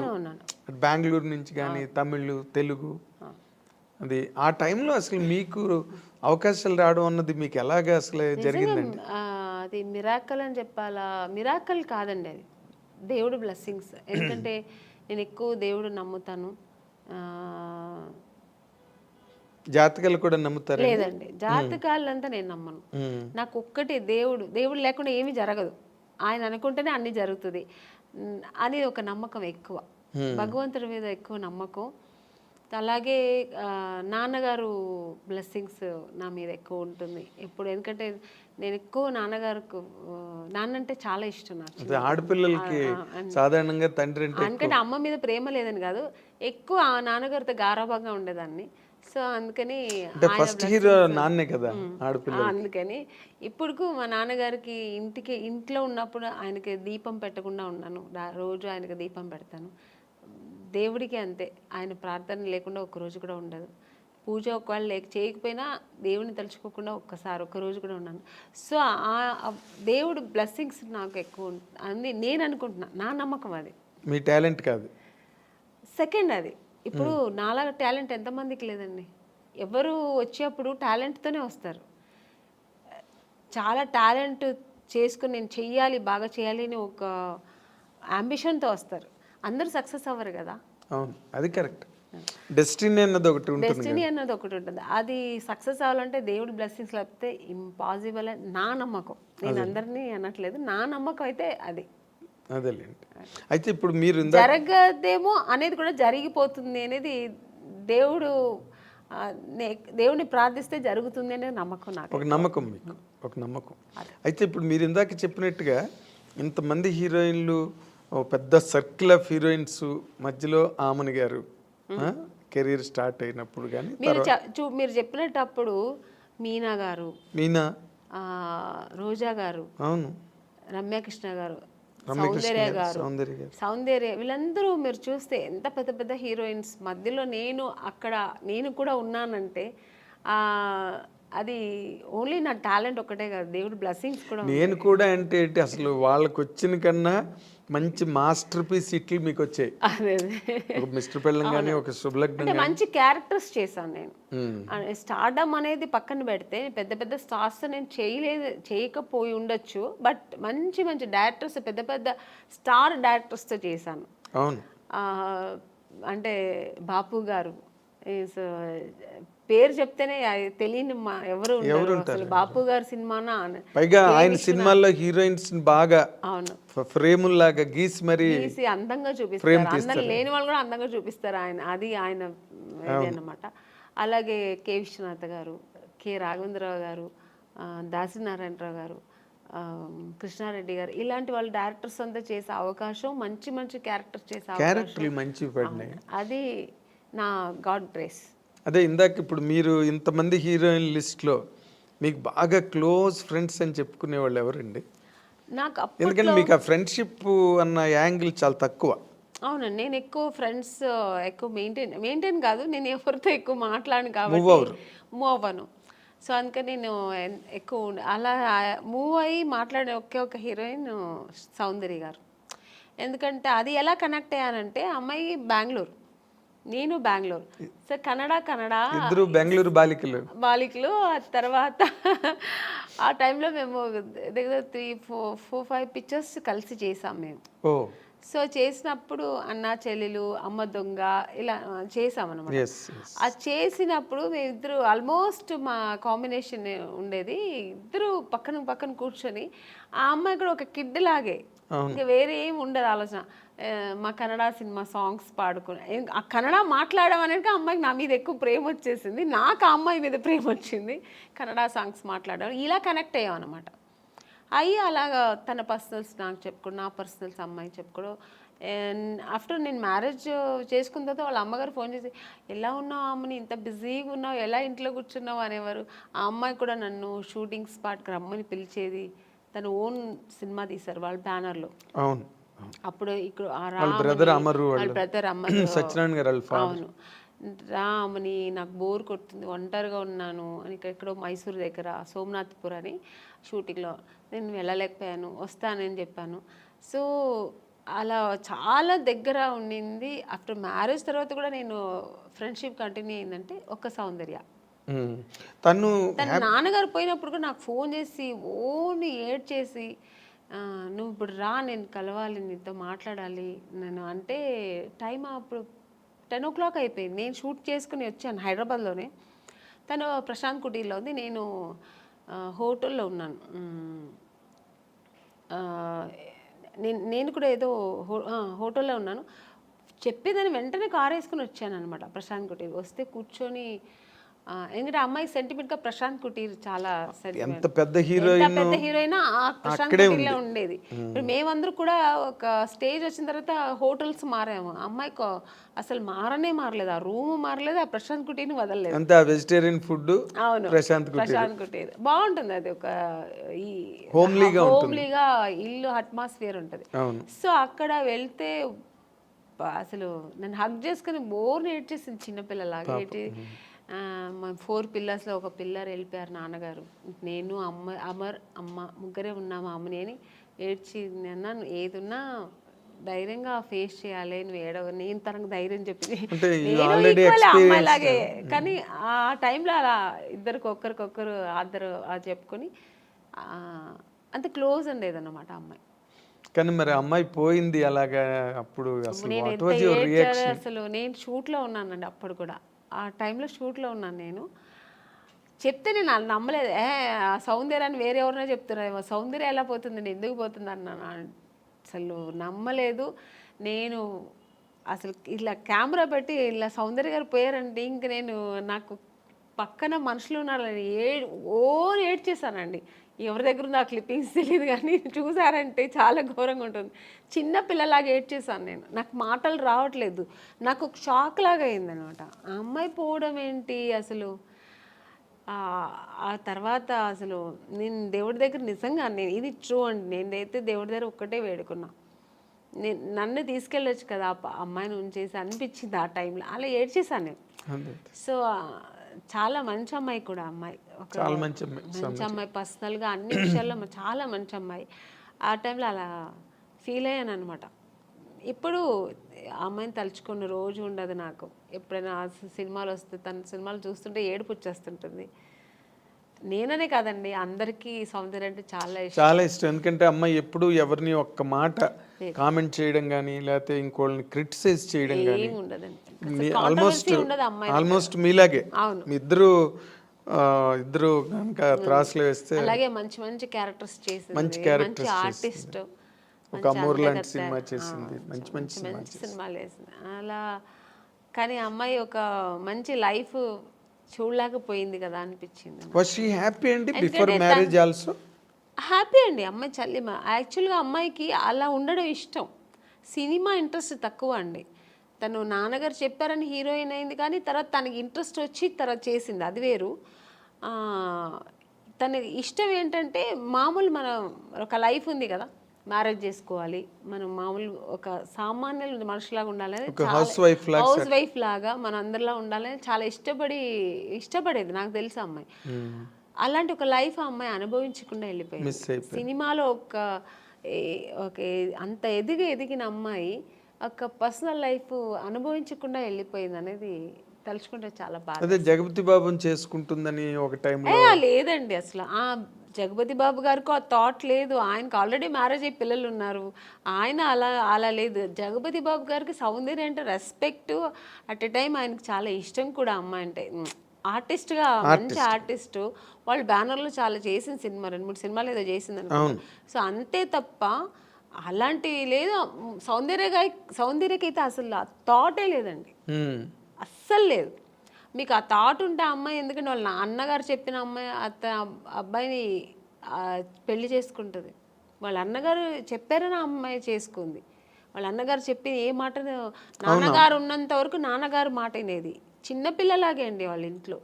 బెంగళూరు నుంచి కానీ, తమిళ్, తెలుగు. అది ఆ టైంలో అసలు మీకు అవకాశాలు రావడం అన్నది మీకు ఎలాగా అసలు జరిగిందండి? అది మిరాకల్ అని చెప్పాలా? మిరాకల్ కాదండి, అది దేవుడు బ్లెస్సింగ్స్. ఎందుకంటే నేను ఎక్కువ దేవుడు నమ్ముతాను. జాతకాలు కూడా నమ్ముతారు? లేదండి, జాతకాలంతా నేను నమ్మను. నాకు ఒక్కటి దేవుడు లేకుండా ఏమీ జరగదు, ఆయన అనుకుంటేనే అన్ని జరుగుతుంది అని ఒక నమ్మకం ఎక్కువ. భగవంతుడి మీద ఎక్కువ నమ్మకం. అలాగే నాన్నగారు బ్లెస్సింగ్స్ నా మీద ఎక్కువ ఉంటుంది ఎప్పుడు. ఎందుకంటే నేను ఎక్కువ నాన్న అంటే చాలా ఇష్టం నాకు. ఆడపిల్లలకి సాధారణంగా తండ్రి ఎందుకంటే అమ్మ మీద ప్రేమ లేదని కాదు, ఎక్కువ నాన్నగారితో గారాభంగా ఉండేదాన్ని. సో అందుకని ఫస్ట్ హీరో నాన్నే కదా ఆడపిల్ల. అందుకని ఇప్పుడు మా నాన్నగారికి ఇంట్లో ఉన్నప్పుడు ఆయనకి దీపం పెట్టకుండా ఉన్నాను. రోజు ఆయనకి దీపం పెడతాను. దేవుడికి అంతే, ఆయన ప్రార్థన లేకుండా ఒక్కరోజు కూడా ఉండదు. పూజ ఒకవేళ చేయకపోయినా దేవుడిని తలుచుకోకుండా ఒక్క రోజు కూడా ఉన్నాను. సో ఆ దేవుడు బ్లెస్సింగ్స్ నాకు ఎక్కువ అని నేను అనుకుంటున్నా. నా నమ్మకం అది. మీ టాలెంట్ కాదు, సెకండ్ అది. ఇప్పుడు నాలాగా టాలెంట్ ఎంతమందికి లేదండి. ఎవరు వచ్చేప్పుడు టాలెంట్తోనే వస్తారు. చాలా టాలెంట్ చేసుకుని నేను చెయ్యాలి, బాగా చేయాలి అని ఒక అంబిషన్తో వస్తారు. అందరూ సక్సెస్ అవ్వరు కదా. అవును, అది కరెక్ట్. డెస్టినీ అన్నది ఒకటి ఉంటుంది. అది సక్సెస్ అవ్వాలంటే దేవుడి బ్లెస్సింగ్స్ లేకపోతే ఇంపాసిబుల్ అని నా నమ్మకం. నేను అందరినీ అనట్లేదు, నా నమ్మకం అయితే అది. అదేలేండి. అయితే ఇప్పుడు మీరు జరగదేమో అనేది కూడా జరిగిపోతుంది అనేది దేవుడిని ప్రార్థిస్తే జరుగుతుంది అనే నమ్మకం నాకు. ఒక నమ్మకం మీకు, ఒక నమ్మకం. అయితే ఇప్పుడు మీరు ఇందాక చెప్పినట్టుగా ఇంతమంది హీరోయిన్లు, పెద్ద సర్కిల్ ఆఫ్ హీరోయిన్స్ మధ్యలో ఆమని గారు కెరీర్ స్టార్ట్ అయినప్పుడు కానీ మీరు చెప్పినప్పుడు మీనా గారు, రోజా గారు, అవును, రమ్యకృష్ణ గారు, సౌందర్య వీళ్ళందరూ మీరు చూస్తే ఎంత పెద్ద పెద్ద హీరోయిన్స్ మధ్యలో నేను కూడా ఉన్నానంటే అది ఓన్లీ నా టాలెంట్ ఒకటే కాదు, దేవుడు బ్లెస్సింగ్స్ కూడా. నేను కూడా అంటే అసలు వాళ్ళకి వచ్చిన కన్నా మంచి మాస్టర్ పీస్ ఇట్లు మీకు వచ్చాయి. ఒక మిస్టర్ పెళ్ళం కానీ, ఒక శుభలగ్నం, మంచి క్యారెక్టర్స్ చేశాను నేను. స్టార్డమ్ అనేది పక్కన పెడితే పెద్ద పెద్ద స్టార్స్ నేను చేయకపోయి ఉండొచ్చు, బట్ మంచి మంచి డైరెక్టర్స్, పెద్ద పెద్ద స్టార్ డైరెక్టర్స్తో చేశాను. అవును, అంటే బాపు గారు పేరు చెప్తేనే తెలియని ఎవరు ఉంటారు. బాపు గారి సినిమానా, పైగా ఆయన సినిమాల్లో హీరోయిన్స్ బాగా ఫ్రేముల్లాగా గీసి మరి అందంగా చూపిస్తారు. అందం లేని వాళ్ళు కూడా అందంగా చూపిస్తారు అది ఆయన అన్నమాట. అలాగే కె విశ్వనాథ్ గారు, కె రాఘవేంద్రరావు గారు, దాసనారాయణరావు గారు, కృష్ణారెడ్డి గారు ఇలాంటి వాళ్ళు డైరెక్టర్స్ అంతా చేసే అవకాశం, మంచి మంచి క్యారెక్టర్ చేసే అవకాశం, క్యారెక్టర్లు మంచి పడినాయి. అది నా గాడ్ గ్రేస్. అదే ఇందాక ఇప్పుడు మీరు ఇంతమంది హీరోయిన్ లిస్ట్లో మీకు బాగా క్లోజ్ ఫ్రెండ్స్ అని చెప్పుకునే వాళ్ళు ఎవరండి? నాకు ఎందుకంటే మీకు ఆ ఫ్రెండ్షిప్ అన్న యాంగిల్ చాలా తక్కువ. అవునండి, నేను ఎక్కువ ఫ్రెండ్స్ ఎక్కువ మెయింటైన్ కాదు, నేను ఎవరితో ఎక్కువ మాట్లాడను కాబట్టి మూవ్ అవ్వను. సో అందుకని నేను ఎక్కువ అలా మూవ్ అయ్యి మాట్లాడే ఒకే ఒక హీరోయిన్ సౌందర్య గారు. ఎందుకంటే అది ఎలా కనెక్ట్ అయ్యానంటే, అమ్మాయి బెంగళూరు, నేను బెంగళూరు, సో కన్నడ ఇద్దరు బెంగళూరు బాలికలు. ఆ తర్వాత ఆ టైంలో మేము దగ్గర 3-4-5 పిక్చర్స్ కలిసి చేసాం మేము. సో చేసినప్పుడు అన్నా చెల్లెలు, అమ్మ దొంగ ఇలా చేసామన్నమాట. అది చేసినప్పుడు మేమిద్దరు ఆల్మోస్ట్ మా కాంబినేషన్ ఉండేది, ఇద్దరు పక్కన పక్కన కూర్చొని, ఆ అమ్మాయి కూడా ఒక కిడ్ లాగే, ఇంకా వేరే ఏం ఉండదు ఆలోచన. మా కన్నడ సినిమా సాంగ్స్ పాడుకుని, ఆ కన్నడ మాట్లాడడం అనేది అమ్మాయికి నా మీద ఎక్కువ ప్రేమ వచ్చేసింది, నాకు ఆ అమ్మాయి మీద ప్రేమ వచ్చింది. కన్నడ సాంగ్స్ మాట్లాడడం ఇలా కనెక్ట్ అయ్యాం అనమాట. అయ్యి అలాగా తన పర్సనల్స్ నాకు చెప్పుకోవడం, నా పర్సనల్స్ అమ్మాయికి చెప్పుకోవడం. ఆఫ్టర్ నేను మ్యారేజ్ చేసుకున్న తర్వాత వాళ్ళ అమ్మగారు ఫోన్ చేసి, ఎలా ఉన్నావు అమ్మని, ఇంత బిజీగా ఉన్నావు, ఎలా ఇంట్లో కూర్చున్నావు అనేవారు. ఆ అమ్మాయి కూడా నన్ను షూటింగ్ స్పాట్కి రమ్మని పిలిచేది. తను ఓన్ సినిమా తీశారు వాళ్ళ బ్యానర్లో. అప్పుడు ఇక్కడ బ్రదర్ అమరు, అవును, రామని నాకు బోర్ కొడుతుంది, ఒంటరిగా ఉన్నాను అని, ఎక్కడో మైసూరు దగ్గర సోమనాథ్పూర్ అని షూటింగ్లో నేను వెళ్ళలేకపోయాను, వస్తానని చెప్పాను. సో అలా చాలా దగ్గర ఉండింది. ఆఫ్టర్ మ్యారేజ్ తర్వాత కూడా నేను ఫ్రెండ్షిప్ కంటిన్యూ అయిందంటే ఒక సౌందర్య. తన నాన్నగారు పోయినప్పుడు కూడా నాకు ఫోన్ చేసి ఓన్లీ ఏడ్ చేసి, నువ్వు ఇప్పుడు రా, నేను కలవాలి, నీతో మాట్లాడాలి నేను అంటే, టైం అప్పుడు 10 o'clock అయిపోయింది. నేను షూట్ చేసుకుని వచ్చాను హైదరాబాద్లోనే, తను ప్రశాంత్ కుటీర్లో ఉంది, నేను హోటల్లో ఉన్నాను. నేను కూడా ఏదో హోటల్లో ఉన్నాను. చెప్పేదాన్ని వెంటనే కారు వేసుకుని వచ్చాను అనమాట ప్రశాంత్ కుటీర్. వస్తే కూర్చొని, ఎందుకంటే అమ్మాయి సెంటిమెంట్గా ప్రశాంత్ కుటీర్ చాలా ఎంత పెద్ద హీరోయిన్ ప్రశాంత్ కుటీర్లో ఉండేది. ఇప్పుడు మేమందరూ కూడా ఒక స్టేజ్ వచ్చిన తర్వాత హోటల్స్ మారాము, అమ్మాయికి అసలు మారలేదు, ఆ రూమ్ మారలేదు, ఆ ప్రశాంత్ కుటీర్ని వదలలేదు. అంతే వెజిటేరియన్ ఫుడ్. అవును, ప్రశాంత్ కుటీర్ బాగుంటుంది, అది ఒక ఈ హోమ్లీగా ఇల్లు అట్మాస్ఫియర్ ఉంటుంది. సో అక్కడ వెళ్తే అసలు నన్ను హగ్ చేసుకుని బోర్ నేర్చేసింది, చిన్నపిల్లలాగా ఏంటి. మా 4 పిల్లర్స్లో ఒక పిల్లర్ వెళ్ళిపోయారు నాన్నగారు, నేను అమ్మ ముగ్గురే ఉన్నాము, అమ్మని అని ఏడ్చి, అన్నాను ఏదున్నా ధైర్యంగా ఫేస్ చేయాలి, నువ్వు ఏడవ, నేను తనకు ధైర్యం చెప్పింది, నేను అమ్మాయిలాగే. కానీ ఆ టైంలో అలా ఒకరికొకరు ఆద్దరు చెప్పుకొని అంత క్లోజ్ ఉండేది అన్నమాట అమ్మాయి. కానీ మరి అమ్మాయి పోయింది అలాగా, అప్పుడు అసలు నేను షూట్లో ఉన్నానండి అప్పుడు కూడా, ఆ టైంలో షూట్లో ఉన్నాను నేను. చెప్తే నేను నమ్మలేదు, సౌందర్యాన్ని వేరే ఎవరైనా చెప్తున్నారు, సౌందర్య ఎలా పోతుందండి, ఎందుకు పోతుంది అన్నాను. అసలు నమ్మలేదు నేను. అసలు ఇలా కెమెరా పెట్టి ఇలా సౌందర్య గారు పోయారంటే ఇంక నేను, నాకు పక్కన మనుషులు ఉన్నారని ఏడ్చేసానండి. ఎవరి దగ్గర నాకు క్లిప్పింగ్స్ తెలియదు కానీ చూసారంటే చాలా ఘోరంగా ఉంటుంది. చిన్న పిల్లలాగా ఏడ్చేసాను నేను, నాకు మాటలు రావట్లేదు, నాకు ఒక షాక్ లాగా అయిందనమాట. ఆ అమ్మాయి పోవడం ఏంటి అసలు. ఆ తర్వాత అసలు నేను దేవుడి దగ్గర నిజంగా, నేను ఇది ట్రూ అండి, నేనైతే దేవుడి దగ్గర ఒక్కటే వేడుకున్నా, నన్ను తీసుకెళ్ళొచ్చు కదా అమ్మాయిని ఉంచేసి అనిపించింది ఆ టైంలో, అలా ఏడ్చేసాను నేను. సో చాలా మంచి అమ్మాయి కూడా, అమ్మాయి ఒక మంచి అమ్మాయి, పర్సనల్గా అన్ని విషయాల్లో చాలా మంచి అమ్మాయి. ఆ టైంలో అలా ఫీల్ అయ్యాను అనమాట. ఇప్పుడు అమ్మాయిని తలుచుకున్న రోజు ఉండదు నాకు. ఎప్పుడైనా సినిమాలు వస్తే, తన సినిమాలు చూస్తుంటే ఏడుపు వచ్చేస్తుంటుంది. నేననే కాదండి, అందరికీ సౌందర్య అంటే చాలా ఇష్టం. ఎందుకంటే అమ్మాయి ఎప్పుడు ఎవరిని ఒక్క మాట కామెంట్ చేయడం కానీ, లేకపోతే ఇంకోళ్ళని క్రిటిసైజ్ చేయడం కానీ ఉండదండి. ఆల్మోస్ట్ మీలాగే మీ ఇద్దరు కనుక త్రాసులు వేస్తే అలాగే మంచి మంచి క్యారెక్టర్స్ చేసింది, మంచి ఆర్టిస్ట్, ఒక అమూర్ లాంటి సినిమా చేసింది, మంచి మంచి సినిమాలు వేసింది అలా. కానీ అమ్మాయి ఒక మంచి లైఫ్ చూడలేకపోయింది కదా అనిపించింది. వాస్ షీ హ్యాపీ అండి బిఫోర్ మ్యారేజ్ ఆల్సో? హ్యాపీ అండి. అమ్మాయి యాక్చువల్గా అమ్మాయికి అలా ఉండడం ఇష్టం. సినిమా ఇంట్రెస్ట్ తక్కువ అండి. తను నాన్నగారు చెప్పారని హీరోయిన్ అయింది, కానీ తర్వాత తనకి ఇంట్రెస్ట్ వచ్చి తర్వాత చేసింది, అది వేరు. ఆ, తన ఇష్టం ఏంటంటే మామూలు మన ఒక లైఫ్ ఉంది కదా, మ్యారేజ్ చేసుకోవాలి, మనం మామూలు ఒక సామాన్య మనుషులాగా ఉండాలని, హౌస్ వైఫ్ లాగా మన అందరిలా ఉండాలని చాలా ఇష్టపడేది. నాకు తెలుసు అమ్మాయి అలాంటి ఒక లైఫ్ ఆ అమ్మాయి అనుభవించకుండా వెళ్ళిపోయింది. సినిమాలో ఒక అంత ఎదిగిన అమ్మాయి ఒక పర్సనల్ లైఫ్ అనుభవించకుండా వెళ్ళిపోయింది అనేది తలుచుకుంటే చాలా బాధ. అదే జగపతి బాబుని చేసుకుంటుందని ఒక టైంలో లేదండి. అసలు ఆ జగపతి బాబు గారికి ఆ థాట్ లేదు. ఆయనకు ఆల్రెడీ మ్యారేజ్ అయ్యి పిల్లలు ఉన్నారు. ఆయన అలా లేదు. జగపతి బాబు గారికి సౌందర్య అంటే రెస్పెక్ట్, అట్ ఎ టైం ఆయనకు చాలా ఇష్టం కూడా అమ్మాయి అంటే. ఆర్టిస్ట్గా మంచి ఆర్టిస్టు, వాళ్ళు బ్యానర్లో చాలా చేసిన సినిమా 2-3 సినిమాలు ఏదో చేసింది అనుకో. సో అంతే తప్ప అలాంటివి లేదు. సౌందర్యకైతే అసలు ఆ థాటే లేదండి, అస్సలు లేదు. మీకు ఆ థాట్ ఉంటే ఆ అమ్మాయి, ఎందుకంటే వాళ్ళ అన్నగారు చెప్పిన అమ్మాయి అబ్బాయిని పెళ్లి చేసుకుంటుంది. వాళ్ళ అన్నగారు చెప్పారని ఆ అమ్మాయి చేసుకుంది. వాళ్ళ అన్నగారు చెప్పి ఏ మాట, నాన్నగారు ఉన్నంత వరకు నాన్నగారు మాట వినేది. చిన్నపిల్లలాగే అండి వాళ్ళ ఇంట్లో.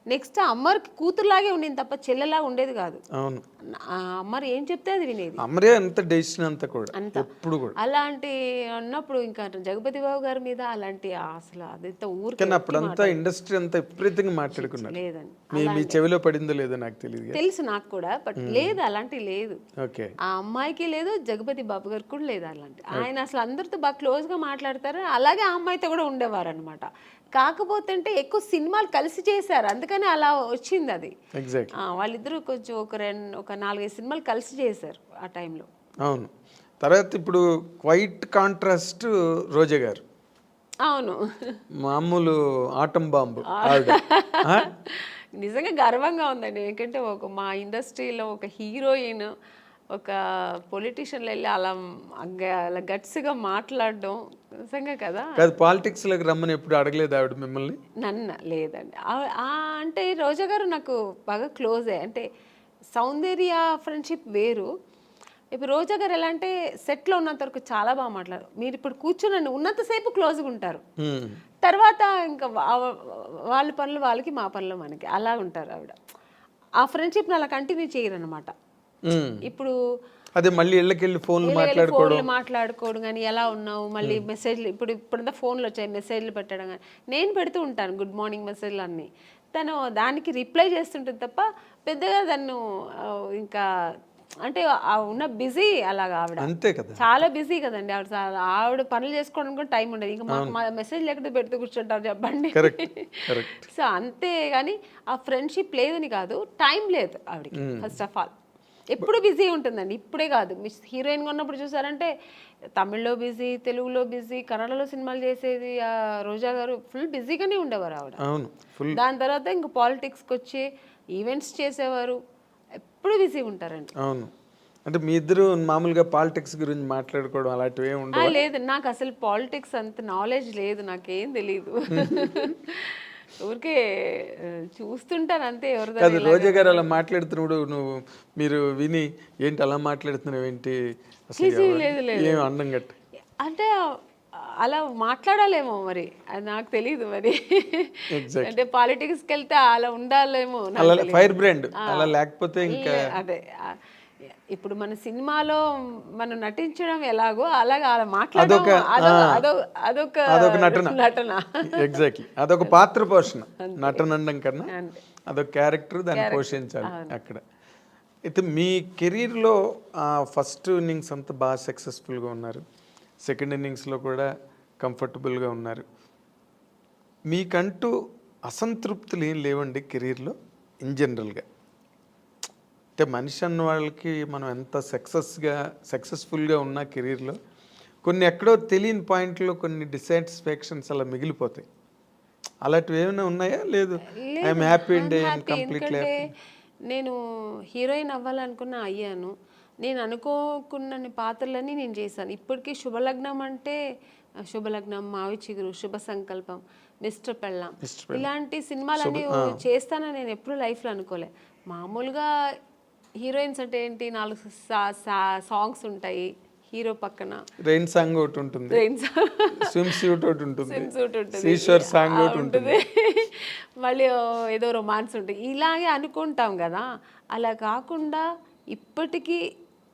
నెక్స్ట్ అమ్మకి కూతురులాగే ఉండేది తప్ప చెల్లెలాగా ఉండేది కాదు. అవును, అమ్మరు ఏం చెప్తే అది వినేది. అమ్మరే అంత డెసిషన్ అంతా కూడా ఎప్పుడు కూడా. అలాంటి అన్నప్పుడు ఇంకా జగపతి బాబు గారి మీద అలాంటి అసలు అదంతా ఊరికే అప్పుడంతా ఇండస్ట్రీ అంతా విపరీతంగా మాట్లాడుకున్నారు. లేదండి, మీ చెవిలో పడిందో లేదో నాకు తెలియదు, తెలుసు నాకు కూడా, బట్ లేదు అలాంటి లేదు. ఓకే, ఆ అమ్మాయికి లేదు, జగపతి బాబు గారికి కూడా లేదు అలాంటి. ఆయన అసలు అందరితో బాగా క్లోజ్గా మాట్లాడతారు. అలాగే ఆ అమ్మాయితో కూడా ఉండేవారు అనమాట. కాకపోతే అంటే ఎక్కువ సినిమాలు కలిసి చేశారు, అందుకని అలా వచ్చింది అది. వాళ్ళిద్దరూ కొంచెం ఒక 4-5 సినిమాలు కలిసి చేశారు ఆ టైంలో. అవును. తర్వాత ఇప్పుడు క్వైట్ కాంట్రాస్ట్ రోజా గారు. అవును, మామూలు ఆటం బాంబు. నిజంగా గర్వంగా ఉందండి. ఎందుకంటే మా ఇండస్ట్రీలో ఒక హీరోయిన్ ఒక పొలిటీషియన్లో వెళ్ళి అలా గట్స్గా మాట్లాడడం నిజంగా కదా. పాలిటిక్స్లోకి రమ్మని ఎప్పుడు అడగలేదు ఆవిడ మిమ్మల్ని? నన్ను లేదండి. అంటే రోజా గారు నాకు బాగా క్లోజే. అంటే సౌందర్య ఫ్రెండ్షిప్ వేరు. ఇప్పుడు రోజా గారు ఎలా అంటే సెట్లో ఉన్నంత వరకు చాలా బాగా మాట్లాడారు. మీరు ఇప్పుడు కూర్చుని ఉన్నంతసేపు క్లోజ్గా ఉంటారు, తర్వాత ఇంకా వాళ్ళ పనులు వాళ్ళకి, మా పనులు మనకి, అలా ఉంటారు ఆవిడ. ఆ ఫ్రెండ్షిప్ని అలా కంటిన్యూ చేయరు అనమాట. ఇప్పుడు అదే మళ్ళీ ఇళ్ళకెళ్ళి ఫోన్లు మాట్లాడుకోవడం కానీ, ఎలా ఉన్నావు, మళ్ళీ మెసేజ్లు, ఇప్పుడంతా ఫోన్లు వచ్చాయి, మెసేజ్లు పెట్టడం కానీ నేను పెడుతూ ఉంటాను, గుడ్ మార్నింగ్ మెసేజ్లు అన్నీ. తను దానికి రిప్లై చేస్తుంటుంది తప్ప పెద్దగా తను ఇంకా అంటే ఉన్న బిజీ అలాగా ఆవిడ. అంతే కదా, చాలా బిజీ కదండి ఆవిడ పనులు చేసుకోవడానికి కూడా టైం ఉండదు. ఇంకా మాకు మెసేజ్ లేకపోతే పెడుతూ కూర్చుంటారు చెప్పండి. సో అంతే కానీ ఆ ఫ్రెండ్షిప్ లేదని కాదు, టైం లేదు ఆవిడకి. ఫస్ట్ ఆఫ్ ఆల్ ఎప్పుడు బిజీ ఉంటుందండి. ఇప్పుడే కాదు, హీరోయిన్గా ఉన్నప్పుడు చూసారంటే తమిళ్లో బిజీ, తెలుగులో బిజీ, కన్నడలో సినిమాలు చేసేది రోజా గారు. ఫుల్ బిజీగానే ఉండేవారు ఆవిడ. దాని తర్వాత ఇంకా పాలిటిక్స్కి వచ్చి ఈవెంట్స్ చేసేవారు, ఎప్పుడు బిజీగా ఉంటారండి. అవును. అంటే మీ ఇద్దరు మామూలుగా పాలిటిక్స్ గురించి మాట్లాడుకోవడం అలాంటివి ఉండవు? లేదు, నాకు అసలు పాలిటిక్స్ అంత నాలెడ్జ్ లేదు, నాకేం తెలీదు. ఊరికే చూస్తుంటాను అంతే. ఎవరు రోజా గారు అలా మాట్లాడుతున్నప్పుడు మీరు విని ఏంటి అలా మాట్లాడుతున్నావు ఏంటి అసలు అండం గట్ట అంటే అలా మాట్లాడాలేమో మరి, అది నాకు తెలీదు మరి. అంటే పాలిటిక్స్కి వెళ్తే అలా ఉండాలేమో, ఫైర్ బ్రాండ్ అలా లేకపోతే ఇంకా అదే. ఇప్పుడు మన సినిమాలో మనం నటించడం ఎలాగో అలాగా అలా మాట్లాడడం అదొక నటన. ఎగ్జాక్ట్లీ, అదొక పాత్ర పోషణ. నటన అనడం కన్నా అదొక క్యారెక్టర్, దాన్ని పోషించాలి అక్కడ. అయితే మీ కెరీర్లో ఫస్ట్ ఇన్నింగ్స్ అంతా బాగా సక్సెస్ఫుల్గా ఉన్నారు, సెకండ్ ఇన్నింగ్స్లో కూడా కంఫర్టబుల్గా ఉన్నారు. మీకంటూ అసంతృప్తులు ఏం లేవండి కెరీర్లో ఇన్ జనరల్గా? అంటే మనిషి అన్న వాళ్ళకి మనం ఎంత సక్సెస్ఫుల్గా ఉన్న కెరీర్లో కొన్ని ఎక్కడో తెలియని పాయింట్లో కొన్ని డిసాటిస్ఫాక్షన్స్ అలా మిగిలిపోతాయి. అలాంటివి ఏమైనా ఉన్నాయా? లేదు, ఐఎమ్ హ్యాపీ అండి, ఐఎమ్ కంప్లీట్లీ హ్యాపీ. నేను హీరోయిన్ అవ్వాలనుకున్నా, అయ్యాను. నేను అనుకోకున్న పాత్రలన్నీ నేను చేశాను. ఇప్పటికీ శుభలగ్నం అంటే శుభలగ్నం, మావి చిగురు, శుభ సంకల్పం, మిస్టర్ పెళ్ళాం, ఇలాంటి సినిమాలన్నీ చేస్తానని నేను ఎప్పుడు లైఫ్లో అనుకోలే. మామూలుగా హీరోయిన్స్ అంటే ఏంటి, 4 సాంగ్స్ ఉంటాయి హీరో పక్కన, రెయిన్ సాంగ్ ఒకటి ఉంటుంది, ట్రైన్స్ స్విమ్ సూట్ ఒకటి ఉంటుంది, స్విమ్ సూట్ ఉంటుంది, సీషోర్ సాంగ్ ఒకటి ఉంటుంది. మళ్ళీ ఏదో రొమాన్స్ ఉంటుంది, ఇలాగే అనుకుంటాం కదా. అలా కాకుండా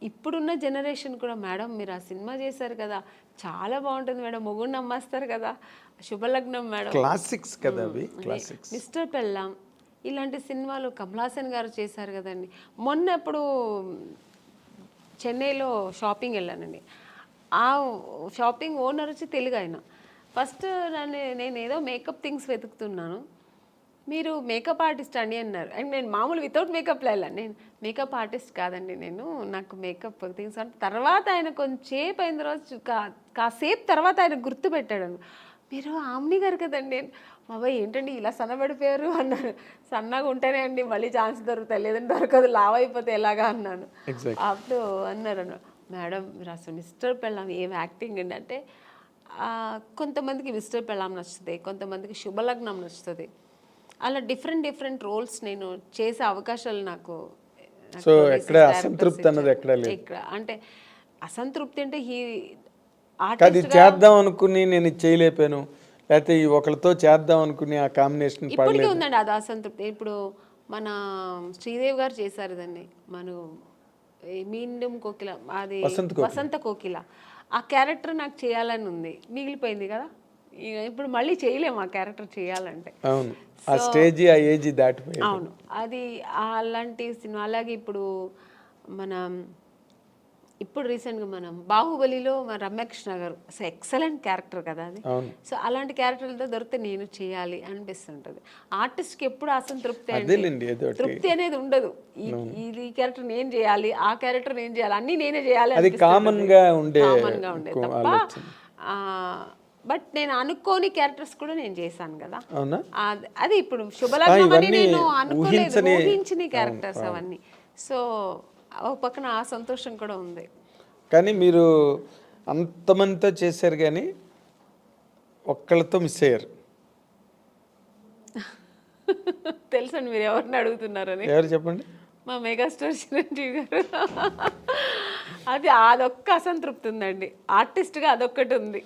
ఇప్పుడున్న జనరేషన్ కూడా, మేడం మీరు ఆ సినిమా చేశారు కదా చాలా బాగుంటుంది మేడం, మొగుడు నమ్మేస్తారు కదా, శుభలగ్నం మేడం, క్లాసిక్స్ కదా అవి, క్లాసిక్స్. మిస్టర్ పెళ్ళాం, ఇలాంటి సినిమాలు కమల్ హాసన్ గారు చేశారు కదండి. మొన్న ఎప్పుడు చెన్నైలో షాపింగ్ వెళ్ళానండి, ఆ షాపింగ్ ఓనర్ వచ్చి తెలుగు ఆయన. ఫస్ట్ నేను ఏదో మేకప్ థింగ్స్ వెతుకుతున్నాను, మీరు మేకప్ ఆర్టిస్ట్ అండి అన్నారు. అండ్ నేను మామూలు వితౌట్ మేకప్లో వెళ్ళాను, నేను మేకప్ ఆర్టిస్ట్ కాదండి నేను, నాకు మేకప్ థింగ్స్ అంటే. తర్వాత ఆయన కొంచెంసేపు అయిన తర్వాత కాసేపు తర్వాత ఆయన గుర్తుపెట్టాడు, మీరు ఆమ్ని గారు కదండి. బాబాయ్ ఏంటండి ఇలా సన్నబడిపోయారు అన్నారు. సన్నగా ఉంటేనే అండి మళ్ళీ ఛాన్స్ దొరుకుతాయి, లేదంటే దొరకదు, లావ్ అయిపోతే ఎలాగా అన్నాను. అప్పుడు అన్నారు మేడం మీరు అసలు మిస్టర్ పెళ్ళాం ఏం యాక్టింగ్ అండి అంటే, కొంతమందికి మిస్టర్ పెళ్ళాం నచ్చుతుంది, కొంతమందికి శుభలగ్నం నచ్చుతుంది, అలా డిఫరెంట్ రోల్స్ నేను చేసే అవకాశాలు నాకు. సో ఎక్కడ అసంతృప్తి అన్నది ఎక్కడ లేదు. ఇక్కడ అంటే అసంతృప్తి అంటే అది చేద్దాం అనుకుని నేను చేయలేపాను, లేకపోతే ఈ ఒకరితో చేద్దాం అనుకుని ఆ కాంబినేషన్ ఇప్పటికీ ఉందండి అది అసంతృప్తి. ఇప్పుడు మన శ్రీదేవి గారు చేశారు దాన్ని, మన మీండం కోకిల, అది వసంత కోకిల, ఆ క్యారెక్టర్ నాకు చేయాలని ఉంది, మిగిలిపోయింది కదా. ఇప్పుడు మళ్ళీ చేయలేము ఆ క్యారెక్టర్ చేయాలంటే. అవును, ఆ స్టేజ్ ఆ ఏజ్ దాటిపోయింది. అవును, అది అలాంటి సినిమా. అలాగే ఇప్పుడు రీసెంట్గా మనం బాహుబలిలో మన రమ్యకృష్ణ గారు అసలు ఎక్సలెంట్ క్యారెక్టర్ కదా అది. సో అలాంటి క్యారెక్టర్లతో దొరికితే నేను చేయాలి అనిపిస్తుంటుంది. ఆర్టిస్ట్కి ఎప్పుడు అసంతృప్తి తృప్తి అనేది ఉండదు. ఈ క్యారెక్టర్ నేను చేయాలి, ఆ క్యారెక్టర్ నేను చేయాలి, అన్ని నేనే చేయాలి, అది కామన్ గా ఉండే తప్ప. బట్ నేను అనుకోని క్యారెక్టర్స్ కూడా నేను చేశాను కదా. అది ఇప్పుడు శుభలగ్నం అని నేను అనుకోలేదు, ఊహించిన క్యారెక్టర్స్ అవన్నీ. సో ఒక పక్కన ఆ సంతోషం కూడా ఉంది. కానీ మీరు అంతమందితో చేశారు కానీ ఒక్కళ్ళతో మిస్ అయ్యారు. తెలుసండి మీరు ఎవరిని అడుగుతున్నారని. ఎవరు చెప్పండి? మా మెగాస్టార్ చిరంజీవి గారు. అదొక్క అసంతృప్తి ఉందండి, ఆర్టిస్ట్గా అదొక్కటి ఉంది.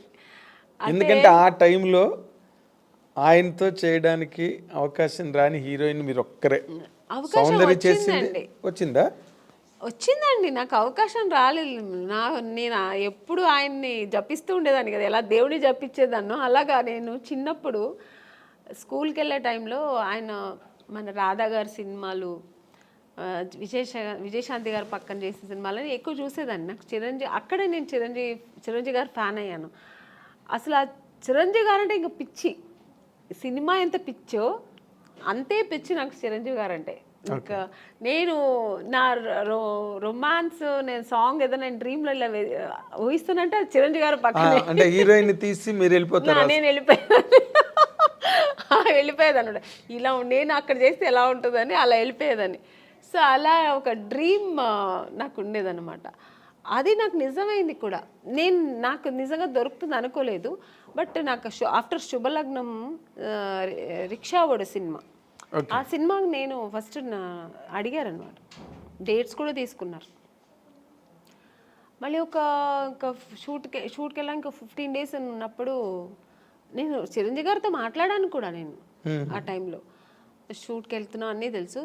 ఎందుకంటే ఆ టైంలో ఆయనతో చేయడానికి అవకాశం రాని హీరోయిన్ మీరు ఒక్కరే. సౌందర్య చేసింది వచ్చిందండి, నాకు అవకాశం రాలేదు. నేను ఎప్పుడు ఆయన్ని జపిస్తూ ఉండేదాన్ని కదా, ఎలా దేవుడిని జపించేదాన్నో అలాగా. నేను చిన్నప్పుడు స్కూల్కి వెళ్ళే టైంలో ఆయన మన రాధా గారి సినిమాలు, విజయశాంతి గారు పక్కన చేసిన సినిమాలని ఎక్కువ చూసేదాన్ని. నాకు అక్కడే నేను చిరంజీవి గారు ఫ్యాన్ అయ్యాను. అసలు ఆ చిరంజీవి గారు అంటే ఇంకా పిచ్చి, సినిమా ఎంత పిచ్చో అంతే పిచ్చి నాకు చిరంజీవి గారు అంటే. ఇంకా నేను నా రొమాన్స్, నేను సాంగ్ ఏదో నేను డ్రీమ్లో ఇలా ఊహిస్తానంటే అది చిరంజీవి గారు పక్కన హీరోయిన్ తీసి మీరు వెళ్ళిపోతారు. నేను వెళ్ళిపోయేదాన్ని ఇలా నేను అక్కడ చేస్తే ఎలా ఉంటుందని అలా వెళ్ళిపోయేదాన్ని. సో అలా ఒక డ్రీమ్ నాకు ఉండేదన్నమాట. అది నాకు నిజమైంది కూడా. నాకు నిజంగా దొరుకుతుంది అనుకోలేదు. బట్ నాకు ఆఫ్టర్ శుభలగ్నం రిక్షావాడు సినిమా, ఆ సినిమాకి నేను ఫస్ట్ అడిగారనమాట, డేట్స్ కూడా తీసుకున్నారు. మళ్ళీ ఒక షూట్కి వెళ్ళా, ఇంకా 15 days ఉన్నప్పుడు నేను చిరంజీవి గారితో మాట్లాడాను కూడా. నేను ఆ టైంలో షూట్కి వెళ్తున్నా అన్నీ తెలుసు,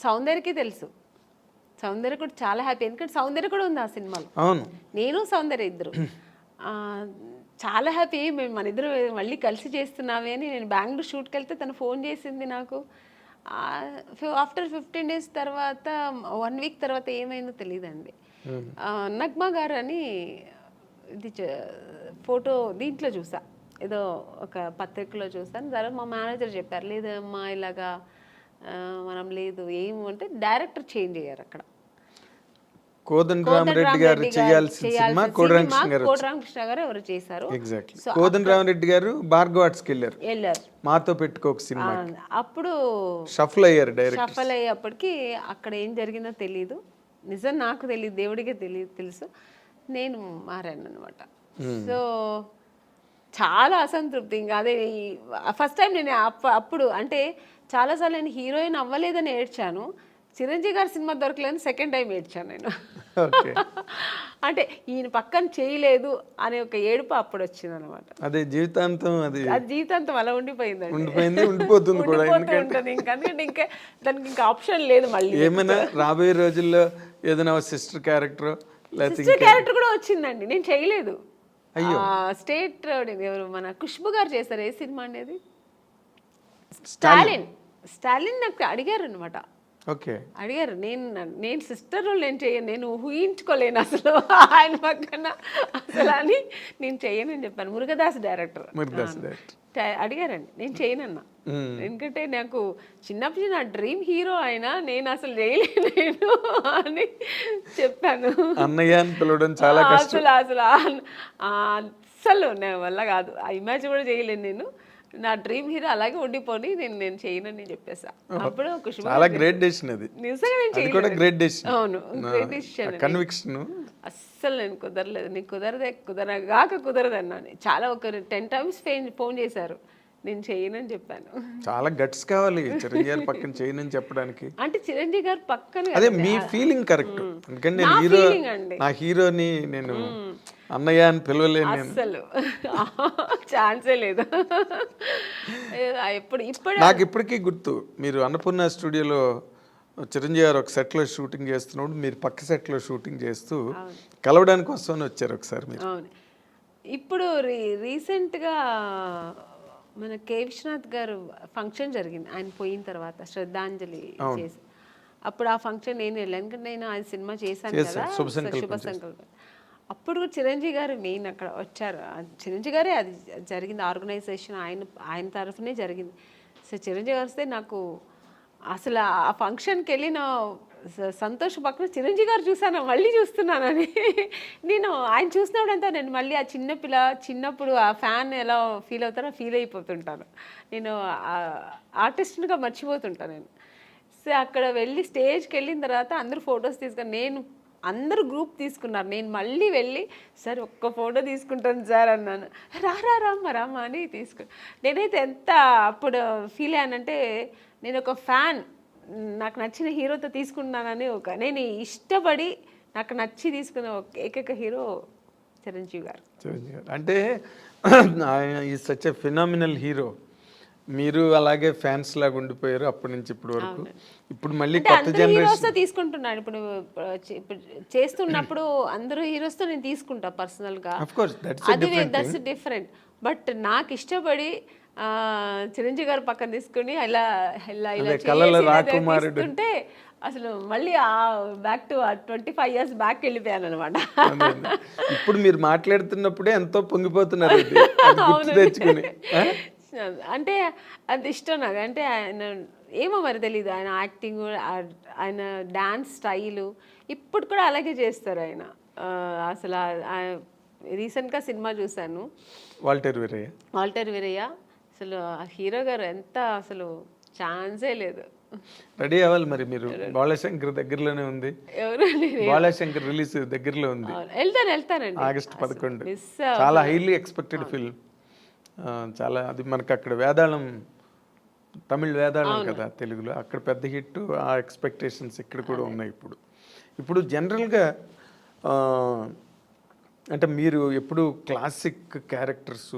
సౌందర్యకి తెలుసు. సౌందర్య కూడా చాలా హ్యాపీ, ఎందుకంటే సౌందర్య కూడా ఉంది ఆ సినిమాలో. నేను సౌందర్య ఇద్దరు చాలా హ్యాపీ, మేము మన ఇద్దరు మళ్ళీ కలిసి చేస్తున్నామే అని. నేను బెంగళూరు షూట్కి వెళ్తే తను ఫోన్ చేసింది నాకు. ఆఫ్టర్ 15 days తర్వాత 1 week తర్వాత ఏమైందో తెలియదండి. నగ్మా గారు అని ఇది ఫోటో దీంట్లో చూసా, ఏదో ఒక పత్రికలో చూసాను. తర్వాత మా మేనేజర్ చెప్పారు, లేదమ్మా ఇలాగా మనం లేదు ఏమంటే డైరెక్టర్ చేంజ్ అయ్యారు అక్కడ. కోదండరామిరెడ్డి గారు చేయాల్సిన సినిమా కోదండరామకృష్ణ గారు ఎవరు చేశారు. కోదండరామిరెడ్డి గారు భార్గవ ఆర్ట్స్కి వెళ్ళారు, మాతో పెట్టుకోక సినిమా. అప్పుడు షఫల్ అయ్యారు డైరెక్ట్. షఫల్ అయ్యేప్పటికి అక్కడ ఏం జరిగిందో తెలియదు, నిజం నాకు తెలియదు, దేవుడికే తెలుసు. నేను మారాను అనమాట. సో చాలా అసంతృప్తి. ఇంకా అదే ఫస్ట్ టైం నేను అప్పుడు అంటే చాలాసార్లు నేను హీరోయిన్ అవ్వలేదని ఏడ్చాను, చిరంజీవి గారి సినిమా దొరకలేని సెకండ్ టైం ఏడ్చాను నేను. ఓకే. అంటే ఈయన పక్కన చేయలేదు అనే ఒక ఏడుపు అప్పుడు వచ్చింది అనమాట. అదే జీవితాంతం అది అది జీవితాంతం అలా ఉండిపోయిందండి. ఉండిపోయింది, ఉండిపోతుంది కూడా. ఉండిపోతూ ఉంటుంది ఇంకా. ఎందుకంటే దానికి ఇంకా ఆప్షన్ లేదు మళ్ళీ. ఏమైనా రాబోయే రోజుల్లో ఏదైనా సిస్టర్ క్యారెక్టర్ లేకపోతే సిస్టర్ క్యారెక్టర్ కూడా వచ్చిందండి, నేను చేయలేదు. అయ్యో. స్టేట్ ఎవరు మన ఖుష్బు గారు చేశారు, ఏ సినిమా అనేది, స్టాలిన్. స్టాలిన్ నాకు అడిగారు అనమాట. ఓకే. అడిగారు, నేను సిస్టర్ రోల్ నేను చేయను, నేను ఊహించుకోలేను అసలు ఆయన పక్కన అసలు అని, నేను చేయనని చెప్పాను. మురుగదాస్ డైరెక్టర్ అడిగారండి, నేను చేయనన్నా. ఎందుకంటే నాకు చిన్నప్పుడు నా డ్రీమ్ హీరో ఆయన, నేను అసలు చేయలేను అని చెప్పాను. అన్నయ్య అని పిలవడం చాలా కష్టం. అసలు నా వల్ల కాదు, ఆ ఇమేజ్ కూడా చేయలేను నేను. నా డ్రీమ్ హీరో అలాగే ఉండిపోని నేను చేయనని చెప్పేసా. అప్పుడు చాలా గ్రేట్ డెసిషన్ అది. నిజంగా నేను చేయలేదు. Great decision. అవును, గ్రేట్ డెసిషన్. కన్విక్షన్. అస్సలు నేను కుదరలేదు, నీకు కుదరగాక కుదరదు అన్నాను. చాలా ఒక 10 times ఫోన్ చేశారు, నేను చేయనని చెప్పాను. చాలా గట్స్ కావాలి చిరంజీవి గారి పక్కన చేయనని చెప్పడానికి. అంటే చిరంజీవి గారు పక్కన అదే మీ ఫీలింగ్ కరెక్ట్. ఎందుకంటే నేను హీరో, నా హీరోని నేను అన్నయ్య అని పిలవలేను. అసలు ఛాన్సే లేదు. నాకు ఇప్పటికీ గుర్తు, మీరు అన్నపూర్ణ స్టూడియోలో చిరంజీవి గారు ఒక సెట్లో షూటింగ్ చేస్తున్నప్పుడు మీరు పక్క సెట్లో షూటింగ్ చేస్తూ కలవడానికి వస్తామని వచ్చారు ఒకసారి మీరు. అవును. ఇప్పుడు రీసెంట్గా మన కే విశ్వనాథ్ గారు ఫంక్షన్ జరిగింది, ఆయన పోయిన తర్వాత శ్రద్ధాంజలి చేసి. అప్పుడు ఆ ఫంక్షన్ నేను వెళ్ళాను, ఎందుకంటే నేను ఆయన సినిమా చేశాను కదా, శుభ సంకల్పం. అప్పుడు చిరంజీవి గారు మెయిన్ అక్కడ వచ్చారు. చిరంజీవి గారే అది జరిగింది, ఆర్గనైజేషన్ ఆయన తరఫునే జరిగింది. సో చిరంజీవి గారు వస్తే నాకు అసలు ఆ ఫంక్షన్కి వెళ్ళిన సంతోష్ పక్కన చిరంజీవి గారు చూసాను, మళ్ళీ చూస్తున్నానని. నేను ఆయన చూసినప్పుడంతా నేను మళ్ళీ ఆ చిన్నప్పుడు ఆ ఫ్యాన్ ఎలా ఫీల్ అవుతానో ఫీల్ అయిపోతుంటాను. నేను ఆర్టిస్ట్గా మర్చిపోతుంటాను నేను. సో అక్కడ వెళ్ళి స్టేజ్కి వెళ్ళిన తర్వాత అందరూ ఫొటోస్ తీసుకొని, అందరూ గ్రూప్ తీసుకున్నారు, నేను మళ్ళీ వెళ్ళి సార్ ఒక్క ఫోటో తీసుకుంటాను సార్ అన్నాను. రామ్మా అని నేనైతే ఎంత అప్పుడు ఫీల్ అయ్యానంటే, నేను ఒక ఫ్యాన్, నాకు నచ్చిన హీరోతో తీసుకున్నానని నేను ఇష్టపడి నాకు నచ్చి తీసుకున్న ఏకైక హీరో చిరంజీవి గారు. అంటే ఆయన ఈ సచ్ ఎ ఫినామినల్ హీరో. మీరు అలాగే ఫ్యాన్స్ లాగా ఉండిపోయారు అప్పటి నుంచి ఇప్పటి వరకు. ఇప్పుడు మళ్ళీ కొత్త జనరేషన్ తీసుకుంటున్నాను. ఇప్పుడు చేస్తున్నప్పుడు అందరూ హీరోస్తో నేను తీసుకుంటా పర్సనల్గా, అది దట్స్ డిఫరెంట్. బట్ నాకు ఇష్టపడి చిరంజీవి గారు పక్కన తీసుకుని ఇలా తీసుకుంటే అసలు మళ్ళీ బ్యాక్ టు 25 years బ్యాక్ వెళ్ళిపోయాను అనమాట. ఇప్పుడు మీరు మాట్లాడుతున్నప్పుడే ఎంతో పొంగిపోతున్నారు తెచ్చుకుని. అంటే అది ఇష్టం నాకు. అంటే ఆయన ఏమో మరి తెలీదు, ఆయన యాక్టింగ్, ఆయన డాన్స్ స్టైలు ఇప్పుడు కూడా అలాగే చేస్తారు ఆయన. అసలు రీసెంట్గా సినిమా చూశాను, వాల్టర్ వీరయ్య. అసలు హీరో గారు ఎంత అసలు ఛాన్సే లేదు. రెడీ అవ్వాలి మరి మీరు. బాలశంకర్ దగ్గరలోనే ఉంది, బాలశంకర్ రిలీజ్ దగ్గరలో ఉంది. వెళ్తానండి ఆగస్ట్ 11. చాలా హైలీ ఎక్స్పెక్టెడ్ ఫిల్మ్. చాలా అది మనకు అక్కడ వేదాళం, తమిళ్ వేదాళం కదా తెలుగులో, అక్కడ పెద్ద హిట్. ఆ ఎక్స్పెక్టేషన్స్ ఇక్కడ కూడా ఉన్నాయి. ఇప్పుడు జనరల్గా అంటే మీరు ఎప్పుడు క్లాసిక్ క్యారెక్టర్స్,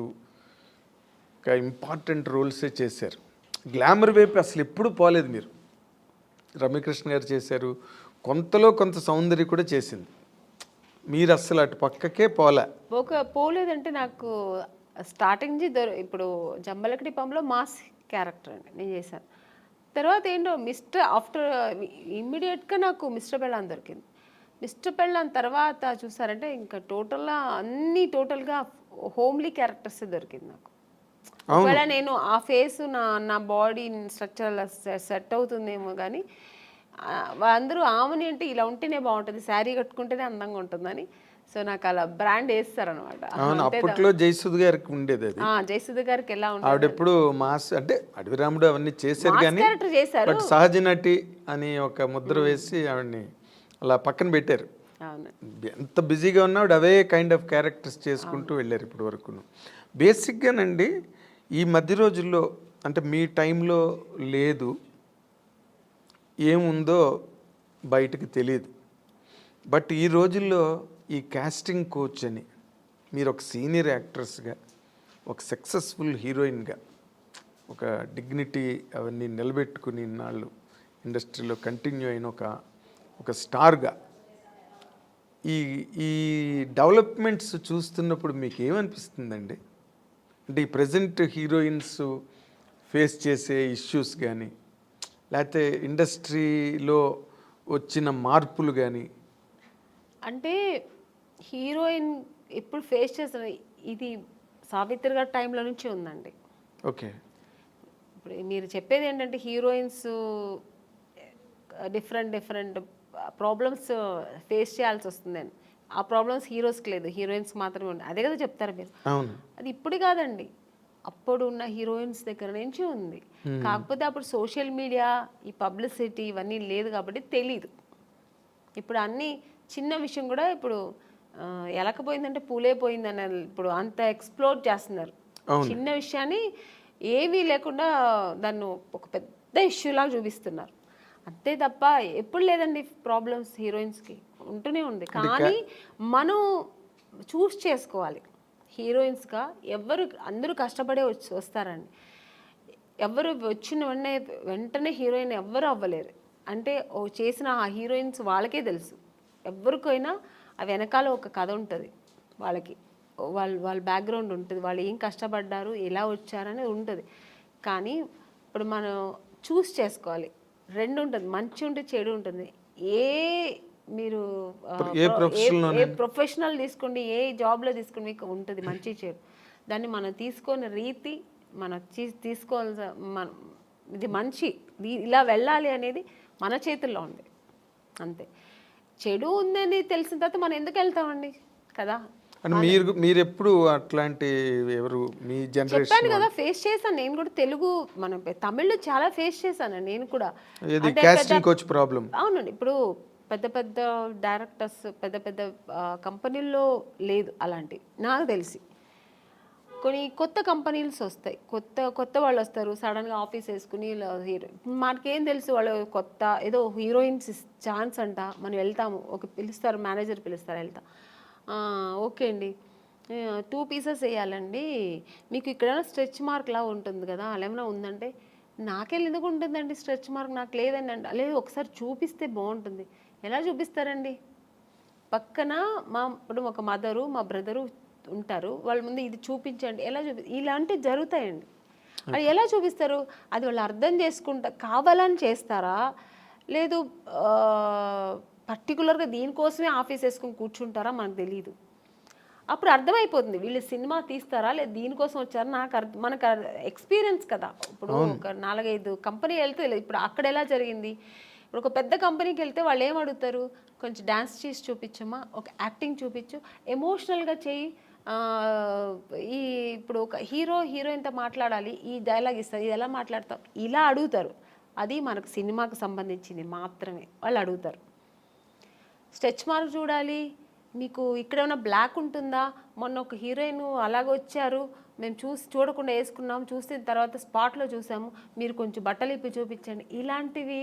ఇంపార్టెంట్ రోల్సే చేశారు. గ్లామర్ వైపు అసలు ఎప్పుడు పోలేదు మీరు. రమ్యకృష్ణ గారు చేశారు, కొంతలో కొంత సౌందర్యం కూడా చేసింది. మీరు అసలు అటు పక్కకే పోలేదంటే నాకు స్టార్టింగ్ ఇప్పుడు జంబలకడి పంలో మాస్ క్యారెక్టర్ అండి నేను చేశాను. తర్వాత ఏంటో ఆఫ్టర్ ఇమ్మీడియట్గా నాకు మిస్టర్ పెళ్ళాన్ దొరికింది. మిస్టర్ పెళ్ళాన్ తర్వాత చూసారంటే ఇంకా టోటల్గా హోమ్లీ క్యారెక్టర్స్ దొరికింది నాకు. ఒకవేళ నేను ఆ ఫేస్ నా బాడీ స్ట్రక్చర్ సెట్ అవుతుందేమో కానీ అందరూ ఆమెని అంటే ఇలా ఉంటేనే బాగుంటుంది, శారీ కట్టుకుంటేనే అందంగా ఉంటుందని. సో నాకు అలా బ్రాండ్ వేస్తారనమాట. అప్పట్లో జయసుధ గారికి ఉండేది అది. జయసుధ గారికి ఎలా ఉంటుంది, ఆవిడెప్పుడు మాస్ అంటే అడవి రాముడు అవన్నీ చేశారు కానీ చేశారు, సహజ నటి అని ఒక ముద్ర వేసి ఆవిడని అలా పక్కన పెట్టారు. ఎంత బిజీగా ఉన్నా ఆవిడ అవే కైండ్ ఆఫ్ క్యారెక్టర్స్ చేసుకుంటూ వెళ్ళారు ఇప్పటి వరకు. బేసిక్గానండి ఈ మధ్య రోజుల్లో అంటే మీ టైంలో లేదు, ఏముందో బయటకు తెలియదు. బట్ ఈ రోజుల్లో ఈ కాస్టింగ్ కోచ్ అని మీరు ఒక సీనియర్ యాక్ట్రెస్గా, ఒక సక్సెస్ఫుల్ హీరోయిన్గా, ఒక డిగ్నిటీ అవన్నీ నిలబెట్టుకుని ఇన్నాళ్ళు ఇండస్ట్రీలో కంటిన్యూ అయిన ఒక స్టార్గా ఈ ఈ డెవలప్మెంట్స్ చూస్తున్నప్పుడు మీకు ఏమనిపిస్తుందండి? అంటే ఈ ప్రజెంట్ హీరోయిన్స్ ఫేస్ చేసే ఇష్యూస్ కానీ, లేకపోతే ఇండస్ట్రీలో వచ్చిన మార్పులు కానీ. అంటే హీరోయిన్ ఇప్పుడు ఫేస్ చేసిన ఇది సావిత్రి గారి టైంలో నుంచి ఉందండి. ఓకే. ఇప్పుడు మీరు చెప్పేది ఏంటంటే హీరోయిన్స్ డిఫరెంట్ ప్రాబ్లమ్స్ ఫేస్ చేయాల్సి వస్తుందని. ఆ ప్రాబ్లమ్స్ హీరోస్కి లేదు, హీరోయిన్స్కి మాత్రమే ఉంది. అదే కదా చెప్తారు మీరు. అవును. అది ఇప్పుడు కాదండి, అప్పుడు ఉన్న హీరోయిన్స్ దగ్గర నుంచి ఉంది. కాకపోతే అప్పుడు సోషల్ మీడియా, ఈ పబ్లిసిటీ ఇవన్నీ లేదు కాబట్టి తెలీదు. ఇప్పుడు అన్ని చిన్న విషయం కూడా ఇప్పుడు ఎలకపోయిందంటే పూలే పోయిందని ఇప్పుడు అంత ఎక్స్ప్లోర్ చేస్తున్నారు. చిన్న విషయాన్ని ఏమీ లేకుండా దాన్ని ఒక పెద్ద ఇష్యూలాగా చూపిస్తున్నారు. అంతే తప్ప ఎప్పుడు లేదండి ప్రాబ్లమ్స్ హీరోయిన్స్కి ఉంటూనే ఉంది. కానీ మనం చూస్ చేసుకోవాలి. హీరోయిన్స్గా అందరూ కష్టపడే వస్తారండి. ఎవరు వచ్చిన వెంటనే హీరోయిన్ ఎవ్వరు అవ్వలేరు. అంటే చేసిన ఆ హీరోయిన్స్ వాళ్ళకే తెలుసు. ఎవరికైనా ఆ వెనకాల ఒక కథ ఉంటుంది, వాళ్ళ బ్యాక్గ్రౌండ్ ఉంటుంది, వాళ్ళు ఏం కష్టపడ్డారు, ఎలా వచ్చారనేది ఉంటుంది. కానీ ఇప్పుడు మనం చూస్ చేసుకోవాలి. రెండు ఉంటుంది, మంచి ఉంటుంది, చెడు ఉంటుంది. మీరు ఏ ప్రొఫెషనల్ తీసుకోండి, ఏ జాబ్లో తీసుకోండి, మీకు ఉంటుంది మంచి చెడు. దాన్ని మనం తీసుకునే రీతి, మనం తీసుకోవాల్సిన ఇది మంచి ఇలా వెళ్ళాలి అనేది మన చేతుల్లో ఉంది. అంతే. చెడు ఉందని తెలిసిన తర్వాత మనం ఎందుకు వెళ్తామండి కదా. మీరు ఎప్పుడు అట్లాంటి ఎవరు మీ జనరేషన్? చెప్పాను కదా, ఫేస్ చేశాను నేను కూడా. మనం తమిళ్లో చాలా ఫేస్ చేశాను నేను కూడా. అవునండి. ఇప్పుడు పెద్ద డైరెక్టర్స్, పెద్ద కంపెనీల్లో లేదు అలాంటి నాకు తెలిసి. కొన్ని కొత్త కంపెనీస్ వస్తాయి, కొత్త వాళ్ళు వస్తారు, సడన్గా ఆఫీస్ వేసుకుని హీరో. మనకేం తెలుసు వాళ్ళు కొత్త ఏదో హీరోయిన్స్ ఛాన్స్ అంట, మనం వెళ్తాము. పిలుస్తారు, మేనేజర్ పిలుస్తారు, వెళ్తాం. ఓకే అండి, 2 pieces వేయాలండి, మీకు ఇక్కడ స్ట్రెచ్ మార్క్ లా ఉంటుంది కదా, అలా ఏమైనా ఉందంటే, నాకెళ్ళి ఎందుకు ఉంటుందండి స్ట్రెచ్ మార్క్, నాకు లేదండి అంట. లేదు, ఒకసారి చూపిస్తే బాగుంటుంది. ఎలా చూపిస్తారండి? పక్కన ఇప్పుడు ఒక మదరు, మా బ్రదరు ఉంటారు, వాళ్ళ ముందు ఇది చూపించండి, ఎలా ఇలాంటివి జరుగుతాయండి. అది ఎలా చూపిస్తారు? అది వాళ్ళు అర్థం చేసుకుంటా కావాలని చేస్తారా, లేదు పర్టికులర్గా దీనికోసమే ఆఫీస్ వేసుకుని కూర్చుంటారా, మనకు తెలియదు. అప్పుడు అర్థమైపోతుంది వీళ్ళు సినిమా తీస్తారా లేదు దీనికోసం వచ్చారా. మనకు ఎక్స్పీరియన్స్ కదా. ఇప్పుడు ఒక 4-5 కంపెనీ వెళ్తే ఇప్పుడు అక్కడ ఎలా జరిగింది. ఇప్పుడు ఒక పెద్ద కంపెనీకి వెళ్తే వాళ్ళు ఏం అడుగుతారు, కొంచెం డ్యాన్స్ చేసి చూపించమ్మా, ఒక యాక్టింగ్ చూపించు, ఎమోషనల్గా చేయి. ఇప్పుడు ఒక హీరోయిన్తో మాట్లాడాలి, ఈ డైలాగ్ ఇస్తారు, ఇది ఎలా మాట్లాడతావు, ఇలా అడుగుతారు. అది మనకు సినిమాకు సంబంధించింది మాత్రమే వాళ్ళు అడుగుతారు. స్ట్రెచ్ మార్క్ చూడాలి, మీకు ఇక్కడ ఏమైనా బ్లాక్ ఉంటుందా, మొన్న ఒక హీరోయిన్ అలాగ వచ్చారు, మేము చూడకుండా వేసుకున్నాం, చూసిన తర్వాత స్పాట్లో చూసాము, మీరు కొంచెం బట్టలు ఇప్పి చూపించండి. ఇలాంటివి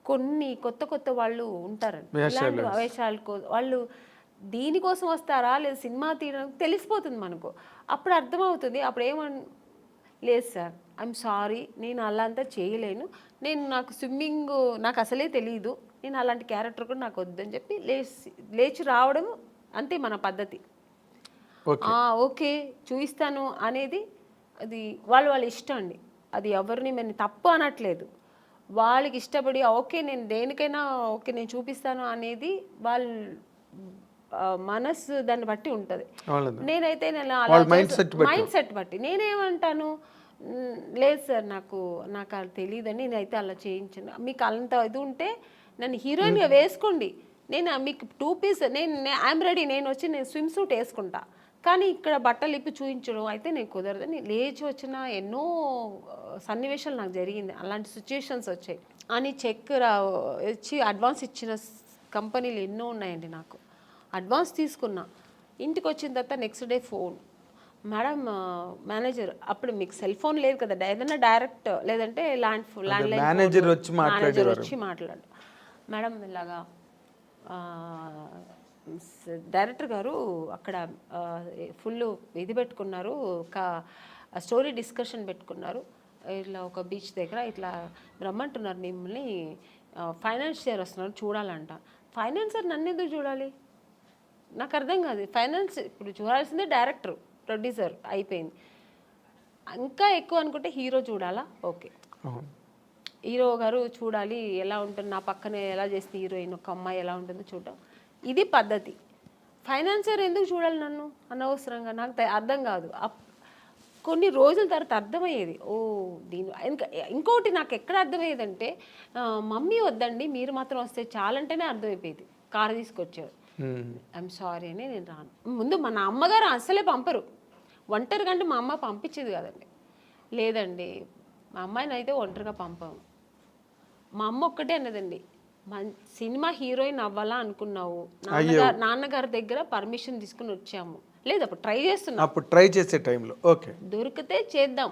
కొన్ని కొత్త వాళ్ళు ఉంటారండి. ఇలాంటి వేషాలకు వాళ్ళు దీనికోసం వస్తారా లేదు సినిమా తీయడానికి తెలిసిపోతుంది మనకు. అప్పుడు అర్థమవుతుంది. అప్పుడు లేదు సార్, ఐఎమ్ సారీ, నేను అలా అంతా చేయలేను, నాకు స్విమ్మింగ్ నాకు అసలే తెలియదు, నేను అలాంటి క్యారెక్టర్ కూడా నాకు వద్దని చెప్పి లేచి రావడం, అంతే మన పద్ధతి. ఓకే చూపిస్తాను అనేది అది వాళ్ళ ఇష్టం అండి. అది ఎవరిని మేము తప్పు అనట్లేదు, వాళ్ళకి ఇష్టపడి ఓకే నేను దేనికైనా ఓకే నేను చూపిస్తాను అనేది వాళ్ళ మనసు దాన్ని బట్టి ఉంటుంది. నేనైతే మైండ్ సెట్ బట్టి నేనేమంటాను, లేదు సార్ నాకు అది తెలియదని, నేనైతే అలా చేయించాను, మీకు అంత ఇది ఉంటే నన్ను హీరోయిన్గా వేసుకోండి, నేను మీకు 2 pieces ఐఎమ్ రెడీ, నేను స్విమ్ సూట్ వేసుకుంటా, కానీ ఇక్కడ బట్టలు ఇప్పి చూపించడం అయితే నేను కుదరదని లేచి వచ్చిన ఎన్నో సన్నివేశాలు నాకు జరిగింది. అలాంటి సిచ్యుయేషన్స్ వచ్చాయి అని ఇచ్చి అడ్వాన్స్ ఇచ్చిన కంపెనీలు ఎన్నో ఉన్నాయండి. నాకు అడ్వాన్స్ తీసుకున్నా, ఇంటికి వచ్చిన తర్వాత next day phone, madam manager అప్పుడు మీకు సెల్ ఫోన్ లేదు కదా, ఏదైనా డైరెక్ట్ లేదంటే ల్యాండ్ లైన్ మేనేజర్ వచ్చి మాట్లాడేవారు. మాట్లాడు మేడం ఇలాగా డైరెక్టర్ గారు అక్కడ ఫుల్ ఇది పెట్టుకున్నారు, ఒక స్టోరీ డిస్కషన్ పెట్టుకున్నారు, ఇట్లా ఒక బీచ్ దగ్గర ఇట్లా రమ్మంటున్నారు మిమ్మల్ని, ఫైనాన్షియర్ వస్తున్నారు చూడాలంట. ఫైనాన్సర్ నన్ను ఎందుకు చూడాలి, నాకు అర్థం కాదు. ఫైనాన్స్ ఇప్పుడు చూడాల్సిందే డైరెక్టర్ ప్రొడ్యూసర్ అయిపోయింది. ఇంకా ఎక్కువ అనుకుంటే హీరో చూడాలా, ఓకే హీరో గారు చూడాలి ఎలా ఉంటుంది, నా పక్కనే ఎలా చేస్తే హీరోయిన్ ఒక అమ్మాయి ఎలా ఉంటుందో చూడటం, ఇది పద్ధతి. ఫైనాన్సర్ ఎందుకు చూడాలి నన్ను అనవసరంగా, నాకు అర్థం కాదు. కొన్ని రోజుల తర్వాత అర్థమయ్యేది, ఓ దీని ఇంకోటి నాకు ఎక్కడ అర్థమయ్యేదంటే, మమ్మీ వద్దండి మీరు మాత్రం వస్తే చాలంటేనే అర్థమైపోయేది. కారు తీసుకొచ్చారు, ఐఎమ్ సారీ అని నేను రాను. ముందు మన అమ్మగారు అసలే పంపరు, ఒంటరిగా అంటే మా అమ్మ పంపించేది కదండి. లేదండి మా అమ్మాయిని అయితే ఒంటరిగా పంపాము. మా అమ్మ ఒక్కటే అన్నదండి, సినిమా హీరోయిన్ అవ్వాలా అనుకున్నావు, నాన్నగారి దగ్గర పర్మిషన్ తీసుకుని వచ్చాము. లేదు అప్పుడు ట్రై చేస్తున్నాం, అప్పుడు ట్రై చేసే టైంలో ఓకే దొరికితే చేద్దాం,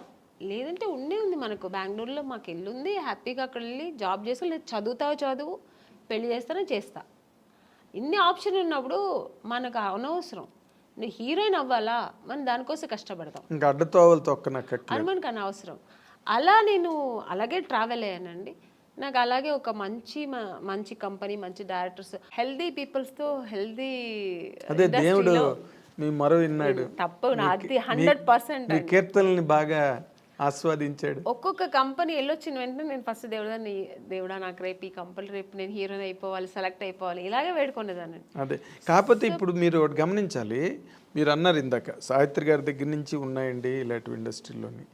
లేదంటే ఉంది మనకు బెంగళూరులో మాకు ఇల్లు ఉంది, హ్యాపీగా అక్కడ వెళ్ళి జాబ్ చేసుకో, లేదు చదువుతావు చదువు, పెళ్లి చేస్తానో చేస్తా. ఇన్ని ఆప్షన్ ఉన్నప్పుడు మనకు అనవసరం. నువ్వు హీరోయిన్ అవ్వాలా, మనం దానికోసం కష్టపడతాం, ఇంకా అడ్డతోవలు తొక్కనక్కట్లేదు, అది మనకు అనవసరం. అలా నేను అలాగే ట్రావెల్ అయ్యానండి. నాకు అలాగే ఒక మంచి కంపెనీ, మంచి డైరెక్టర్స్, హెల్దీ పీపుల్స్తో హెల్దీ, అదే దేవుడు మీ మొర విన్నాడు, తప్పు నాది 100%. మీ కీర్తనల్ని బాగా ఆస్వాదించాడు. ఒక్కొక్క కంపెనీ వెళ్ళొచ్చిన వెంటనే నేను ఫస్ట్ దేవుడా నాకు రేపు ఈ కంపెనీ, రేపు నేను హీరోయిన్ అయిపోవాలి, సెలెక్ట్ అయిపోవాలి, ఇలాగే వేడుకునేదాన్ని. అదే కాకపోతే ఇప్పుడు మీరు ఒకటి గమనించాలి, మీరు అన్నారు ఇందాక సావిత్రి గారి దగ్గర నుంచి ఉన్నాయండి ఇలాంటి ఇండస్ట్రీలోని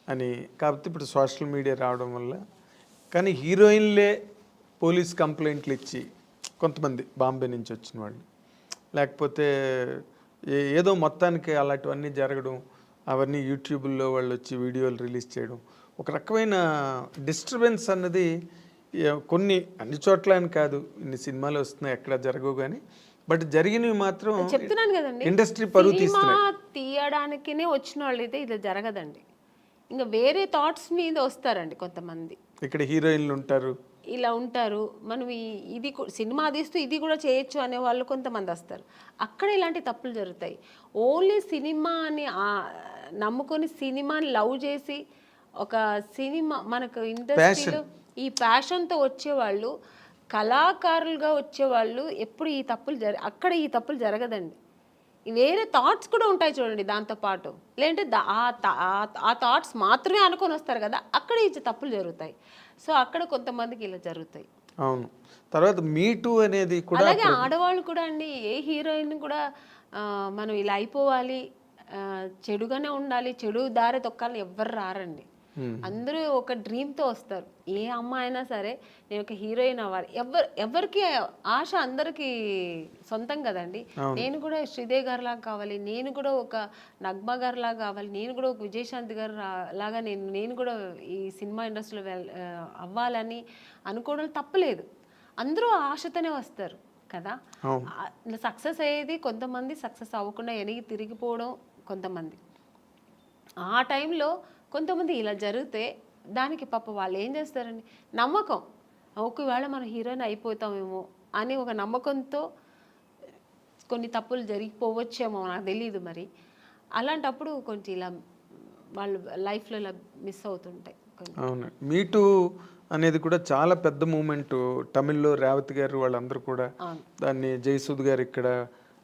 అని. కాకపోతే ఇప్పుడు సోషల్ మీడియా రావడం వల్ల, కానీ హీరోయిన్లే పోలీస్ కంప్లైంట్లు ఇచ్చి కొంతమంది బాంబే నుంచి వచ్చిన వాళ్ళు, లేకపోతే ఏదో మొత్తానికి అలాంటివన్నీ జరగడం, అవన్నీ యూట్యూబ్లో వాళ్ళు వచ్చి వీడియోలు రిలీజ్ చేయడం, ఒక రకమైన డిస్టర్బెన్స్ అన్నది కొన్ని అన్ని చోట్ల అని కాదు, ఇన్ని సినిమాలు వస్తున్నాయి ఎక్కడ జరగవు కానీ, బట్ జరిగినవి మాత్రం చెప్తున్నాను కదండి, ఇండస్ట్రీ పరువు తీస్తున్నాయి. తీయడానికినే వచ్చిన వాళ్ళు అయితే ఇది జరగదండి, ఇంకా వేరే థాట్స్ మీద వస్తారండి కొంతమంది. ఇక్కడ హీరోయిన్లు ఉంటారు, ఇలా ఉంటారు, మనం ఇది సినిమా తీస్తూ ఇది కూడా చేయొచ్చు అనే వాళ్ళు కొంతమంది వస్తారు, అక్కడ ఇలాంటి తప్పులు జరుగుతాయి. ఓన్లీ సినిమాని నమ్ముకొని సినిమాని లవ్ చేసి ఒక సినిమా మనకు ఇండస్ట్రీలో ఈ ప్యాషన్తో వచ్చేవాళ్ళు, కళాకారులుగా వచ్చేవాళ్ళు ఎప్పుడు ఈ తప్పులు అక్కడ ఈ తప్పులు జరగదండి. వేరే థాట్స్ కూడా ఉంటాయి చూడండి దాంతోపాటు, లేదంటే ఆ థాట్స్ మాత్రమే అనుకొని వస్తారు కదా, అక్కడ ఈ తప్పులు జరుగుతాయి. సో అక్కడ కొంతమందికి ఇలా జరుగుతాయి. అవును. తర్వాత మీటూ అనేది కూడా, అలాగే ఆడవాళ్ళు కూడా అండి, ఏ హీరోయిన్ కూడా మనం ఇలా అయిపోవాలి, చెడుగానే ఉండాలి, చెడు దారి తొక్కాలని ఎవ్వరు రారండి. అందరూ ఒక డ్రీమ్తో వస్తారు. ఏ అమ్మాయి అయినా సరే నేను ఒక హీరోయిన్ అవ్వాలి, ఎవరికి ఆశ అందరికీ సొంతం కదండి. నేను కూడా శ్రీదేవి గారి లాగా కావాలి, నేను కూడా ఒక నగ్మా గారి లాగా కావాలి, నేను కూడా ఒక విజయశాంతి గారు లాగా నేను కూడా ఈ సినిమా ఇండస్ట్రీలో అవ్వాలని అనుకోవడం తప్పలేదు. అందరూ ఆశతోనే వస్తారు కదా. సక్సెస్ అయ్యేది కొంతమంది, సక్సెస్ అవ్వకుండా వెనక్కి తిరిగిపోవడం కొంతమంది. ఆ టైంలో కొంతమంది ఇలా జరిగితే దానికి పాప వాళ్ళు ఏం చేస్తారండి, నమ్మకం, ఒకవేళ మనం హీరోయిన్ అయిపోతామేమో అని ఒక నమ్మకంతో కొన్ని తప్పులు జరిగిపోవచ్చేమో, నాకు తెలియదు మరి. అలాంటప్పుడు కొంచెం ఇలా వాళ్ళు లైఫ్లో ఇలా మిస్ అవుతుంటాయి. అవును, మీటూ అనేది కూడా చాలా పెద్ద మూమెంట్. తమిళ్లో రేవతి గారు వాళ్ళందరూ కూడా దాన్ని, జయసూద్ గారు ఇక్కడ,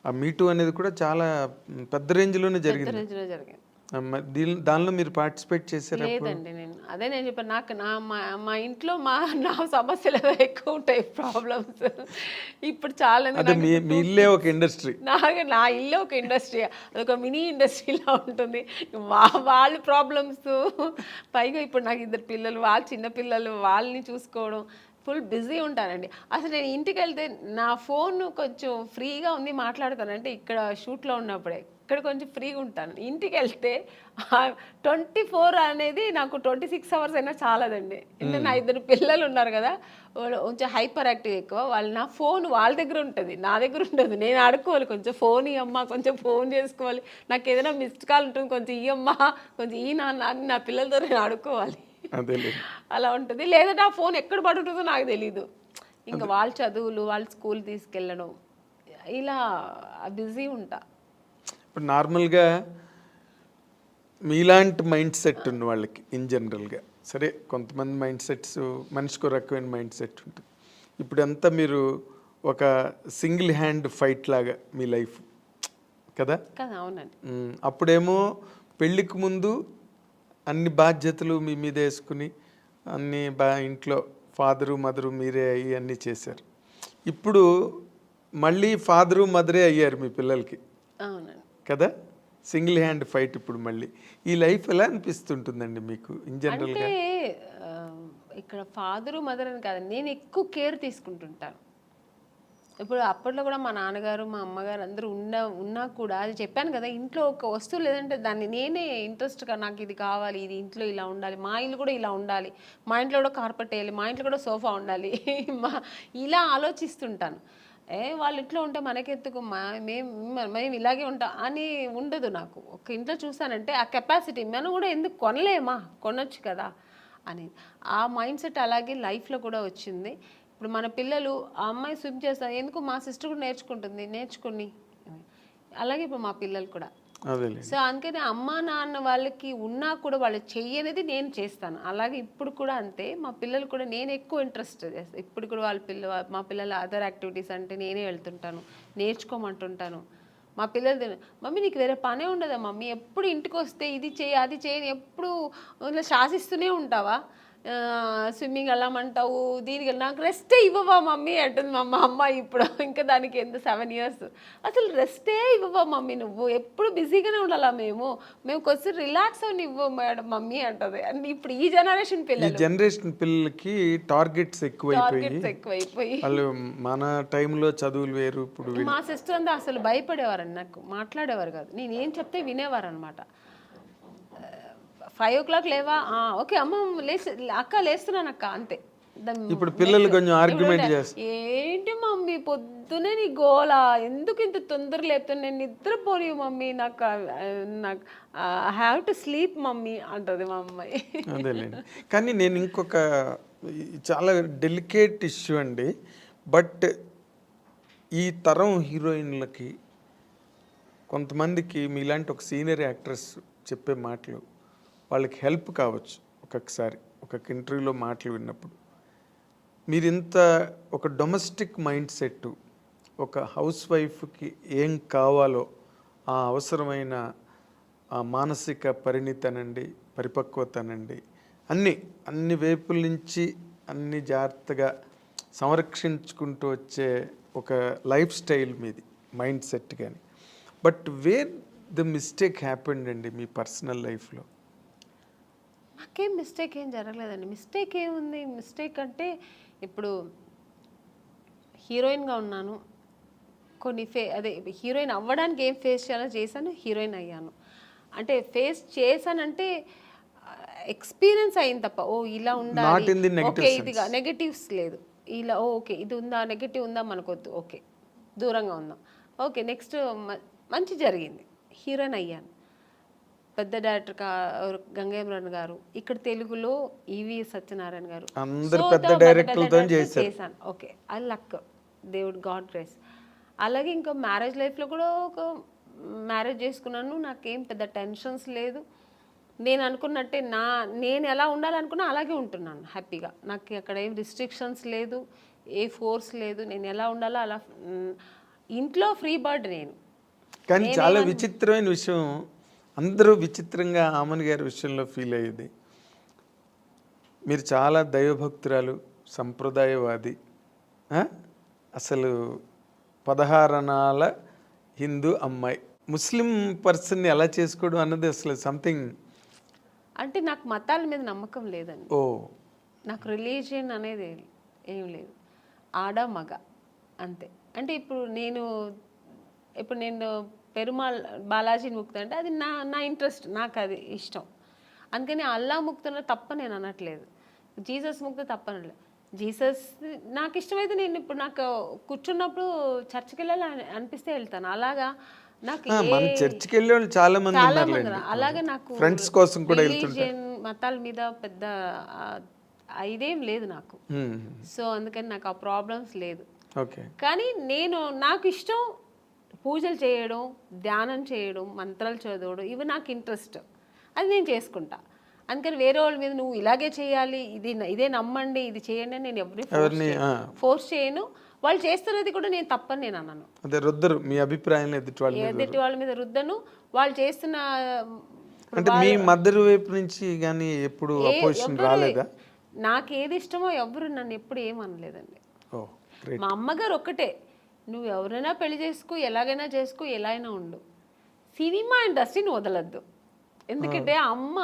ఆ మీటూ అనేది కూడా చాలా పెద్ద రేంజ్లోనే జరిగింది. దానిలో మీరు పార్టిసిపేట్ చేశారు? లేదండి, నేను చెప్పాను, నాకు మా ఇంట్లో నా సమస్యలు ఎక్కువ ఉంటాయి, ప్రాబ్లమ్స్. ఇప్పుడు చాలా మీ ఇల్లే ఒక ఇండస్ట్రీ, నా ఇల్లే ఒక ఇండస్ట్రీ, అదొక మినీ ఇండస్ట్రీలా ఉంటుంది. వాళ్ళ ప్రాబ్లమ్స్, పైగా ఇప్పుడు నాకు 2 పిల్లలు, వాళ్ళ చిన్న పిల్లలు, వాళ్ళని చూసుకోవడం, ఫుల్ బిజీ ఉంటానండి. అసలు నేను ఇంటికి వెళ్తే నా ఫోన్ కొంచెం ఫ్రీగా ఉంది మాట్లాడతానంటే ఇక్కడ షూట్లో ఉన్నప్పుడే, అక్కడ కొంచెం ఫ్రీగా ఉంటాను. ఇంటికి వెళ్తే 24 అనేది నాకు 26 అవర్స్ అయినా చాలదండి. అంటే నా 2 పిల్లలు ఉన్నారు కదా, వాళ్ళు కొంచెం హైపర్ యాక్టివ్ ఎక్కువ. వాళ్ళు నా ఫోన్ వాళ్ళ దగ్గర ఉంటుంది, నా దగ్గర ఉండదు. నేను ఆడుకోవాలి, కొంచెం ఫోన్ ఇవ్వమ్మా, కొంచెం ఫోన్ చేసుకోవాలి, నాకు ఏదైనా మిస్డ్ కాల్ ఉంటుంది, కొంచెం ఇవ్వమ్మా, కొంచెం ఈ నాన్న అని నా పిల్లలతో నేను ఆడుకోవాలి. అలా ఉంటుంది. లేదంటే ఆ ఫోన్ ఎక్కడ పడుతుందో నాకు తెలీదు. ఇంకా వాళ్ళ చదువులు, వాళ్ళ స్కూల్ తీసుకెళ్ళడం, ఇలా బిజీ ఉంటా. ఇప్పుడు నార్మల్గా మీలాంటి మైండ్ సెట్ ఉన్న వాళ్ళకి ఇన్ జనరల్గా, సరే కొంతమంది మైండ్ సెట్స్ మనిషికి రకమైన మైండ్ సెట్ ఉంటుంది. ఇప్పుడంతా మీరు ఒక సింగిల్ హ్యాండ్ ఫైట్ లాగా మీ లైఫ్ కదా. అవునండి. అప్పుడేమో పెళ్ళికి ముందు అన్ని బాధ్యతలు మీ మీద వేసుకుని అన్ని ఇంట్లో ఫాదరు మదరు మీరే అయ్యి అన్నీ చేశారు. ఇప్పుడు మళ్ళీ ఫాదరు మదరే అయ్యారు మీ పిల్లలకి. అవునండి కదా, సింగిల్ హ్యాండ్ ఫైట్. ఇప్పుడు మళ్ళీ ఈ లైఫ్ ఎలా అనిపిస్తుంటుందండి మీకు ఇన్ జనరల్గా? అంటే ఇక్కడ ఫాదరు మదర్ అని కాదు, నేను ఎక్కువ కేర్ తీసుకుంటుంటాను. ఇప్పుడు అప్పట్లో కూడా మా నాన్నగారు మా అమ్మగారు అందరూ ఉన్నా కూడా, అది చెప్పాను కదా, ఇంట్లో ఒక వస్తువు లేదంటే దాన్ని నేనే ఇంట్రెస్ట్గా నాకు ఇది కావాలి, ఇది ఇంట్లో ఇలా ఉండాలి, మా ఇల్లు కూడా ఇలా ఉండాలి, మా ఇంట్లో కూడా కార్పెట్ వేయాలి, మా ఇంట్లో కూడా సోఫా ఉండాలి, ఇలా ఆలోచిస్తుంటాను. వాళ్ళ ఇంట్లో ఉంటే మనకెత్తుకు, మేము ఇలాగే ఉంటాం అని ఉండదు నాకు. ఒక ఇంట్లో చూసానంటే ఆ కెపాసిటీ మనం కూడా ఎందుకు కొనలేమా, కొనొచ్చు కదా అని ఆ మైండ్ సెట్ అలాగే లైఫ్లో కూడా వచ్చింది. ఇప్పుడు మన పిల్లలు ఆ అమ్మాయి స్విమ్ చేస్తారు, ఎందుకు మా సిస్టర్ కూడా నేర్చుకుంటుంది, నేర్చుకుని అలాగే ఇప్పుడు మా పిల్లలు కూడా. సో అందుకని అమ్మా నాన్న వాళ్ళకి ఉన్నా కూడా వాళ్ళు చెయ్యనేది నేను చేస్తాను. అలాగే ఇప్పుడు కూడా అంతే, మా పిల్లలు కూడా నేను ఎక్కువ ఇంట్రెస్ట్ చేస్తాను. ఇప్పుడు కూడా మా పిల్లల అదర్ యాక్టివిటీస్ అంటే నేనే వెళ్తుంటాను, నేర్చుకోమంటుంటాను. మా పిల్లలు, మమ్మీ నీకు వేరే పనే ఉండదా మమ్మీ, ఎప్పుడు ఇంటికి వస్తే ఇది చేయి అది చేయని ఎప్పుడు ఇలా శాసిస్తూనే ఉంటావా, స్విమ్మింగ్ వెళ్ళమంటావు, దీనికి నాకు రెస్టే ఇవ్వవా మమ్మీ అంటుంది మా అమ్మాయి ఇప్పుడు. ఇంకా దానికి ఎంత 7 years, అసలు రెస్టే ఇవ్వవా మమ్మీ, నువ్వు ఎప్పుడు బిజీగానే ఉండాలా, మేము కొంచెం రిలాక్స్ అని ఇవ్వ మేడం మమ్మీ అంటది. అండ్ ఇప్పుడు ఈ జనరేషన్ పిల్లలకి టార్గెట్స్ ఎక్కువైపోయి వాళ్ళు మన టైంలో చదువులు వేరు. ఇప్పుడు మా సిస్టర్ అంతా అసలు భయపడేవారండి, నాకు మాట్లాడేవారు కాదు, నేను ఏం చెప్తే వినేవారు అనమాట. 5 o'clock లేవా, ఓకే అమ్మ అక్క లేస్తున్నాను అక్క, అంతే. ఇప్పుడు పిల్లలు కొంచెం ఆర్గ్యుమెంట్ చేస్తారు, ఏంటి మమ్మీ పొద్దునే నీ గోలా, ఎందుకు ఇంత తొందర లేపుతాను, నేను నిద్రపోని మమ్మీ, నాకు I have to sleep mummy అంటది మా అమ్మాయి. అదేలేండి. కానీ నేను ఇంకొక చాలా డెలికేట్ ఇష్యూ అండి, బట్ ఈ తరం హీరోయిన్లకి కొంతమందికి మీలాంటి ఒక సీనియర్ యాక్ట్రెస్ చెప్పే మాటలు వాళ్ళకి హెల్ప్ కావచ్చు. ఒక్కొక్కసారి ఒక ఇంటర్వ్యూలో మాటలు విన్నప్పుడు మీరు ఇంత ఒక డొమెస్టిక్ మైండ్ సెట్, ఒక హౌస్ వైఫ్కి ఏం కావాలో ఆ అవసరమైన ఆ మానసిక పరిణితనండి, పరిపక్వతనండి, అన్ని వైపుల నుంచి అన్ని జాగ్రత్తగా సంరక్షించుకుంటూ వచ్చే ఒక లైఫ్ స్టైల్ మీది, మైండ్ సెట్. కానీ but where the mistake happened అండి మీ పర్సనల్ లైఫ్లో? నాకేం మిస్టేక్ ఏం జరగలేదండి. మిస్టేక్ ఏముంది, మిస్టేక్ అంటే ఇప్పుడు హీరోయిన్గా ఉన్నాను, కొన్ని అదే హీరోయిన్ అవ్వడానికి ఏం ఫేస్ చేయాలో చేశాను, హీరోయిన్ అయ్యాను. అంటే ఫేస్ చేశానంటే ఎక్స్పీరియన్స్ అయింది తప్ప, ఇలా ఉండాలి, ఓకే ఇదిగా నెగటివ్స్ లేదు, ఇలా ఓకే ఇది ఉందా, నెగటివ్ ఉందా మనకొద్దు, ఓకే దూరంగా ఉందాం, ఓకే నెక్స్ట్ మంచి జరిగింది, హీరోయిన్ అయ్యాను. పెద్ద డైరెక్టర్ గంగేమ్రన్ గారు, ఇక్కడ తెలుగులో ఈవి సత్యనారాయణ గారు, చేశాను. ఓకే ఐ లక్, దేవుడు గాడ్ గ్రేస్. అలాగే ఇంకా మ్యారేజ్ లైఫ్లో కూడా ఒక మ్యారేజ్ చేసుకున్నాను, నాకేం పెద్ద టెన్షన్స్ లేదు. నేను అనుకున్నట్టే నేను ఎలా ఉండాలనుకున్నా అలాగే ఉంటున్నాను హ్యాపీగా. నాకు అక్కడ ఏం రిస్ట్రిక్షన్స్ లేదు, ఏ ఫోర్స్ లేదు, నేను ఎలా ఉండాలో అలా. ఇంట్లో ఫ్రీ బర్డ్ నేను. కానీ చాలా విచిత్రమైన విషయం, అందరూ విచిత్రంగా ఆమన్ గారి విషయంలో ఫీల్ అయ్యేది, మీరు చాలా దైవభక్తురాలు, సంప్రదాయవాది, అసలు 16 అణాల హిందూ అమ్మాయి, ముస్లిం పర్సన్ని ఎలా చేసుకోవడం అన్నది అసలు సంథింగ్. అంటే నాకు మతాల మీద నమ్మకం లేదండి. నాకు రిలీజియన్ అనేది ఏం లేదు, ఆడ మగ అంతే. అంటే ఇప్పుడు నేను పెరుమాళ్ బాలాజీని ముక్తా అది నా నా ఇంట్రెస్ట్, నాకు అది ఇష్టం. అందుకని అల్లా ముక్తున్న తప్ప నేను అనట్లేదు, జీసస్ ముక్త తప్పనట్లేదు. జీసస్ నాకు ఇష్టమైతే నేను ఇప్పుడు నాకు కూర్చున్నప్పుడు చర్చికి వెళ్ళాలి అనిపిస్తే వెళ్తాను. అలాగా నాకు మన చర్చికి వెళ్ళే వాళ్ళు చాలా మంది ఉన్నారు. అలాగే నాకు ఫ్రెండ్స్ కోసం కూడా రిలీజియన్ మతాల మీద పెద్ద ఇదేం లేదు నాకు. సో అందుకని నాకు ఆ ప్రాబ్లమ్స్ లేదు. కానీ నాకు ఇష్టం పూజలు చేయడం, ధ్యానం చేయడం, మంత్రాలు చదవడం, ఇవి నాకు ఇంట్రెస్ట్, అది నేను చేసుకుంటా. అందుకని వేరే వాళ్ళ మీద నువ్వు ఇలాగే చేయాలి, ఇదే నమ్మండి, ఇది చేయండి అని నేను ఎవరిని ఫోర్స్ చేయను. వాళ్ళు చేస్తున్నది కూడా నేను తప్పని నేను అన్నాను. అదే రుద్దరు మీ అభిప్రాయం ఎదుటి వాళ్ళ మీద రుద్దను. వాళ్ళు చేస్తున్న అంటే మీ మదర్ వైపు నుంచి కానీ ఎప్పుడు అపోజిషన్ రాలేదా? నాకు ఏది ఇష్టమో ఎవరు నన్ను ఎప్పుడు ఏమనలేదండి. మా అమ్మగారు ఒక్కటే, నువ్వు ఎవరైనా పెళ్లి చేసుకో, ఎలాగైనా చేసుకో, ఎలా అయినా ఉండు, సినిమా ఇండస్ట్రీని వదలద్దు. ఎందుకంటే అమ్మ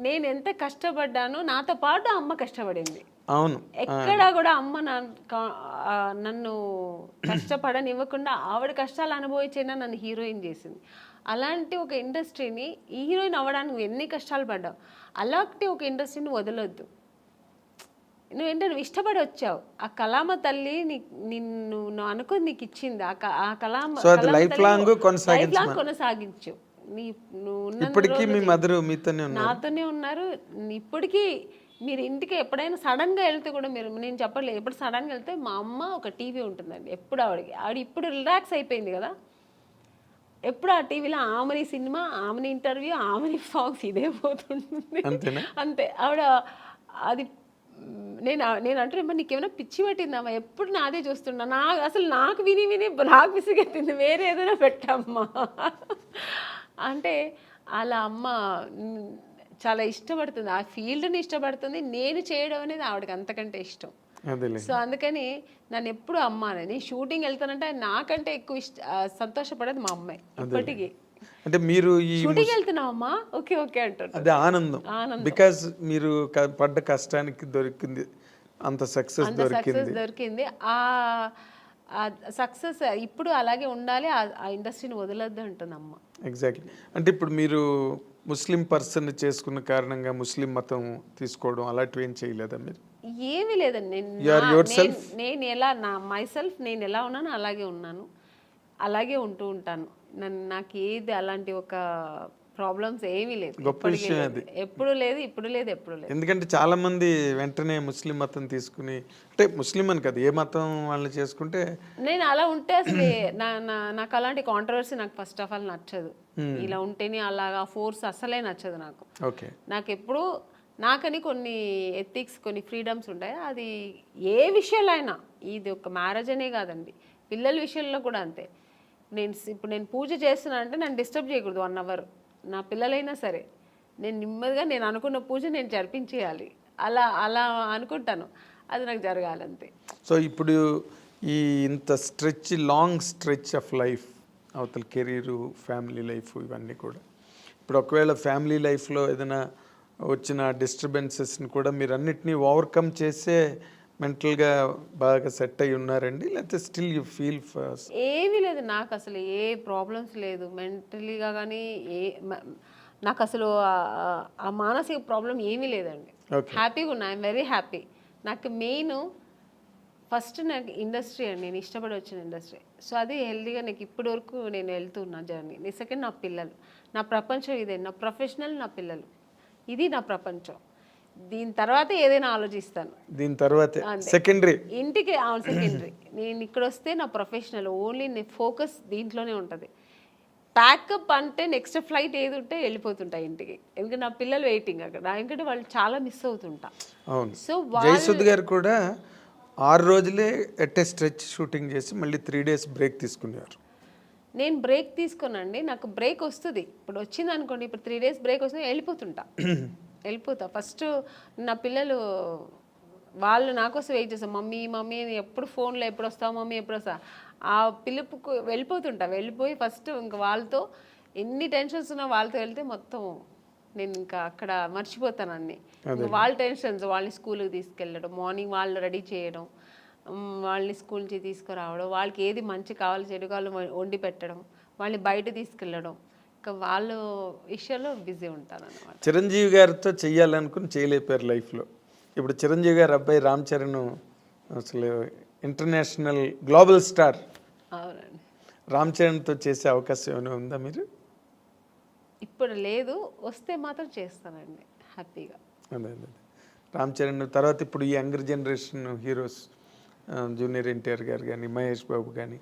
నేను ఎంత కష్టపడ్డానో నాతో పాటు అమ్మ కష్టపడింది. అవును, ఎక్కడా కూడా అమ్మ నన్ను కష్టపడనివ్వకుండా ఆవిడ కష్టాలు అనుభవించినా నన్ను హీరోయిన్ చేసింది. అలాంటి ఒక ఇండస్ట్రీని హీరోయిన్ అవ్వడానికి ఎన్ని కష్టాలు పడ్డావు, అలాంటి ఒక ఇండస్ట్రీని వదలొద్దు. నువ్వు ఇష్టపడి వచ్చావు, ఆ కళామ తల్లి నిన్ను అనుకుని నీకు ఇచ్చింది, ఆ కళామ లైఫ్ లాంగ్ కొనసాగించు. నాతోనే ఉన్నారు ఇప్పటికీ. మీరు ఇంటికి ఎప్పుడైనా సడన్గా వెళ్తే కూడా నేను చెప్పట్లేదు, ఎప్పుడు సడన్గా వెళ్తే మా అమ్మ ఒక టీవీ ఉంటుందండి ఎప్పుడు ఆవిడ ఇప్పుడు రిలాక్స్ అయిపోయింది కదా, ఎప్పుడు ఆ టీవీలో ఆమెని సినిమా, ఆమెని ఇంటర్వ్యూ, ఆమెని సాంగ్స్ ఇదే పోతుంటుంది అంతే. ఆవిడ అది నేను అంటే నీకేమైనా పిచ్చి పట్టిందమ్మా, ఎప్పుడు నాదే చూస్తున్నా, నాకు విని నాకు విసిగెత్తింది, వేరే ఏదైనా పెట్టమ్మా అంటే అలా అమ్మ చాలా ఇష్టపడుతుంది, ఆ ఫీల్డ్ని ఇష్టపడుతుంది. నేను చేయడం అనేది ఆవిడకి అంతకంటే ఇష్టం. సో అందుకని నన్ను ఎప్పుడు అమ్మ నేను షూటింగ్ వెళ్తానంటే నాకంటే ఎక్కువ సంతోషపడేది మా అమ్మాయి ఇప్పటికీ. అంటే మీరు షూటింగ్ వెళ్తున్నావమ్మా, ఓకే ఓకే అంటారు, అదే ఆనందం. బికాజ్ మీరు పడ్డ కష్టానికి దొరికింది అంత సక్సెస్ దొరికింది. ఆ సక్సెస్ ఇప్పుడు అలాగే ఉండాలి, ఆ ఇండస్ట్రీని వదలొద్దు అంటుంది అమ్మ. ఎగ్జాక్ట్లీ. అంటే ఇప్పుడు మీరు ముస్లిం పర్సన్ చేసుకున్న కారణంగా ముస్లిం మతం తీసుకోవడం అలాంటివి ఏం చేయలేదా మీరు? ఏమీ లేదండి. నేను ఎలా నేను ఎలా ఉన్నాను అలాగే ఉన్నాను, అలాగే ఉంటూ ఉంటాను. నాకు ఏది అలాంటి ఒక ప్రాబ్లమ్స్ ఏమీ లేదు, గొప్ప విషయం అది. ఎప్పుడు లేదు, ఇప్పుడు లేదు, ఎప్పుడు లేదు. ఎందుకంటే చాలా మంది వెంటనే ముస్లిం మతం తీసుకుని, అంటే ముస్లిం అని కదా ఏ మతం వాళ్ళని చేసుకుంటే, నేను అలా ఉంటే అసలు నాకు అలాంటి కాంట్రవర్సీ నాకు ఫస్ట్ ఆఫ్ ఆల్ నచ్చదు. ఇలా ఉంటేనే అలాగా ఫోర్స్ అసలే నచ్చదు నాకు. నాకు ఎప్పుడు నాకని కొన్ని ఎథిక్స్, కొన్ని ఫ్రీడమ్స్ ఉంటాయి. అది ఏ విషయంలో అయినా, ఇది ఒక మ్యారేజ్ అనే కాదండి, పిల్లల విషయంలో కూడా అంతే. ఇప్పుడు నేను పూజ చేస్తున్నా అంటే నన్ను డిస్టర్బ్ చేయకూడదు 1 hour, నా పిల్లలైనా సరే. నేను నెమ్మదిగా నేను అనుకున్న పూజ నేను జరిపించేయాలి, అలా అనుకుంటాను, అది నాకు జరగాలంతే. సో ఇప్పుడు ఈ ఇంత లాంగ్ స్ట్రెచ్ ఆఫ్ లైఫ్, అవతల కెరీరు, ఫ్యామిలీ లైఫ్, ఇవన్నీ కూడా ఇప్పుడు ఒకవేళ ఫ్యామిలీ లైఫ్లో ఏదైనా వచ్చిన డిస్టర్బెన్సెస్ని కూడా మీరు అన్నిటినీ ఓవర్కమ్ చేసే మెంటల్గా బాగా సెట్ అయి ఉన్నారండి, లేకపోతే స్టిల్ యూ ఫీల్ ఫస్ట్? ఏమీ లేదు, నాకు అసలు ఏ ప్రాబ్లమ్స్ లేదు మెంటలీగా, కానీ నాకు అసలు ఆ మానసిక ప్రాబ్లం ఏమీ లేదండి. హ్యాపీగా ఉన్నా, ఐఎమ్ వెరీ హ్యాపీ. నాకు మెయిన్ ఫస్ట్ నాకు ఇండస్ట్రీ అండి, నేను ఇష్టపడి వచ్చిన ఇండస్ట్రీ. సో అది హెల్దీగా నాకు ఇప్పటి వరకు నేను వెళ్తున్నా జర్నీ. సెకండ్ నా పిల్లలు, నా ప్రపంచం ఇదే, నా ప్రొఫెషనల్, నా పిల్లలు, ఇది నా ప్రపంచం. దీని తర్వాత ఏదైనా ఆలోచిస్తాను, దీని తర్వాత సెకండరీ, ఇంటికి సెకండరీ. నేను ఇక్కడ వస్తే నా ప్రొఫెషనల్ ఓన్లీ, నేను ఫోకస్ దీంట్లోనే ఉంటుంది. ప్యాకప్ అంటే నెక్స్ట్ ఫ్లైట్ ఏది ఉంటే వెళ్ళిపోతుంటా ఇంటికి, ఎందుకంటే నా పిల్లలు వెయిటింగ్ అక్కడ, ఎందుకంటే వాళ్ళు చాలా మిస్ అవుతుంటా. సో జయసుద్ గారు కూడా 6 రోజులే ఎట్ స్ట్రెచ్ షూటింగ్ చేసి మళ్ళీ 3 days బ్రేక్ తీసుకున్నారు. నేను బ్రేక్ తీసుకోనండి, నాకు బ్రేక్ వస్తుంది. ఇప్పుడు వచ్చింది అనుకోండి, ఇప్పుడు 3 days బ్రేక్ వస్తుంది, వెళ్ళిపోతా. ఫస్ట్ నా పిల్లలు వాళ్ళు నా కోసం వెయిట్ చేస్తాను, మమ్మీ మమ్మీ ఎప్పుడు ఫోన్లో ఎప్పుడు వస్తావు మమ్మీ ఎప్పుడు వస్తా, ఆ పిలుపుకు వెళ్ళిపోయి ఫస్ట్ ఇంకా వాళ్ళతో ఎన్ని టెన్షన్స్ ఉన్నా వాళ్ళతో వెళ్తే మొత్తం నేను ఇంకా అక్కడ మర్చిపోతాను అన్నీ. వాళ్ళ టెన్షన్స్, వాళ్ళని స్కూల్కి తీసుకెళ్ళడం, మార్నింగ్ వాళ్ళు రెడీ చేయడం, వాళ్ళని స్కూల్ నుంచి తీసుకురావడం, వాళ్ళకి ఏది మంచి కావాలి చెడు కావాలి వండి పెట్టడం, వాళ్ళని బయట తీసుకెళ్ళడం, ఇంకా వాళ్ళ విషయంలో బిజీ ఉంటాను అనమాట. చిరంజీవి గారితో చెయ్యాలనుకుని చేయలేపారు లైఫ్లో. ఇప్పుడు చిరంజీవి గారి అబ్బాయి రామ్ చరణ్ అసలు ఇంటర్నేషనల్ గ్లోబల్ స్టార్. అవునండి. రామ్ చరణ్తో చేసే అవకాశం ఏమైనా ఉందా మీరు? ఇప్పుడు లేదు, వస్తే మాత్రం చేస్తానండి హ్యాపీగా. అదే అదే రామ్ చరణ్ తర్వాత ఇప్పుడు ఈ younger generation heroes junior NTR గారు కానీ మహేష్ బాబు కానీ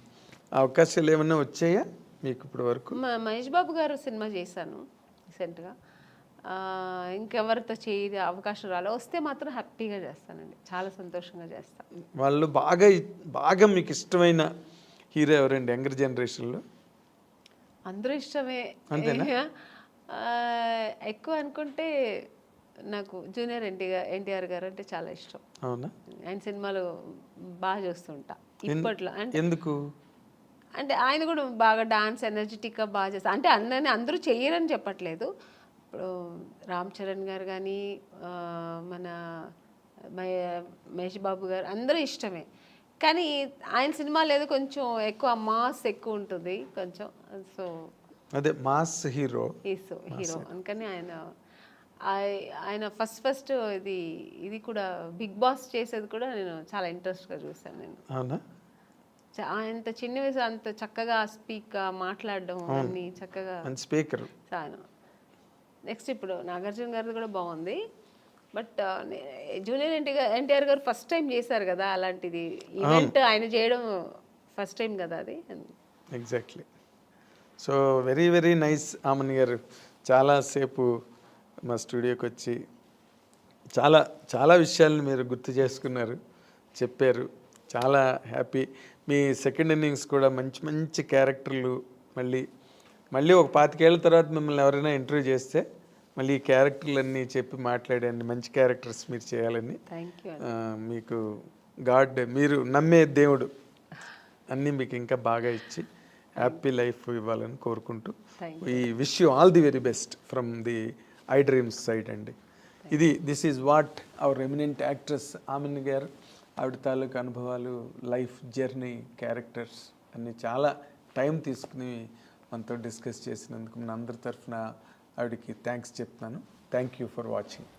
అవకాశాలు ఏమైనా వచ్చాయా మీకు ఇప్పటి వరకు? మహేష్ బాబు గారు సినిమా చేశాను రీసెంట్గా. ఇంకెవరితో చేయ అవకాశం రాలే, వస్తే మాత్రం హ్యాపీగా చేస్తానండి, చాలా సంతోషంగా చేస్తాను. వాళ్ళు బాగా మీకు ఇష్టమైన హీరో ఎవరండి యంగర్ జనరేషన్లో? అందరూ ఇష్టమే. ఎక్కువ అనుకుంటే నాకు జూనియర్ ఎన్టీఆర్ గారు అంటే చాలా ఇష్టం. అవునా? ఆయన సినిమాలు బాగా చూస్తుంటా ఇప్పట్లో. అంటే ఎందుకు అంటే ఆయన కూడా బాగా డాన్స్ ఎనర్జెటిక్గా బాగా చేస్తారు. అంటే అందరూ చెయ్యరని చెప్పట్లేదు. ఇప్పుడు రామ్ చరణ్ గారు కానీ మన మహేష్ బాబు గారు అందరూ ఇష్టమే. కానీ ఆయన సినిమాలు ఏదో కొంచెం ఎక్కువ మాస్ ఎక్కువ ఉంటుంది కొంచెం. సో అదే మాస్ హీరో హీరో అందుకని ఆయన ఫస్ట్ ఇది కూడా బిగ్ బాస్ చేసేది కూడా నేను చాలా ఇంట్రెస్ట్గా చూసాను నేను. అవునా? అంత చిన్న వయసు అంత చక్కగా మాట్లాడడం అన్ని చక్కగా స్పీకర్. నెక్స్ట్ ఇప్పుడు నాగార్జున గారిది కూడా బాగుంది. బట్ జూనియర్ ఎన్టీఆర్ గారు ఫస్ట్ టైం చేశారు కదా అలాంటిది ఈవెంట్, ఆయన చేయడం ఫస్ట్ టైం కదా అది. Exactly. So very very nice Amani garu, చాలాసేపు మా స్టూడియోకి వచ్చి చాలా చాలా విషయాలను మీరు గుర్తు చేసుకున్నారు, చెప్పారు. చాలా హ్యాపీ. మీ సెకండ్ ఇన్నింగ్స్ కూడా మంచి మంచి క్యారెక్టర్లు మళ్ళీ ఒక 25 ఏళ్ళ తర్వాత మిమ్మల్ని ఎవరైనా ఇంటర్వ్యూ చేస్తే మళ్ళీ ఈ క్యారెక్టర్లన్నీ చెప్పి మాట్లాడండి, మంచి క్యారెక్టర్స్ మీరు చేయాలని. మీకు గాడ్, మీరు నమ్మే దేవుడు అన్నీ మీకు ఇంకా బాగా ఇచ్చి హ్యాపీ లైఫ్ ఇవ్వాలని కోరుకుంటూ ఈ wish you all the very best from the I dreams side అండి. This is what our eminent actress ఆమెని గారు, ఆవిడ తాలూకు అనుభవాలు, లైఫ్ జర్నీ, క్యారెక్టర్స్ అన్నీ చాలా టైం తీసుకుని మనతో డిస్కస్ చేసినందుకు మన అందరి తరఫున ఆవిడకి థ్యాంక్స్ చెప్తున్నాను. Thank you for watching.